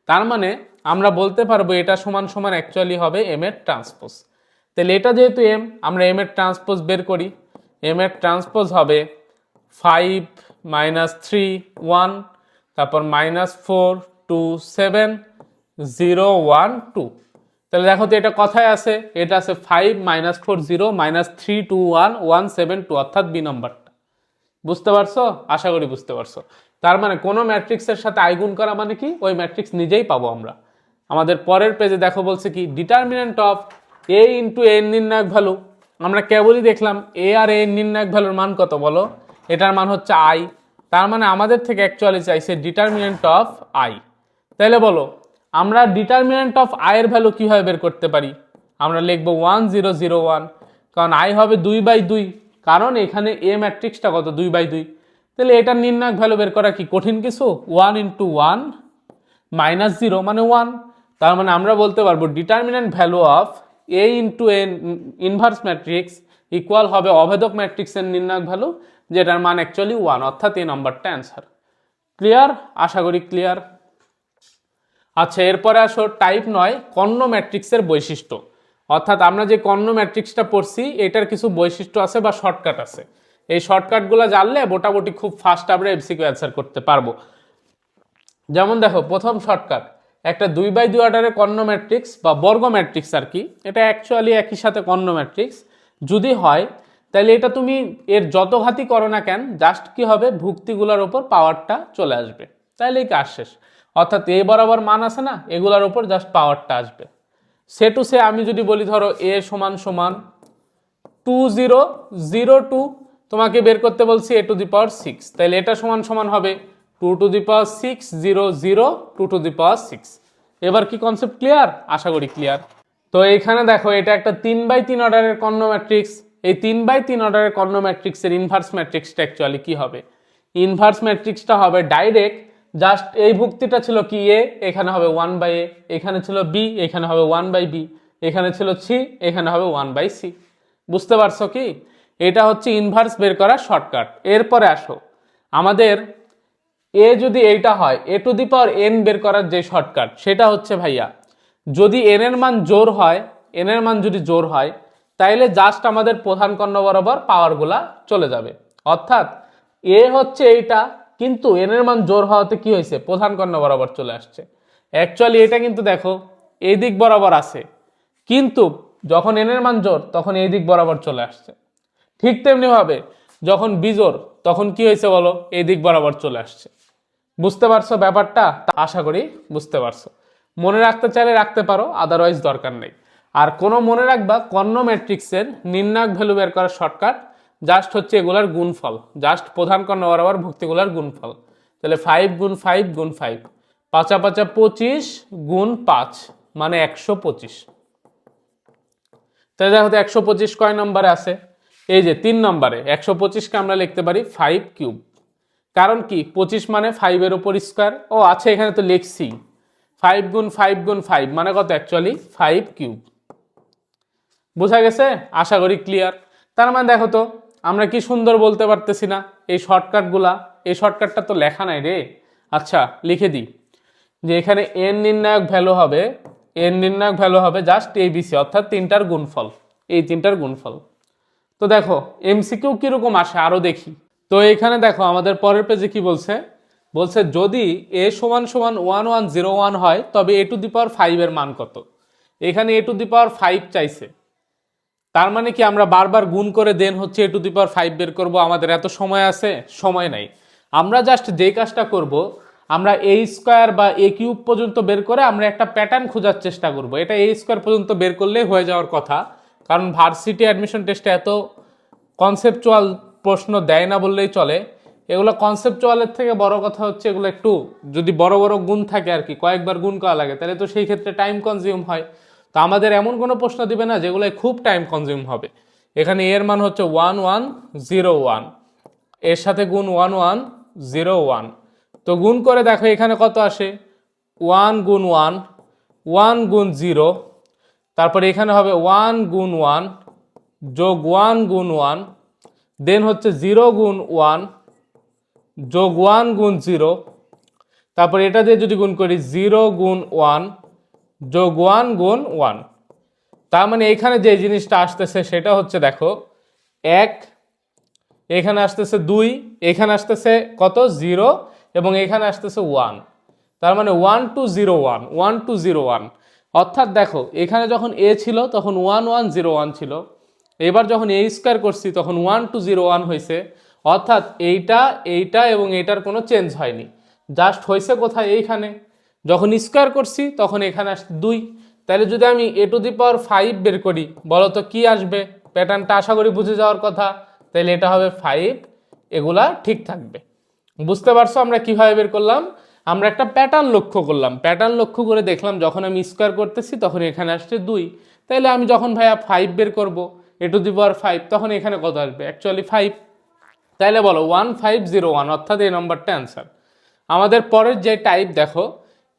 তার মানে আমরা বলতে পারবো এটা সমান সমান অ্যাকচুয়ালি হবে এম এর ট্রান্সপোজ। তাহলে এটা যেহেতু এম, আমরা এম এর ট্রান্সপোজ বের করি। এম এর ট্রান্সপোজ হবে 5 - 3 1, তারপর -4 2 7 0 1 2। তাহলে দেখো তো এটা কথায় আছে, এটা আছে 5 - 4 0 -3 2 1 1 7 2, অর্থাৎ বি নম্বরটা। বুঝতে পারছো? আশা করি বুঝতে পারছো। তার মানে কোনো ম্যাট্রিক্সের সাথে আই গুণ করা মানে কি, ওই ম্যাট্রিক্স নিজেই পাবো আমরা। আমাদের পরের পেজে দেখো বলছে কি ডিটারমিনেন্ট অফ এ ইন্টু এর নির্ণায়ক ভ্যালু। আমরা কেবলই দেখলাম এ আর এর নির্ণায়ক ভ্যালুর মান কত, বলো এটার মান হচ্ছে আই। তার মানে আমাদের থেকে অ্যাকচুয়ালি চাইছে ডিটারমিনেন্ট অফ আই। তাহলে বলো আমরা ডিটারমিনেন্ট অফ আই এর ভ্যালু কিভাবে বের করতে পারি। আমরা লিখব 1 0 0 1, কারণ আই হবে 2/2, কারণ এখানে এ ম্যাট্রিক্সটা কত 2/2। তাহলে এটার নির্ণায়ক ভ্যালু বের করা কি কঠিন কিছু, 1 × 1 -0 মানে 1। তার মানে আমরা বলতে পারবো determinant value of A into A inverse matrix equal হবে অভেদক ম্যাট্রিক্সের নির্ণায়ক ভ্যালু, যেটার মান অ্যাকচুয়ালি 1, অর্থাৎ এই নাম্বারটা অ্যান্সার। ক্লিয়ার? আশা করি ক্লিয়ার। আচ্ছা এরপরে আসো টাইপ 9 কর্ণ ম্যাট্রিক্সের বৈশিষ্ট্য। অর্থাৎ আমরা যে কর্ণ ম্যাট্রিক্সটা পড়ছি এটার কিছু বৈশিষ্ট্য আছে বা শর্টকাট আছে। এই শর্টকাটগুলো জানলে মোটামুটি খুব ফাস্ট আমরা এমসিকিউ অ্যান্সার করতে পারবো। যেমন দেখো প্রথম শর্টকাট, একটা 2/2 অর্ডারের কর্ণ ম্যাট্রিক্স বা বর্গ ম্যাট্রিক্স আর কি, এটা অ্যাকচুয়ালি একই সাথে কর্ণ ম্যাট্রিক্স যদি হয়, তাহলে এটা তুমি এর যত ঘাতই করো না কেন জাস্ট কি হবে ভুক্তিগুলোর ওপর পাওয়ারটা চলে আসবে, তাহলেই কাজ শেষ। অর্থাৎ এ বরাবর মান আছে না, এগুলোর ওপর জাস্ট পাওয়ারটা আসবে। সে টু সে আমি যদি বলি ধরো এ সমান সমান 2 0 0 2, তোমাকে বের করতে বলছি a⁶, তাহলে এটা সমান সমান হবে 2⁶ 0 0 2⁶। এবার কি কনসেপ্ট ক্লিয়ার? আশা করি ক্লিয়ার। তো এখানে দেখো এটা একটা 3/3 অর্ডারের কর্ণ ম্যাট্রিক্স। এই 3/3 অর্ডারের কর্ণ ম্যাট্রিক্সের ইনভার্স ম্যাট্রিক্সটা অ্যাকচুয়ালি কি হবে, ইনভার্স ম্যাট্রিক্সটা হবে ডাইরেক্ট, জাস্ট এই ভুক্তিটা ছিল কি এ, এখানে হবে 1/a, এখানে ছিল বি, এখানে হবে 1/b, এখানে ছিল সি, এখানে হবে 1/c। বুঝতে পারছো কি? এটা হচ্ছে ইনভার্স বের করার শর্টকাট। এরপরে আসো, আমাদের এ যদি এইটা হয়, এ টু দি পাওয়ার এন বের করার যে শর্টকাট, সেটা হচ্ছে ভাইয়া, যদি এন এর মান জোর হয়, এন এর মান যদি জোর হয়, তাইলে জাস্ট আমাদের প্রধান কর্ণ বরাবর পাওয়ারগুলা চলে যাবে। অর্থাৎ এ হচ্ছে এইটা, কিন্তু এন এর মান জোর হওয়াতে কি হয়েছে, প্রধান কর্ণ বরাবর চলে আসছে। অ্যাকচুয়ালি এটা কিন্তু দেখো এই দিক বরাবর আছে, কিন্তু যখন এন এর মান জোর তখন এই দিক বরাবর চলে আসছে। ঠিক তেমনি ভাবে যখন বিজোড় তখন কি হয়েছে বলো, এই দিক বরাবর চলে আসছে। বুঝতে পারছো ব্যাপারটা? আশা করি বুঝতে পারছো। মনে রাখতে চাইলে রাখতে পারো, আদারওয়াইজ দরকার নেই। আর কোনো মনে রাখবা, কর্ণ ম্যাট্রিক্সের নির্ণায়ক ভ্যালু বের করার শর্টকাট জাস্ট হচ্ছে এগুলার গুণফল, জাস্ট প্রধান কর্ণ বরাবর ভুক্তিগুলার গুণফল। তাহলে 5 গুণ 5 গুণ 5, 5 5 25 গুণ 5 মানে 125। তাহলে দেখো তো 125 কয় নম্বরে আছে? এই যে 3 নম্বরে। 125কে আমরা লিখতে পারি 5 কিউব। কারণ কি, 25 মানে 5 এর উপর স্কোয়ার। ও আচ্ছা, এখানে তো লিখছি 5 গুণ 5 গুণ 5 মানে কত, অ্যাকচুয়ালি 5 কিউব। বোঝা গেছে? আশা করি ক্লিয়ার। তার মানে দেখো তো আমরা কি সুন্দর বলতে পারতেছি না এই শর্টকাটগুলা। এই শর্টকাটটা তো লেখা নাই রে। আচ্ছা লিখে দিই যে এখানে এন নির্ণায়ক ভ্যালু হবে, এন নির্ণায়ক ভ্যালু হবে জাস্ট এবিসি, অর্থাৎ তিনটার গুণফল, এই তিনটার গুণফল। তো দেখো এমসিকিউ কিরকম আসে আরো দেখি। তো এখানে দেখো আমাদের পরের পেজে কি বলছে, বলছে যদি এ সমান সমান 1101 হয় তবে এ টু দি পাওয়ার 5 এর মান কত। এখানে এ টু দি পাওয়ার 5 চাইছে, তার মানে কি আমরা বারবার গুণ করে দেন হচ্ছে এ টু দি পাওয়ার 5 বের করব? আমাদের এত সময় আছে? সময় নাই। আমরা জাস্ট যে কাজটা করব, আমরা এ স্কোয়ার বা এ কিউব পর্যন্ত বের করে আমরা একটা প্যাটার্ন খোঁজার চেষ্টা করব। এটা এ স্কোয়ার পর্যন্ত বের করলেই হয়ে যাওয়ার কথা, কারণ ভার্সিটি অ্যাডমিশন টেস্টে এত কনসেপচুয়াল প্রশ্ন দেয় না বললেই চলে। এগুলো কনসেপচুয়ালের থেকে বড় কথা হচ্ছে এগুলো একটু যদি বড় বড় গুণ থাকে আর কি, কয়েকবার গুণ করা লাগে, তাহলে তো সেই ক্ষেত্রে টাইম কনজিউম হয়। তো আমাদের এমন কোনো প্রশ্ন দিবে না যেগুলো খুব টাইম কনজিউম হবে। এখানে এর মান হচ্ছে 1101, এর সাথে গুণ 1101। তো গুণ করে দেখো এখানে কত আসে, 1 গুণ 1, 1 গুণ 0, তারপরে এখানে হবে 1 গুণ 1 যোগ 1 গুণ 1, দেন হচ্ছে 0 গুণ 1 যোগ 1 গুণ 0, তারপর এটা দিয়ে যদি গুণ করি 0 গুণ 1 যোগ 1 গুণ 1। তার মানে এখানে যে জিনিসটা আসতেছে সেটা হচ্ছে দেখো 1, এখানে আসতেছে 2, এখানে আসতেছে কত 0, এবং এখানে আসতেছে 1। তার মানে 1201, 1201। অর্থাৎ দেখো এখানে যখন এ ছিল তখন 1101 ছিল, এবার যখন এ স্কোয়ার করছি তখন 1201 হয়েছে। অর্থাৎ এইটা এইটা এবং এইটার কোনো চেঞ্জ হয়নি, জাস্ট হয়েছে কোথায়, এইখানে। যখন স্কোয়ার করছি তখন এখানে আসছে 2। তাহলে যদি আমি এ টু দি পাওয়ার 5 বের করি, বলো তো কি আসবে? প্যাটার্নটা আশা করি বুঝে যাওয়ার কথা। তাহলে এটা হবে 5, এগুলা ঠিক থাকবে। বুঝতে পারছো আমরা কিভাবে বের করলাম? আমরা একটা প্যাটার্ন লক্ষ্য করলাম, প্যাটার্ন লক্ষ্য করে দেখলাম যখন আমি স্কোয়ার করতেছি তখন এখানে আসছে 2। তাইলে আমি যখন ভাইয়া 5 বের করব এ টু দি পাওয়ার 5, তখন এখানে কত আসবে? অ্যাকচুয়ালি 5। তাইলে বলো 1501, অর্থাৎ এই নম্বরটা অ্যান্সার। আমাদের পরের যে টাইপ দেখো,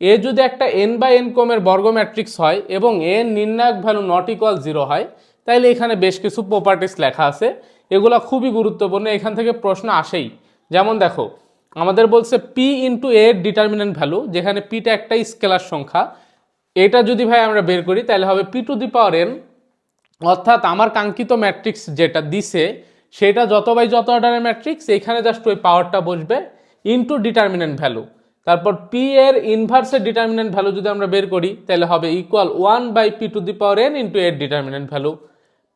এ যদি একটা n বাই n ক্রমের বর্গ ম্যাট্রিক্স হয় এবং এর নির্ণায়ক ভ্যালু নট ইকুয়াল 0 হয়, তাইলে এখানে বেশ কিছু প্রপার্টিস লেখা আছে, এগুলো খুবই গুরুত্বপূর্ণ, এখান থেকে প্রশ্ন আসেই। যেমন দেখো আমাদের বলছে পি ইন্টু এ এর ডিটারমিনেন্ট ভ্যালু, যেখানে পিটা একটাই স্কেলার সংখ্যা, এটা যদি ভাই আমরা বের করি তাহলে হবে P to the power N. অর্থাৎ আমার কাঙ্ক্ষিত ম্যাট্রিক্স যেটা দিছে সেটা যত বাই যত অর্ডারের ম্যাট্রিক্স, এখানে জাস্ট ওই পাওয়ারটা বসবে ইনটু ডিটারমিনেন্ট ভ্যালু। তারপর পি এর ইনভার্সের ডিটারমিনেন্ট ভ্যালু যদি আমরা বের করি তাহলে হবে equal 1 by P to the power N into এর ডিটারমিনেন্ট ভ্যালু।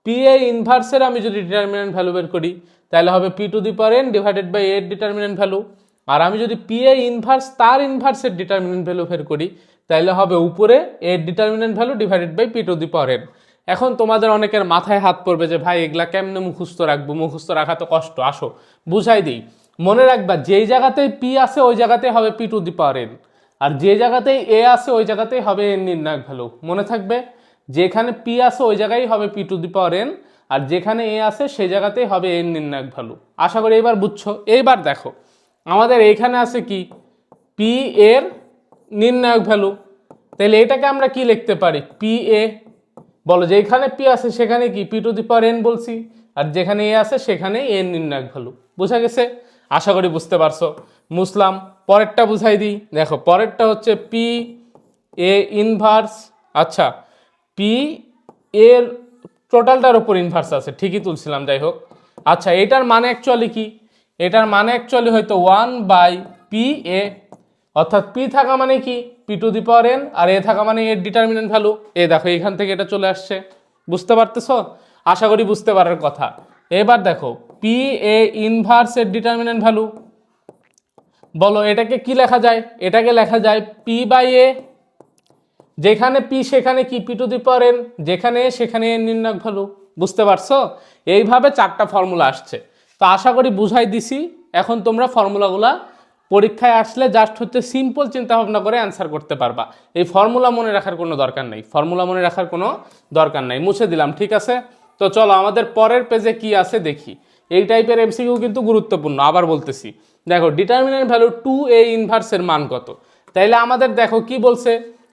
পি এ ইনভার্সের আমি যদি ডিটারমিনেন্ট ভ্যালু বের করি তাহলে হবে P to the power N divided by এর ডিটারমিনেন্ট ভ্যালু। আর আমি যদি পি এ ইনভার্স তার ইনভার্সের ডিটারমিনেন্ট ভ্যালু বের করি তাহলে হবে উপরে এর determinant value divided by P to the power N. এখন তোমাদের অনেকের মাথায় হাত পড়বে যে ভাই এগুলা কেমনে মুখস্থ রাখবো, মুখস্থ রাখা তো কষ্ট। আসো বুঝাই দিই। মনে রাখবা যেই জায়গাতেই পি আছে ওই জায়গাতেই হবে P to the power N, আর যে জায়গাতেই এ আছে ওই জায়গাতেই হবে এন নির্ণায়ক ভ্যালু। মনে থাকবে, যেখানে পি আছে ওই জায়গায় হবে P to the power N, আর যেখানে এ আছে সেই জায়গাতেই হবে এন নির্ণায়ক ভ্যালু। আশা করি এবার বুঝছো। এইবার দেখো আমাদের এইখানে আছে কি পি এর নির্ণায়ক ভ্যালু, তাহলে এটাকে আমরা কি লিখতে পারি পি এ। বলো যেখানে পি আছে সেখানে কি P to the power N বলছি, আর যেখানে এ আছে সেখানে এন নির্ণায়ক ভ্যালু। বোঝা গেছে? আশা করি বুঝতে পারছো। মুসলাম পরেরটা বুঝাই দিই। দেখো পরেরটা হচ্ছে পি এ ইনভার্স। আচ্ছা পি এর টোটালটার উপর ইনভার্স আছে, ঠিকই তুলছিলাম, যাই হোক। আচ্ছা এটার মানে অ্যাকচুয়ালি কি? এটার মানে অ্যাকচুয়ালি হয়তো 1/পি এ, অর্থাৎ পি থাকা মানে কি P to the power N, আর এ থাকা মানে এর ডিটারমিনেন্ট ভ্যালু। এ দেখো এখান থেকে এটা চলে আসছে, বুঝতে পারতেছ? আশা করি বুঝতে পারার কথা। এবার দেখো পি এ ইনভার্স এর ডিটারমিনেন্ট ভ্যালু, বলো এটাকে কি লেখা যায়? এটাকে লেখা যায় পি বাই এ, যেখানে পি সেখানে কি P to the power N, যেখানে সেখানে এন নির্ণায়ক ভ্যালু। বুঝতে পারছো? এইভাবে 4টা ফর্মুলা আসছে। তো আশা করি বুঝাই দিছি। এখন তোমরা ফর্মুলাগুলা পরীক্ষায় আসলে জাস্ট হচ্ছে সিম্পল চিন্তা ভাবনা করে অ্যান্সার করতে পারবা। এই ফর্মুলা মনে রাখার কোনো দরকার নেই, ফর্মুলা মনে রাখার কোনো দরকার নেই, মুছে দিলাম, ঠিক আছে? তো চলো আমাদের পরের পেজে কি আছে দেখি। এই টাইপের এমসিকিউ কিন্তু গুরুত্বপূর্ণ, আবার বলতেছি। দেখো ডিটারমিনেন্ট ভ্যালু 2a ইনভার্সের মান কত? তাইলে আমাদের দেখো কি বলছে,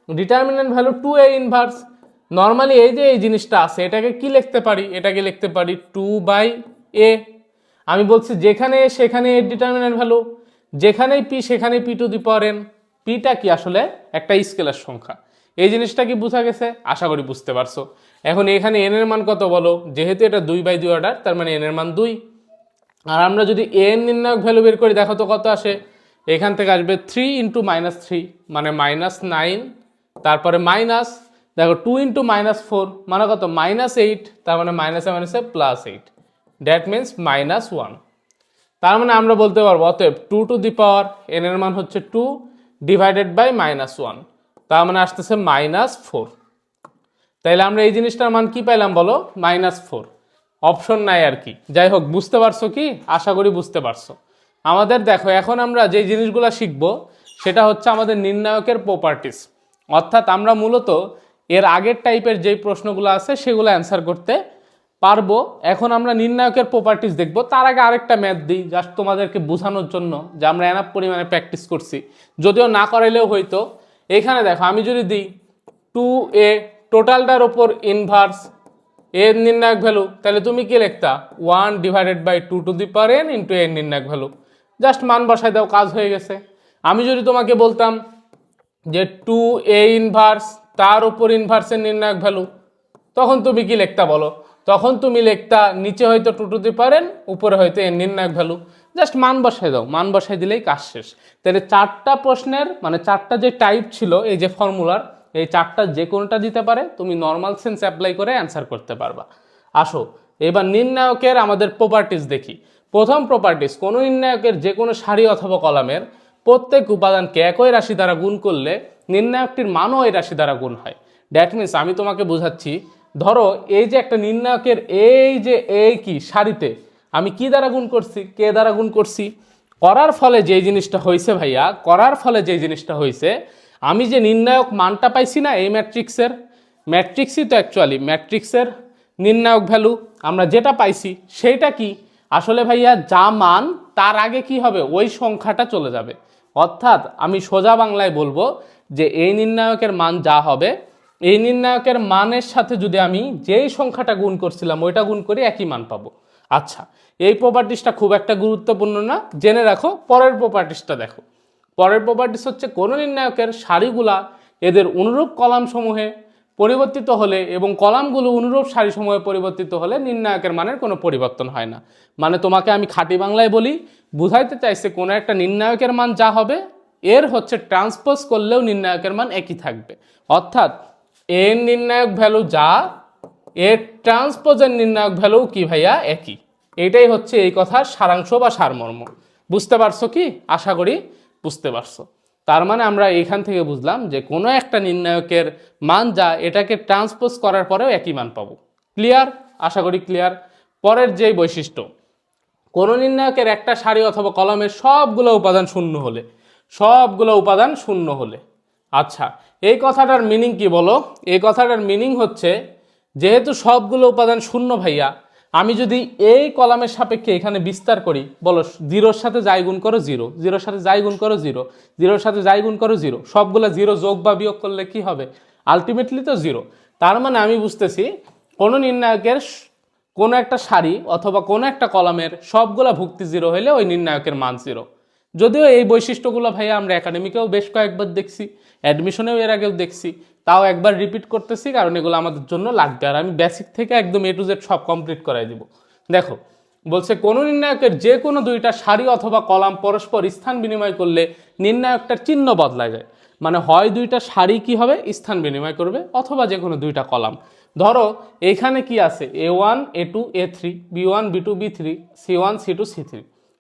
determinant value 2a inverse. Normally এই যে এই জিনিসটা আছে এটাকে কি লিখতে পারি? এটাকে লিখতে পারি 2/a। আমি বলছি যেখানে সেখানে এর ডিটারমিনেন্ট ভ্যালু, যেখানেই পি সেখানেই P to the power N. পিটা কি আসলে একটা স্কেলার সংখ্যা। এই জিনিসটা কি বোঝা গেছে? আশা করি বুঝতে পারছো। এখন এখানে এন এর মান কত বলো? যেহেতু এটা 2/2 অর্ডার, তার মানে এন এর মান 2। আর আমরা যদি এন নির্ণায়ক ভ্যালু বের করি, দেখো তো কত আসে। এখান থেকে আসবে 3 × -3 মানে -9, তারপরে মাইনাস দেখো 2 × -4 মানে কত -8, তার মানে মাইনাসে +8, দ্যাট মিনস -1। তার মানে আমরা বলতে পারবো অতএব 2 টু দি পাওয়ার এন এর মান হচ্ছে 2 ডিভাইডেড বাই -1, তার মানে আসতেছে -4। তাইলে আমরা এই জিনিসটার মান কি পাইলাম বলো? -4। অপশন নাই আর কি। যাই হোক বুঝতে পারছো কি? আশা করি বুঝতে পারছো। আমাদের দেখো এখন আমরা যে জিনিসগুলো শিখবো সেটা হচ্ছে আমাদের নির্ণায়কের প্রপার্টিস, অর্থাৎ আমরা মূলত এর আগের টাইপের যেই প্রশ্নগুলো আছে সেগুলো অ্যান্সার করতে পারবো। এখন আমরা নির্ণায়কের প্রপার্টিস দেখবো। তার আগে আরেকটা ম্যাথ দিই জাস্ট তোমাদেরকে বোঝানোর জন্য যে আমরা এনাফ পরিমাণে প্র্যাকটিস করছি, যদিও না করাইলেও হয়তো। এখানে দেখো আমি যদি দিই 2a টোটালটার ওপর ইনভার্স এর নির্ণায়ক ভ্যালু, তাহলে তুমি কি লিখতা 1/2 two the power N into এর নির্ণায়ক ভ্যালু। জাস্ট মান বসাই দাও, কাজ হয়ে গেছে। আমি যদি তোমাকে বলতাম যে 2a ইনভার্স তার উপর ইনভার্সের নির্ণায়ক ভ্যালু, তখন তুমি কি লিখতা বলো? তখন তুমি লিখতা নিচে হয়তো 2 টু দি পাওয়ার এন, উপরে হয়তো এর নির্ণায়ক ভ্যালু। জাস্ট মান বসাই দাও, মান বসাই দিলেই কাজ শেষ। তাহলে 4টা প্রশ্নের মানে 4টা যে টাইপ ছিল এই যে ফর্মুলার, এই 4টা যে কোনোটা দিতে পারে, তুমি নর্মাল সেন্স অ্যাপ্লাই করে অ্যান্সার করতে পারবা। আসো এবার নির্ণায়কের আমাদের প্রপার্টিস দেখি। প্রথম প্রপার্টিস, কোনো নির্ণায়কের যে কোনো সারি অথবা কলামের প্রত্যেক উপাদানকে একই রাশি দ্বারা গুণ করলে নির্ণায়কটির মানও এই রাশি দ্বারা গুণ হয়। দ্যাট মিনস আমি তোমাকে বোঝাচ্ছি, ধরো এই যে একটা নির্ণায়কের এই যে এই কি সারিতে আমি কি দ্বারা গুণ করছি, কে দ্বারা গুণ করছি, করার ফলে যেই জিনিসটা হয়েছে ভাইয়া, করার ফলে যেই জিনিসটা হয়েছে, আমি যে নির্ণায়ক মানটা পাইছি না এই ম্যাট্রিক্সই তো অ্যাকচুয়ালি ম্যাট্রিক্সের নির্ণায়ক ভ্যালু আমরা যেটা পাইছি সেইটা কি আসলে ভাইয়া যা মান তার আগে কি হবে ওই সংখ্যাটা চলে যাবে। অর্থাৎ আমি সোজা বাংলায় বলবো যে এই নির্ণায়কের মান যা হবে, এই নির্ণায়কের মানের সাথে যদি আমি যেই সংখ্যাটা গুণ করছিলাম ওইটা গুণ করি একই মান পাবো। আচ্ছা এই প্রপার্টিসটা খুব একটা গুরুত্বপূর্ণ না, জেনে রাখো। পরের প্রপার্টিসটা দেখো। পরের প্রপার্টিস হচ্ছে কোনো নির্ণায়কের সারিগুলা এদের অনুরূপ কলামসমূহে পরিবর্তিত হলে এবং কলামগুলো অনুরূপ সারিসমূহে পরিবর্তিত হলে নির্ণায়কের মানের কোনো পরিবর্তন হয় না। মানে তোমাকে আমি খাঁটি বাংলায় বলি, বুঝাইতে চাইছে কোনো একটা নির্ণায়কের মান যা হবে এর হচ্ছে ট্রান্সপোজ করলেও নির্ণায়কের মান একই থাকবে। অর্থাৎ এর নির্ণায়ক ভ্যালু যা, এর ট্রান্সপোজের নির্ণায়ক ভ্যালু কি ভাইয়া একই। এটাই হচ্ছে এই কথার সারাংশ বা সারমর্ম। বুঝতে পারছো কি? আশা করি বুঝতে পারছো। তার মানে আমরা এইখান থেকে বুঝলাম যে কোনো একটা নির্ণায়কের মান যা, এটাকে ট্রান্সপোজ করার পরেও একই মান পাবো। ক্লিয়ার? আশা করি ক্লিয়ার। পরের যেই বৈশিষ্ট্য, কোনো নির্ণায়কের একটা সারি অথবা কলামের সবগুলো উপাদান শূন্য হলে। আচ্ছা এই কথাটার মিনিং কি বলো? এই কথাটার মিনিং হচ্ছে যেহেতু সবগুলো উপাদান শূন্য ভাইয়া, আমি যদি এই কলামের সাপেক্ষে এখানে বিস্তার করি, বলো জিরোর সাথে যাই গুণ করো জিরো, জিরোর সাথে যাই গুণ করো জিরো, জিরোর সাথে যাই গুণ করো জিরো, সবগুলা জিরো যোগ বা বিয়োগ করলে কি হবে? আলটিমেটলি তো জিরো। তার মানে আমি বুঝতেছি কোনো নির্ণায়কের কোনো একটা সারি অথবা কোনো একটা কলামের সবগুলা ভুক্তি জিরো হলে ওই নির্ণায়কের মান জিরো। যদিও এই বৈশিষ্ট্যগুলো ভাইয়া আমরা একাডেমিকেও বেশ কয়েকবার দেখছি, অ্যাডমিশনেও এর আগেও দেখছি, তাও একবার রিপিট করতেছি কারণ এগুলো আমাদের জন্য লাগবে। আর আমি বেসিক থেকে একদম এ টু জেড সব কমপ্লিট করাই দিব। দেখো বলছে কোনো নির্ণায়কের যে কোনো দুইটা সারি অথবা কলাম পরস্পর স্থান বিনিময় করলে নির্ণায়কটার চিহ্ন বদলা যায়। মানে হয় দুইটা সারি কি হবে স্থান বিনিময় করবে অথবা যে কোনো দুইটা কলাম। ধরো এখানে কি আছে A1 A2 A3 B1 B2 B3 C1 C2 C3।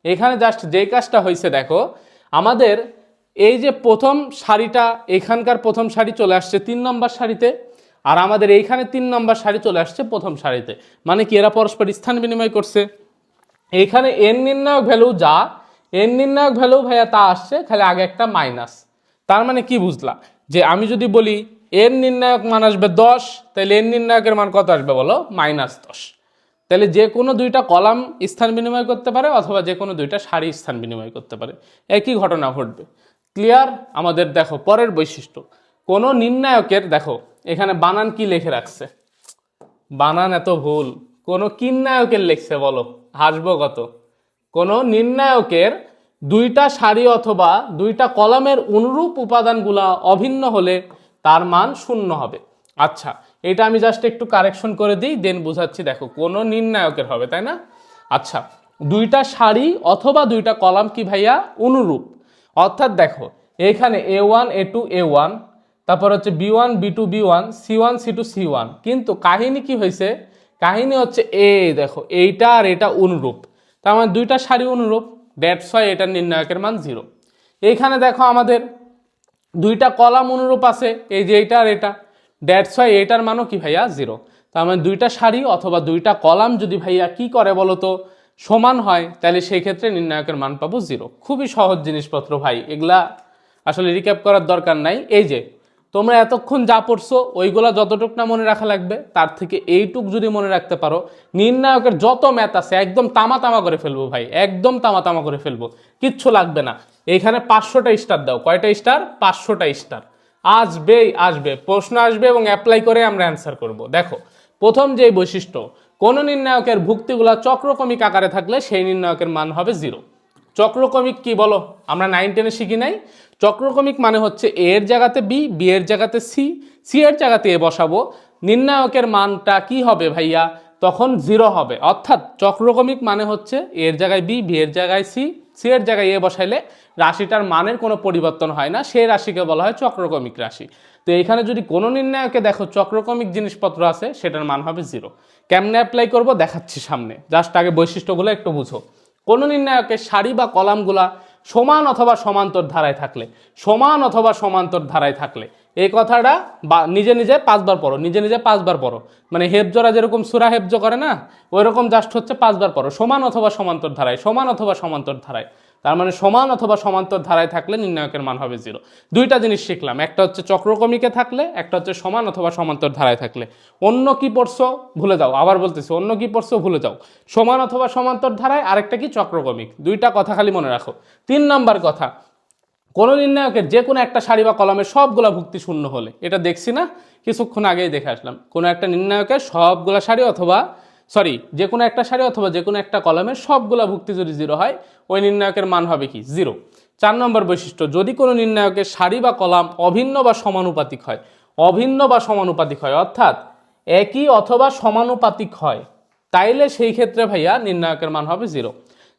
এখানে জাস্ট যেই কাজটা হয়েছে দেখো, আমাদের এই যে প্রথম সারিটা এখানকার প্রথম সারি চলে আসছে 3 নম্বর সারিতে, আর আমাদের এইখানে 3 নম্বর সারি চলে আসছে প্রথম সারিতে। মানে কি এরা পরস্পর স্থান বিনিময় করছে। এইখানে এন নির্ণায়ক ভ্যালু যা, এন নির্ণায়ক ভ্যালু ভাইয়া তা আসছে, খালি আগে একটা মাইনাস। তার মানে কি বুঝলা, যে আমি যদি বলি এন নির্ণায়ক মান আসবে 10, তাহলে এন নির্ণায়কের মান কত আসবে বলো? -10। তাহলে যে কোনো দুইটা কলাম স্থান বিনিময় করতে পারে অথবা যে কোনো দুইটা সারি স্থান বিনিময় করতে পারে, একই ঘটনা ঘটবে। ক্লিয়ার? আমাদের দেখো পরের বৈশিষ্ট্য, কোনো নির্ণায়কের, দেখো এখানে বানান কি লিখে রাখছে, বানান এত ভুল, কোনো কিন্নায়কের লিখছে বলো, হাসবো কত। কোনো নির্ণায়কের দুইটা সারি অথবা দুইটা কলামের অনুরূপ উপাদানগুলা অভিন্ন হলে তার মান 0 হবে। আচ্ছা এটা আমি জাস্ট একটু কারেকশন করে দিই, দেন বুঝাচ্ছি। দেখো কোনো নির্ণায়কের হবে, তাই না? আচ্ছা দুইটা সারি অথবা দুইটা কলাম কি ভাইয়া? অনুরূপ। অর্থাৎ দেখো এখানে A1 A2 A1, তারপর হচ্ছে B1 B2 B1 C1 C2 C1, কিন্তু কাহিনী কি হয়েছে? কাহিনী হচ্ছে দেখো এইটা আর এটা অনুরূপ, তার মানে দুইটা সারি অনুরূপ, দ্যাটস ওয়াই এটার নির্ণায়কের মান 0। এইখানে দেখো আমাদের দুইটা কলাম অনুরূপ আছে, এই যে এইটা আর এটা, দ্যাটস ওয়াই এটার মানও কি ভাইয়া? 0। তার মানে দুইটা সারি অথবা দুইটা কলাম যদি ভাইয়া কি করে বলো তো? সমান হয়, তাহলে সেই ক্ষেত্রে নির্ণায়কের মান পাবো 0। খুবই সহজ জিনিসপত্র ভাই, এগুলা আসলে রিক্যাপ করার দরকার নাই। এই যে তোমরা এতক্ষণ যা পড়ছো ওইগুলা যতটুক না মনে রাখা লাগবে, তার থেকে এইটুক যদি মনে রাখতে পারো, নির্ণায়কের যত ম্যাথ আছে একদম তামা তামা করে ফেলবো ভাই, একদম তামা তামা করে ফেলবো, কিচ্ছু লাগবে না। এইখানে 500টা স্টার দাও। কয়টা স্টার? 500টা স্টার। আসবেই আসবে, প্রশ্ন আসবে এবং অ্যাপ্লাই করে আমরা অ্যান্সার করব। দেখো প্রথম যে বৈশিষ্ট্য, কোন নির্ণায়কের ভুক্তিগুলা চক্রক্রমিক আকারে থাকলে সেই নির্ণায়কের মান হবে 0। চক্রক্রমিক কি বলো? আমরা 9-10-এ শিখি নাই? চক্রক্রমিক মানে হচ্ছে এ এর জায়গাতে বি, বি এর জায়গাতে সি, সি এর জায়গাতে এ বসাবো, নির্ণায়কের মানটা কি হবে ভাইয়া? তখন 0 হবে। অর্থাৎ চক্রক্রমিক মানে হচ্ছে এর জায়গায় বি, বি এর জায়গায় সি, সি এর জায়গায় এ বসাইলে রাশিটার মানের কোনো পরিবর্তন হয় না, সেই রাশিকে বলা হয় চক্রক্রমিক রাশি। তো এখানে যদি কোনো নির্ণায়কে দেখো চক্রক্রমিক জিনিসপত্র আছে, সেটার মান হবে 0। কেমনে অ্যাপ্লাই করব দেখাচ্ছি সামনে, জাস্ট আগে বৈশিষ্ট্যগুলো একটু বুঝো। কোন নির্ণায়কের সারি বা কলামগুলা সমান অথবা সমান্তর ধারায় থাকলে, সমান অথবা সমান্তর ধারায় থাকলে, এই কথাটা বা নিজে নিজে 5বার পড়ো, নিজে নিজে 5বার পড়ো। মানে হেফজরা যেরকম সূরা হেফজ করে না, ওই রকম জাস্ট হচ্ছে 5বার পড়ো, সমান অথবা সমান্তর ধারায়, সমান অথবা সমান্তর ধারায়। তার মানে সমান অথবা সমান্তর ধারায় থাকলে নির্ণায়কের মান হবে 0। দুইটা জিনিস শিখলাম, একটা হচ্ছে চক্রক্রমিকে থাকলে, একটা হচ্ছে সমান অথবা সমান্তর ধারায় থাকলে। অন্য কি পড়ছো ভুলে যাও, আবার বলতেছি অন্য কি পড়ছো ভুলে যাও। সমান অথবা সমান্তর ধারায়, আরেকটা কি? চক্রক্রমিক। দুইটা কথা খালি মনে রাখো। 3 নাম্বার কথা, কোন নির্ণায়কের যে কোনো একটা সারি বা কলামের সবগুলা ভুক্তি শূন্য হলে, এটা দেখছি না কিছুক্ষণ আগেই দেখে আসলাম, কোনো একটা নির্ণায়কের সবগুলা সারি অথবা যে কোনো একটা সারি অথবা যে কোনো একটা কলামের সবগুলা ভুক্তি যদি 0 হয়, ওই নির্ণায়কের মান হবে কি? 0। 4 নম্বর বৈশিষ্ট্য, যদি কোনো নির্ণায়কের সারি বা কলাম অভিন্ন বা সমানুপাতিক হয়, অভিন্ন বা সমানুপাতিক হয় অর্থাৎ একই অথবা সমানুপাতিক হয়, তাইলে সেই ক্ষেত্রে ভাইয়া নির্ণায়কের মান হবে 0।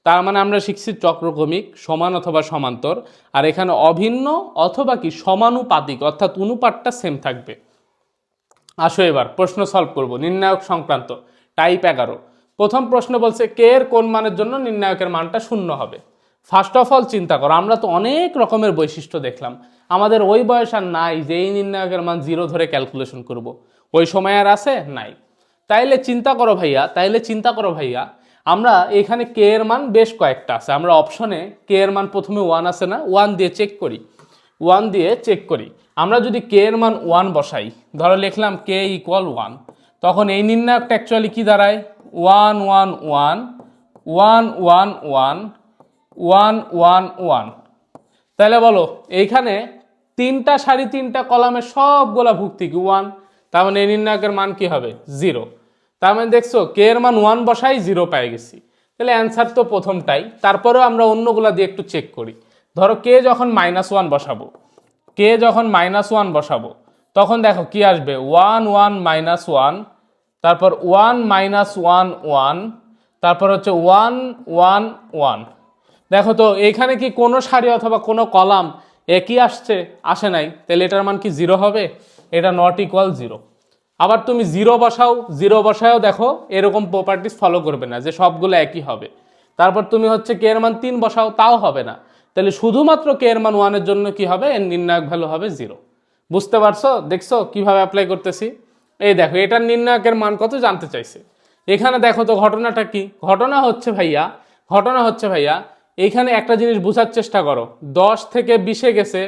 তার মানে আমরা শিখছি চক্রক্রমিক, সমান অথবা সমান্তর, আর এখানে অভিন্ন অথবা কি সমানুপাতিক, অর্থাৎ অনুপাতটা সেম থাকবে। আসো এবার প্রশ্ন সলভ করব নির্ণায়ক সংক্রান্ত, টাইপ 11। প্রথম প্রশ্ন বলছে কে এর কোন মানের জন্য নির্ণায়কের মানটা 0 হবে। ফার্স্ট অফ অল চিন্তা করো, আমরা তো অনেক রকমের বৈশিষ্ট্য দেখলাম, আমাদের ওই বয়স আর নাই যে এই নির্ণায়কের মান 0 ধরে ক্যালকুলেশন করব, ওই সময় আর আছে নাই। তাইলে চিন্তা করো ভাইয়া, আমরা এখানে কে এর মান বেশ কয়েকটা আছে, আমরা অপশনে কে এর মান প্রথমে 1 আছে না, 1 দিয়ে চেক করি। আমরা যদি কে এর মান 1 বসাই, ধরো লিখলাম কে = 1, তখন এই নির্ণায়কটা অ্যাকচুয়ালি কি দাঁড়ায়? 1 1 1 1 1 1 1 1 1। তাহলে বলো এইখানে তিনটা সারি তিনটা কলামের সবগুলা ভুক্তি কি 1, তার মানে এই নির্ণায়কের মান কি হবে 0। তার মানে দেখছো কে এর মান 1 বসাই 0 পেয়ে গেছি। তাহলে অ্যান্সার তো প্রথমটাই। তারপরেও আমরা অন্যগুলা দিয়ে একটু চেক করি। ধরো কে যখন -1 বসাবো, কে যখন -1 বসাবো তখন দেখো কি আসবে 1 1 -1, তারপর 1 -1 1, তারপর হচ্ছে 1 1 1। দেখো তো এখানে কি কোনো সারি অথবা কোনো কলাম একই আসছে? আসে নাই। তাহলে এটার মান কি 0 হবে? এটা নট ইকুয়াল 0। আবার তুমি 0 বসাও, 0 বসাও দেখো এরকম প্রপার্টিস ফলো করবে না যে সবগুলো একই হবে। তারপর তুমি হচ্ছে কে এর মান 3 বসাও, তাও হবে না। তাহলে শুধুমাত্র কে এর মান 1 এর জন্য কি হবে? এর নির্ণায়ক ভ্যালু হবে 0। বুঝতে পারছো? দেখছো কিভাবে অ্যাপ্লাই করতেছি? এই দেখো এটার নির্ণায়কের মান কত জানতে চাইছে। এখানে দেখো তো ঘটনাটা কি? ঘটনা হচ্ছে ভাইয়া এইখানে একটা জিনিস বোঝার চেষ্টা করো। 10 থেকে 20-এ গেছে,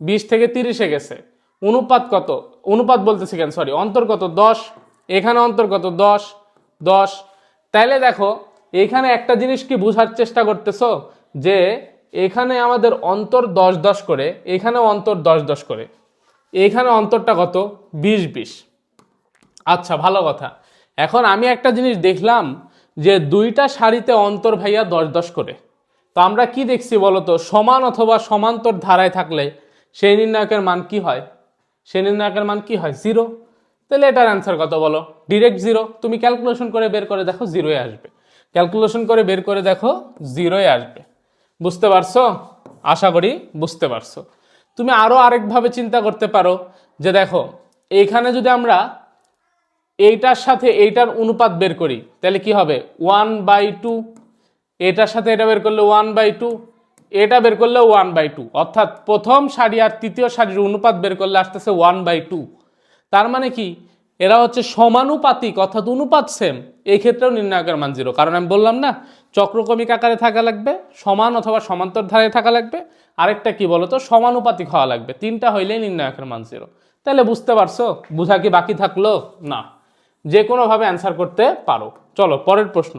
20 থেকে 30-এ গেছে। অনুপাত কত? অনুপাত বলতেছি কেন, সরি, অন্তর কত? 10। এখানে অন্তর কত? 10 10। তাইলে দেখো এইখানে একটা জিনিস কি বোঝার চেষ্টা করতেছো যে এখানে আমাদের অন্তর 10 10 করে, এখানেও অন্তর 10 10 করে, এখানে অন্তরটা কত? 20 20। আচ্ছা ভালো কথা। এখন আমি একটা জিনিস দেখলাম যে দুইটা সারিতে অন্তর ভাইয়া 10 10 করে। তো আমরা কি দেখছি বলতো? সমান অথবা সমান্তর ধারায় থাকলে সেই নির্ণায়কের মান কি হয়? সেই নির্ণায়কের মান কি হয়? 0। তাহলে এটার অ্যান্সার কত বলো? ডিরেক্ট 0। তুমি ক্যালকুলেশন করে বের করে দেখো 0-ই আসবে। ক্যালকুলেশন করে বের করে দেখো 0-ই আসবে। বুঝতে পারছো? আশা করি বুঝতে পারছো। তুমি আরো আরেকভাবে চিন্তা করতে পারো যে দেখো এইখানে যদি আমরা এইটার সাথে এইটার অনুপাত বের করি তাহলে কি হবে? 1/2। এটার সাথে এটা বের করলে 1/2, এটা বের করলে 1/2। অর্থাৎ প্রথম সারি আর তৃতীয় সারির অনুপাত বের করলে আসতেছে 1/2। তার মানে কি এরা হচ্ছে সমানুপাতিক, অর্থাৎ অনুপাত সেম। এই ক্ষেত্রেও নির্ণায়কের মান 0, কারণ আমি বললাম না চক্রক্রমিক আকারে থাকা লাগবে, সমান অথবা সমান্তর ধারে থাকা লাগবে, আরেকটা কি বলতো সমানুপাতিক হওয়া লাগবে। তিনটা হইলেই নির্ণায়কের মান 0। তাহলে বুঝতে পারছো? বুঝা কি বাকি থাকলো? না, যে কোনোভাবে অ্যান্সার করতে পারো। চলো পরের প্রশ্ন।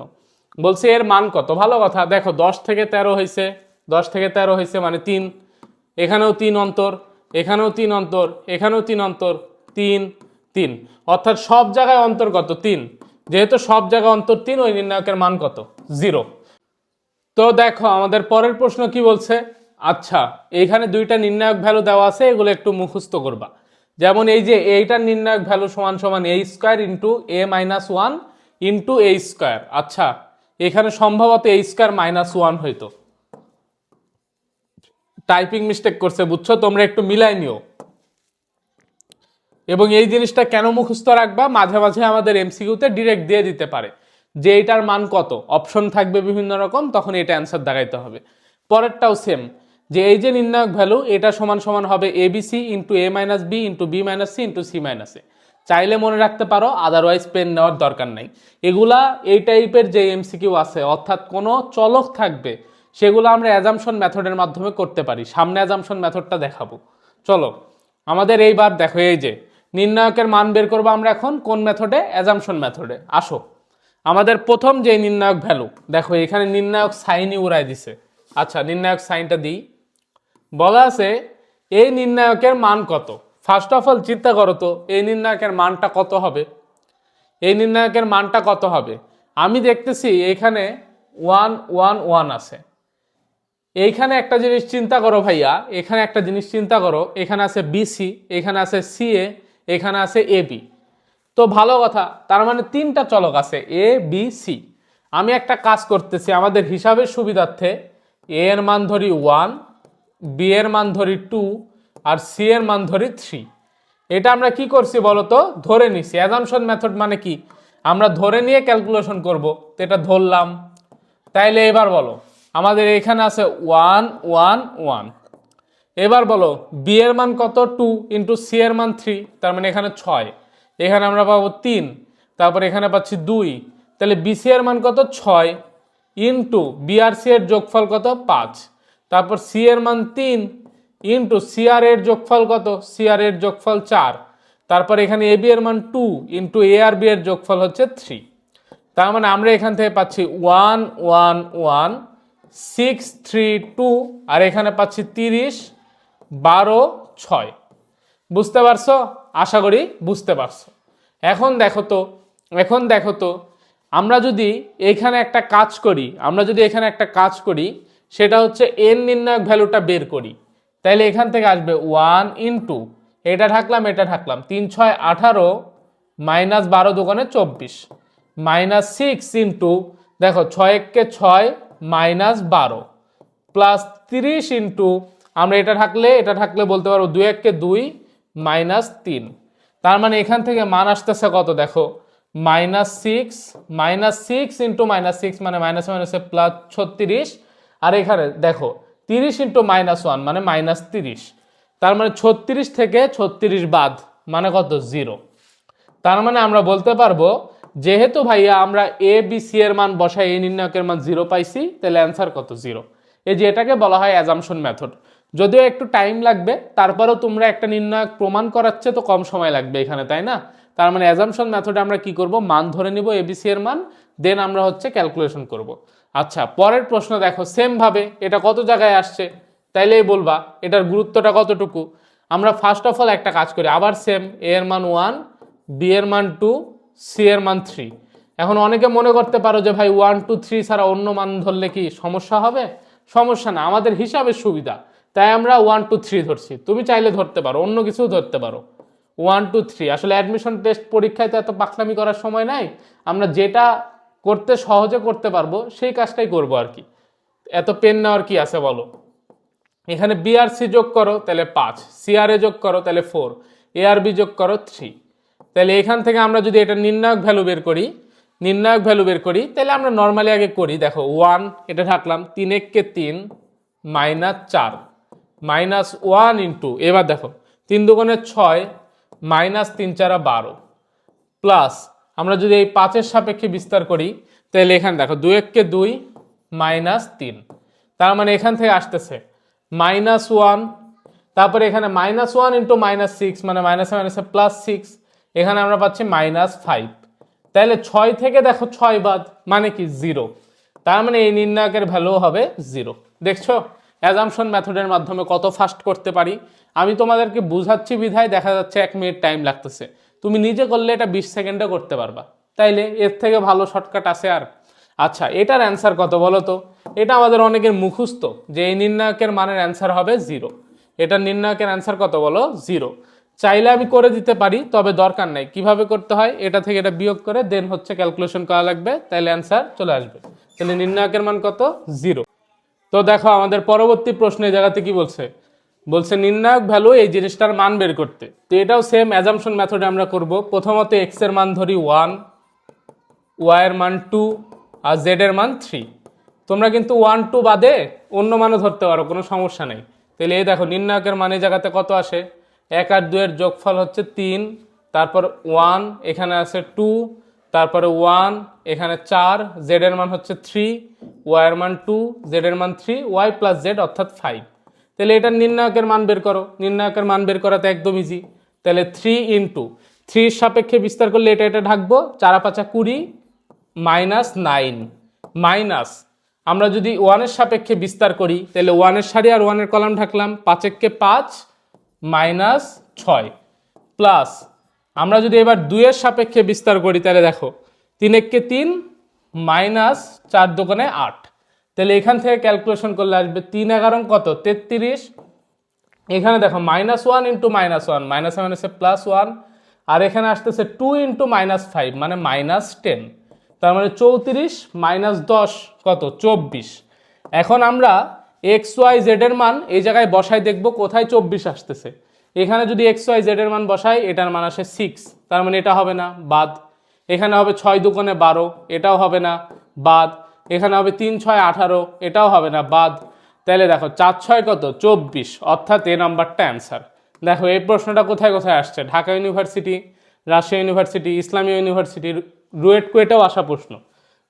বলছে এর মান কত? ভালো কথা। দেখো 10 থেকে 13 হয়েছে, 10 থেকে 13 হয়েছে মানে 3। এখানেও 3 অন্তর, এখানেও 3 অন্তর, এখানেও 3 অন্তর, 3 3। অর্থাৎ সব জায়গায় অন্তর কত? 3। যেহেতু সব জায়গায় অন্তর 3, ওই নির্ণায়কের মান কত? 0। তো দেখো আমাদের পরের প্রশ্ন কি বলছে। আচ্ছা এইখানে দুইটা নির্ণায়ক ভ্যালু দেওয়া আছে, এগুলো একটু মুখস্থ করবা। যেমন এই যে এইটার নির্ণায়ক ভ্যালু সমান সমান a² into a-1 into a²। আচ্ছা এখানে সম্ভবত a² -1 হইতো, টাইপিং মিস্টেক করছে, বুঝছো? তোমরা একটু মিলাই নিও। এবং এই জিনিসটা কেন মুখস্থ রাখবা? মাঝে মাঝে আমাদের এমসিকিউতে ডিরেক্ট দিয়ে দিতে পারে যে এইটার মান কত, অপশন থাকবে বিভিন্ন রকম, তখন এটা অ্যান্সার দাঁড়াইতে হবে। পরেরটাও সেম, যে এই যে নির্ণায়ক ভ্যালু এটা সমান সমান হবে ABC into a-b into b-c into c-a। চাইলে মনে রাখতে পারো, আদারওয়াইজ পেন নেওয়ার দরকার নাই। এগুলা এই টাইপের যে এমসিকিউ আছে, অর্থাৎ কোনো চলক থাকবে, সেগুলো আমরা অ্যাজাম্পশন মেথডের মাধ্যমে করতে পারি। সামনে অ্যাজাম্পশন মেথডটা দেখাবো। চলো আমাদের এইবার দেখো এই যে নির্ণায়কের মান বের করবো আমরা এখন কোন মেথডে? অ্যাজাম্পশন মেথডে। আসো আমাদের প্রথম যে নির্ণায়ক ভ্যালু, দেখো এখানে নির্ণায়ক সাইনই উড়াই দিছে। আচ্ছা নির্ণায়ক সাইনটা দিই। বলা আছে এই নির্ণায়কের মান কত। ফার্স্ট অফ অল চিন্তা করো তো এই নির্ণায়কের মানটা কত হবে? এই নির্ণায়কের মানটা কত হবে? আমি দেখতেছি এখানে 1 1 1 আছে। এইখানে একটা জিনিস চিন্তা করো ভাইয়া, এখানে একটা জিনিস চিন্তা করো, এখানে আছে বিসি, এখানে আছে সিএ, এখানে আছে এবি। তো ভালো কথা, তার মানে তিনটা চলক আছে এ বি সি। আমি একটা কাজ করতেছি আমাদের হিসাবের সুবিধার্থে, এ এর মান ধরি 1, বি এর মান ধরি 2, আর সি এর মান ধরি 3। এটা আমরা কি করছি বলতো? ধরে নিছি। অ্যাজাম্পশন মেথড মানে কি? আমরা ধরে নিয়ে ক্যালকুলেশন করব। তো এটা ধরলাম। তাইলে এবার বলো আমাদের এখানে আছে 1 1 1। এবার বলো বি এর মান কত? 2 ইন্টু সি এর মান 3, তার মানে এখানে 6। এখানে আমরা পাবো 3, তারপর এখানে পাচ্ছি 2। তাহলে বিসি এর মান কত? 6 ইন্টু বি আর সি এর যোগফল কত? 5। তারপর সি এর মান 3 ইন্টু সি আর এর যোগফল কত? সি আর এর যোগফল 4। তারপর এখানে এ বি এর মান 2 ইন্টু এ আর বি এর যোগফল হচ্ছে 3। তার মানে আমরা এখান থেকে পাচ্ছি 1 1 1 6 3 2 আর এখানে পাচ্ছি 30 12 6। বুঝতে পারছো? আশা করি বুঝতে পারছো। এখন দেখো তো আমরা যদি এখানে একটা কাজ করি সেটা হচ্ছে এন নির্ণায়ক ভ্যালুটা বের করি, তাইলে এখান থেকে আসবে 1 ইন্টু এটা ঢাকলাম 3 6 18 মাইনাস 12 দোকানে 24 মাইনাস 6 ইন্টু দেখো 6 1 6 মাইনাস 12 প্লাস 30 ইন্টু আমরা এটা থাকলে বলতে পারবো 2 1 2 মাইনাস 3। তার মানে এখান থেকে মান আসতেছে কত দেখো -6 ইন্টু -6 মানে মাইনাস মাইনাসে প্লাস 36 আর এখানে দেখো 30 ইন্টু -1 মানে -30। তার মানে 36 থেকে 36 বাদ মানে কত 0। তার মানে আমরা বলতে পারবো যেহেতু ভাইয়া আমরা এ বি সি এর মান বসাই এই নির্ণায়কের মান 0 পাইছি, তাহলে অ্যান্সার কত 0। এই যে এটাকে বলা হয় অ্যাজাম্পশন মেথড। যদিও একটু টাইম লাগবে, তারপরেও তোমরা একটা নির্ণায়ক প্রমাণ করাচ্ছে তো কম সময় লাগবে এখানে, তাই না? তার মানে অ্যাজাম্পশন মেথডে আমরা কি করব, মান ধরে নিব এবিসি এর মান, দেন আমরা হচ্ছে ক্যালকুলেশন করব। আচ্ছা, পরের প্রশ্ন দেখো, সেম ভাবে এটা কত জায়গায় আসছে তাইলেই বলবা এটার গুরুত্বটা কতটুকু। আমরা ফার্স্ট অফ অল একটা কাজ করি, আবার সেম, এ এর মান 1, বি এর মান 2, সি এর মান 3। এখন অনেকে মনে করতে পারো যে ভাই 1 2 3 ছাড়া অন্য মান ধরলে কি সমস্যা হবে? সমস্যা না, আমাদের হিসাবের সুবিধা তাই আমরা 1 2 3 ধরছি। তুমি চাইলে ধরতে পারো, অন্য কিছুও ধরতে পারো। 1 2 3 আসলে অ্যাডমিশন টেস্ট পরীক্ষায় তো এত পাকলামি করার সময় নাই, আমরা যেটা করতে সহজে করতে পারবো সেই কাজটাই করব আর কি। এত পেন নেওয়ার কি আছে বলো। এখানে বি আর সি যোগ করো তাহলে 5, সি আর এ যোগ করো তাহলে 4, এ আর বি যোগ করো 3। তাহলে এখান থেকে আমরা যদি এটা নির্ণায়ক ভ্যালু বের করি তাহলে আমরা নর্মালি আগে করি। দেখো 1 এটা থাকলাম 3 1 কে 3 মাইনাস 4 মাইনাস 1 ইন্টু এবার দেখো 3 দুগুণে 6 মাইনাস 3 4 12 প্লাস আমরা যদি এই 5-এর সাপেক্ষে বিস্তার করি তাহলে এখানে দেখো 2 1 কে 2 মাইনাস 3। তার মানে এখান থেকে আসতেছে -1, তারপরে এখানে -1 ইন্টু -6 মানে মাইনাসে মাইনাসে প্লাস 6, এখানে আমরা পাচ্ছি -5। তাহলে 6 থেকে দেখো 6 বাদ মানে কি 0। তার মানে এই নির্ণায়কের ভ্যালু হবে 0। দেখছো অ্যাজাম্পশন মেথডের মাধ্যমে কত ফাস্ট করতে পারি। আমি তোমাদেরকে বুঝাচ্ছি বিধায় দেখা যাচ্ছে 1 মিনিট টাইম লাগতেছে, তুমি নিজে করলে এটা 20 সেকেন্ডে করতে পারবা। তাইলে এর থেকে ভালো শর্টকাট আছে আর? আচ্ছা, এটার অ্যান্সার কত বলো তো? এটা আমাদের অনেকের মুখস্থ যে এই নির্ণায়কের মানের অ্যান্সার হবে 0। এটার নির্ণায়কের অ্যান্সার কত বলো? 0। চাইলে আমি করে দিতে পারি, তবে দরকার নাই। কিভাবে করতে হয়, এটা থেকে এটা বিয়োগ করে দেন হচ্ছে ক্যালকুলেশন করা লাগবে, তাহলে অ্যান্সার চলে আসবে। তাহলে নির্ণায়কের মান কত? 0। তো দেখো আমাদের পরবর্তী প্রশ্নে জায়গাতে কি বলছে নির্ণায়ক ভ্যালু এই জিনিসটার মান বের করতে। তো এটাও সেম অ্যাজাম্পশন মেথডে আমরা করব। প্রথমত এক্স এর মান ধরি 1, ওয়াই এর মান 2 আর জেড এর মান 3। তোমরা কিন্তু 1 2 বাদে অন্য মানও ধরতে পারো, কোনো সমস্যা নেই। তাহলে এই দেখো নির্ণায়কের মান এই জায়গাতে কত আসে, 1 আর 2 এর যোগফল হচ্ছে 3, তারপর 1 এখানে আছে 2, তারপরে 1 এখানে 4, জেড এর মান হচ্ছে 3, ওয়াই এর মান 2, জেড এর মান 3, ওয়াই প্লাস জেড অর্থাৎ 5। তাহলে এটার নির্ণায়কের মান বের করো। নির্ণায়কের মান বের করাতে একদম ইজি। তাহলে 3 ইন্টু 3 সাপেক্ষে বিস্তার করলে এটা ঢাকবো, 4 5 20 মাইনাস 9 মাইনাস আমরা যদি 1 এর সাপেক্ষে বিস্তার করি তাহলে 1 এর সারি আর 1 এর কলাম ঢাকলাম, 5 1 কে 5 মাইনাস 6 প্লাস আমরা যদি এবার 2 এর সাপেক্ষে বিস্তার করি তাহলে দেখো 3 1 কে 3 মাইনাস 4 দোকানে 8। তাহলে এখান থেকে ক্যালকুলেশন করলে আসবে 3 11 কত 33। এখানে দেখো -1 ইন্টু -1 মাইনাসে মাইনাসে +1 আর এখানে আসতেছে 2 ইন্টু -5 মানে -10। তার মানে 34 মাইনাস 10 কত 24। এখন আমরা এক্স ওয়াই জেড এর মান এই জায়গায় বসাই দেখব কোথায় 24 আসতেছে। এখানে যদি এক্স ওয়াই জেড এর মান বসাই এটার মান আসে 6, তার মানে এটা হবে না, বাদ। এখানে হবে 6 দুগুণে 12, এটাও হবে না, বাদ। এখানে হবে 3 6 18, এটাও হবে না, বাদ। তাহলে দেখো 4 6 কত 24, অর্থাৎ এ নাম্বারটা অ্যান্সার। দেখো এই প্রশ্নটা কোথায় কোথায় আসছে, ঢাকা ইউনিভার্সিটি, রাজশাহী ইউনিভার্সিটি, ইসলামী ইউনিভার্সিটি, রুয়েট কুয়েটেও আসা প্রশ্ন।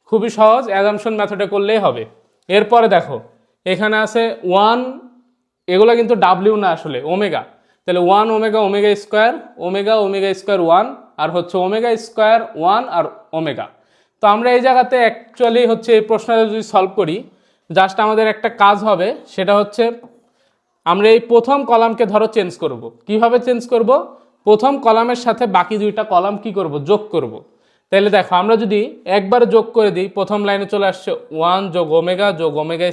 খুবই সহজ, অ্যাজাম্পশন মেথডে করলেই হবে। এরপরে দেখো এখানে আছে 1, এগুলো কিন্তু ডাব্লিউ না আসলে ওমেগা। তাহলে 1 ওমেগা ওমেগা স্কোয়ার 1 আর হচ্ছে ওমেগা স্কোয়ার 1 আর ওমেগা। তো আমরা এই জায়গাতে অ্যাকচুয়ালি হচ্ছে এই প্রশ্নটা যদি সলভ করি, জাস্ট আমাদের একটা কাজ হবে, সেটা হচ্ছে আমরা এই প্রথম কলামকে ধরো চেঞ্জ করব। কিভাবে চেঞ্জ করব? প্রথম কলামের সাথে বাকি দুইটা কলাম কি করব? যোগ করব। তাহলে দেখো আমরা যদি একবারে যোগ করে দিই, প্রথম লাইনে চলে আসছে 1 যোগ ওমেগা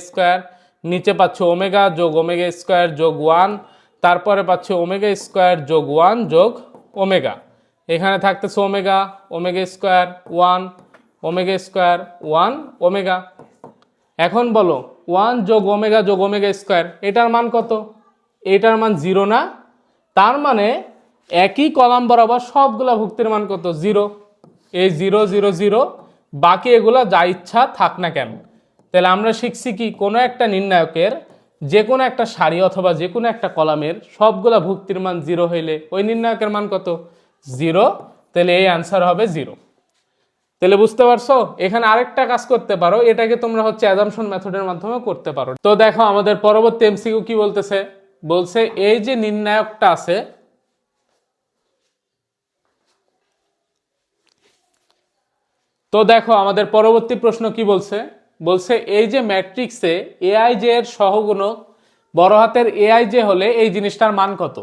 স্কোয়ার, নিচে পাচ্ছ ওমেগা যোগ ওমেগা স্কোয়ার যোগ 1, তারপরে পাচ্ছ ওমেগা স্কোয়ার যোগ 1 যোগ ওমেগা, এখানে থাকতেছে omega square 1, omega square 1 omega. এখন বলো 1 যোগ ওমেগা স্কোয়ার, এটার মান কত? এটার মান 0 না? তার মানে একই কলাম বরাবর সবগুলা ভুক্তির মান কত? 0। এই 0 0 0, বাকি এগুলা যা ইচ্ছা থাক না কেন। তাহলে আমরা শিখছি কি, কোনো একটা নির্ণায়কের যে কোনো একটা সারি অথবা যে কোনো একটা কলামের সবগুলা ভুক্তির মান 0 হইলে ওই নির্ণায়কের মান কত? 0। তাহলে এই আনসার হবে 0। তাহলে বুঝতে পারছো? এখানে আরেকটা কাজ করতে পারো, এটাকে তোমরা হচ্ছে অ্যাজাম্পশন মেথডের মাধ্যমে করতে পারো। তো দেখো আমাদের পরবর্তী এমসিকিউ কি বলতেছে, বলছে এই যে নির্ণায়কটা আছে, তো দেখো আমাদের পরবর্তী প্রশ্ন কি বলছে, বলছে এই যে ম্যাট্রিক্সে এআই জে এর সহগুণক বড় হাতের এআই জে হলে এই জিনিসটার মান কত?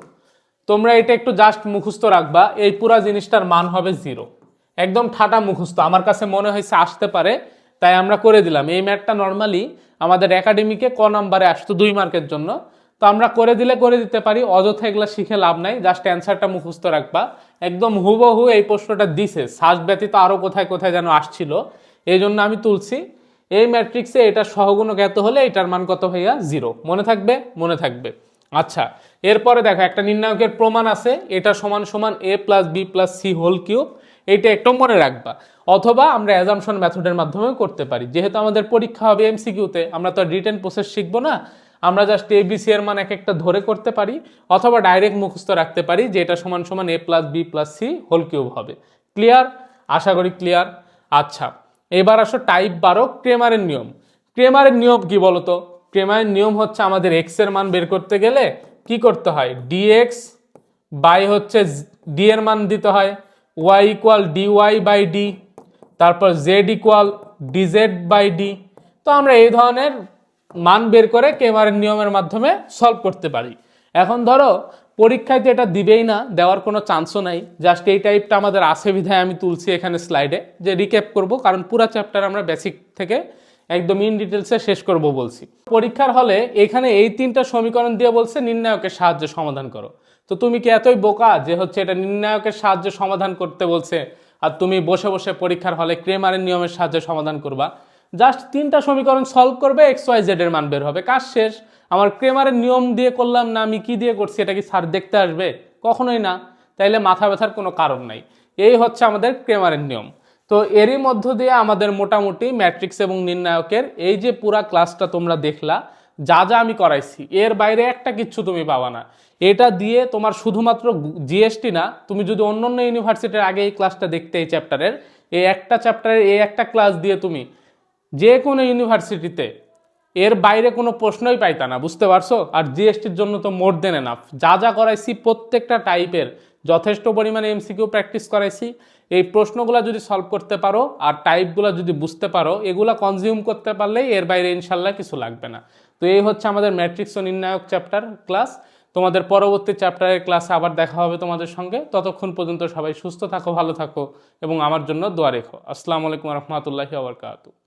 তোমরা এটা একটু জাস্ট মুখস্থ রাখবা, এই পুরা জিনিসটার মান হবে 0। একদম ঠাটা মুখস্থ, আমার কাছে মনে হয়েছে আসতে পারে তাই আমরা করে দিলাম। এই ম্যাথটা নর্মালি আমাদের একাডেমিকে ক নাম্বারে আসতো 2 মার্কের জন্য, তো আমরা করে দিলে করে দিতে পারি, অযথা এগুলা শিখে লাভ নাই, জাস্ট অ্যান্সারটা মুখস্থ রাখবা। একদম হুবহু এই প্রশ্নটা দিছে, সার্চ ব্যতীত আরও কোথায় কোথায় যেন আসছিল, এই জন্য আমি তুলছি। এই ম্যাট্রিক্সে এটা সহগুণক এত হলে এটার মান কত ভাইয়া? 0। মনে থাকবে? মনে থাকবে। আচ্ছা, এরপরে দেখো একটা নির্ণায়কের প্রমাণ আছে, এটা সমান সমান a plus B plus C whole cube, এইটা একটু মনে রাখবা। অথবা আমরা অ্যাজাম্পশন মেথডের মাধ্যমেও করতে পারি, যেহেতু আমাদের পরীক্ষা হবে এমসিকিউতে, আমরা তো রিটেন প্রসেস শিখবো না, আমরা জাস্ট এ বি সি এর মান এক একটা ধরে করতে পারি, অথবা ডাইরেক্ট মুখস্থ রাখতে পারি যে এটা সমান সমান a plus B plus C whole cube হবে। ক্লিয়ার? আশা করি ক্লিয়ার। আচ্ছা, এবার আসো টাইপ 12 ক্রেমারের নিয়ম। ক্রেমারের নিয়ম কি বলতো? ক্রেমারের নিয়ম হচ্ছে আমাদের এক্স এর মান বের করতে গেলে কি করতে হয়? ডিএক্স বাই হচ্ছে ডি এর মান দিতে হয়, Y equal D Y by D, তারপর Z equal D Z by D. তো আমরা এই ধরনের মান বের করে ক্রেমারের নিয়মের মাধ্যমে সলভ করতে পারি। এখন ধরো পরীক্ষায় তো এটা দিবেই না, দেওয়ার কোনো চান্সও নাই, জাস্ট এই টাইপটা আমাদের আছে বিধায় আমি তুলছি এখানে স্লাইডে, যে রিক্যাপ করব, কারণ পুরো চ্যাপ্টার আমরা বেসিক থেকে একদম ইন ডিটেলসে শেষ করব বলছি। পরীক্ষার হলে এখানে এই 3টা সমীকরণ দিয়ে বলছে নির্ণায়কের সাহায্যে সমাধান করো। তো তুমি কি এতই বোকা যে হচ্ছে এটা নির্ণায়কের সাহায্যে সমাধান করতে বলছে আর তুমি বসে বসে পরীক্ষার হলে ক্রেমারের নিয়মের সাহায্যে সমাধান করবা? জাস্ট 3টা সমীকরণ সলভ করবে, এক্স ওয়াই জেড এর মান বের হবে, কাজ শেষ। আমার ক্রেমারের নিয়ম দিয়ে করলাম না, আমি কি দিয়ে করছি এটা কি স্যার দেখতে আসবে? কখনোই না। তাইলে মাথা ব্যথার কোনো কারণ নাই। এই হচ্ছে আমাদের ক্রেমারের নিয়ম। তো এরই মধ্য দিয়ে আমাদের মোটামুটি ম্যাট্রিক্স এবং নির্ণায়কের এই যে পুরা ক্লাসটা তোমরা দেখলা, যা যা আমি করাইছি এর বাইরে একটা কিচ্ছু তুমি পাবা না। এটা দিয়ে তোমার শুধুমাত্র জিএসটি না, তুমি যদি অন্য অন্য ইউনিভার্সিটির আগে এই ক্লাসটা দেখতে, এই চ্যাপ্টারের এই একটা চ্যাপ্টারের এই একটা ক্লাস দিয়ে তুমি যে কোনো ইউনিভার্সিটিতে এর বাইরে কোনো প্রশ্নই পাইতা না, বুঝতে পারছো? আর জিএসটির জন্য তো মোর দেন এনাফ। যা যা করাইছি প্রত্যেকটা টাইপের যথেষ্ট পরিমাণে এমসিকিউ প্র্যাকটিস করাইছি। এই প্রশ্নগুলো যদি সলভ করতে পারো আর টাইপগুলো যদি বুঝতে পারো, এগুলা কনজিউম করতে পারলেই এর বাইরে ইনশাল্লাহ কিছু লাগবে না। তো এই হচ্ছে আমাদের ম্যাট্রিক্স ও নির্ণায়ক চ্যাপ্টার ক্লাস। তোমাদের পরবর্তী চ্যাপ্টারের ক্লাসে আবার দেখা হবে তোমাদের সঙ্গে। ততক্ষণ পর্যন্ত সবাই সুস্থ থাকো, ভালো থাকো এবং আমার জন্য দোয়া রেখো। আসসালামু আলাইকুম রহমতুল্লাহি ওয়া বারাকাতুহু।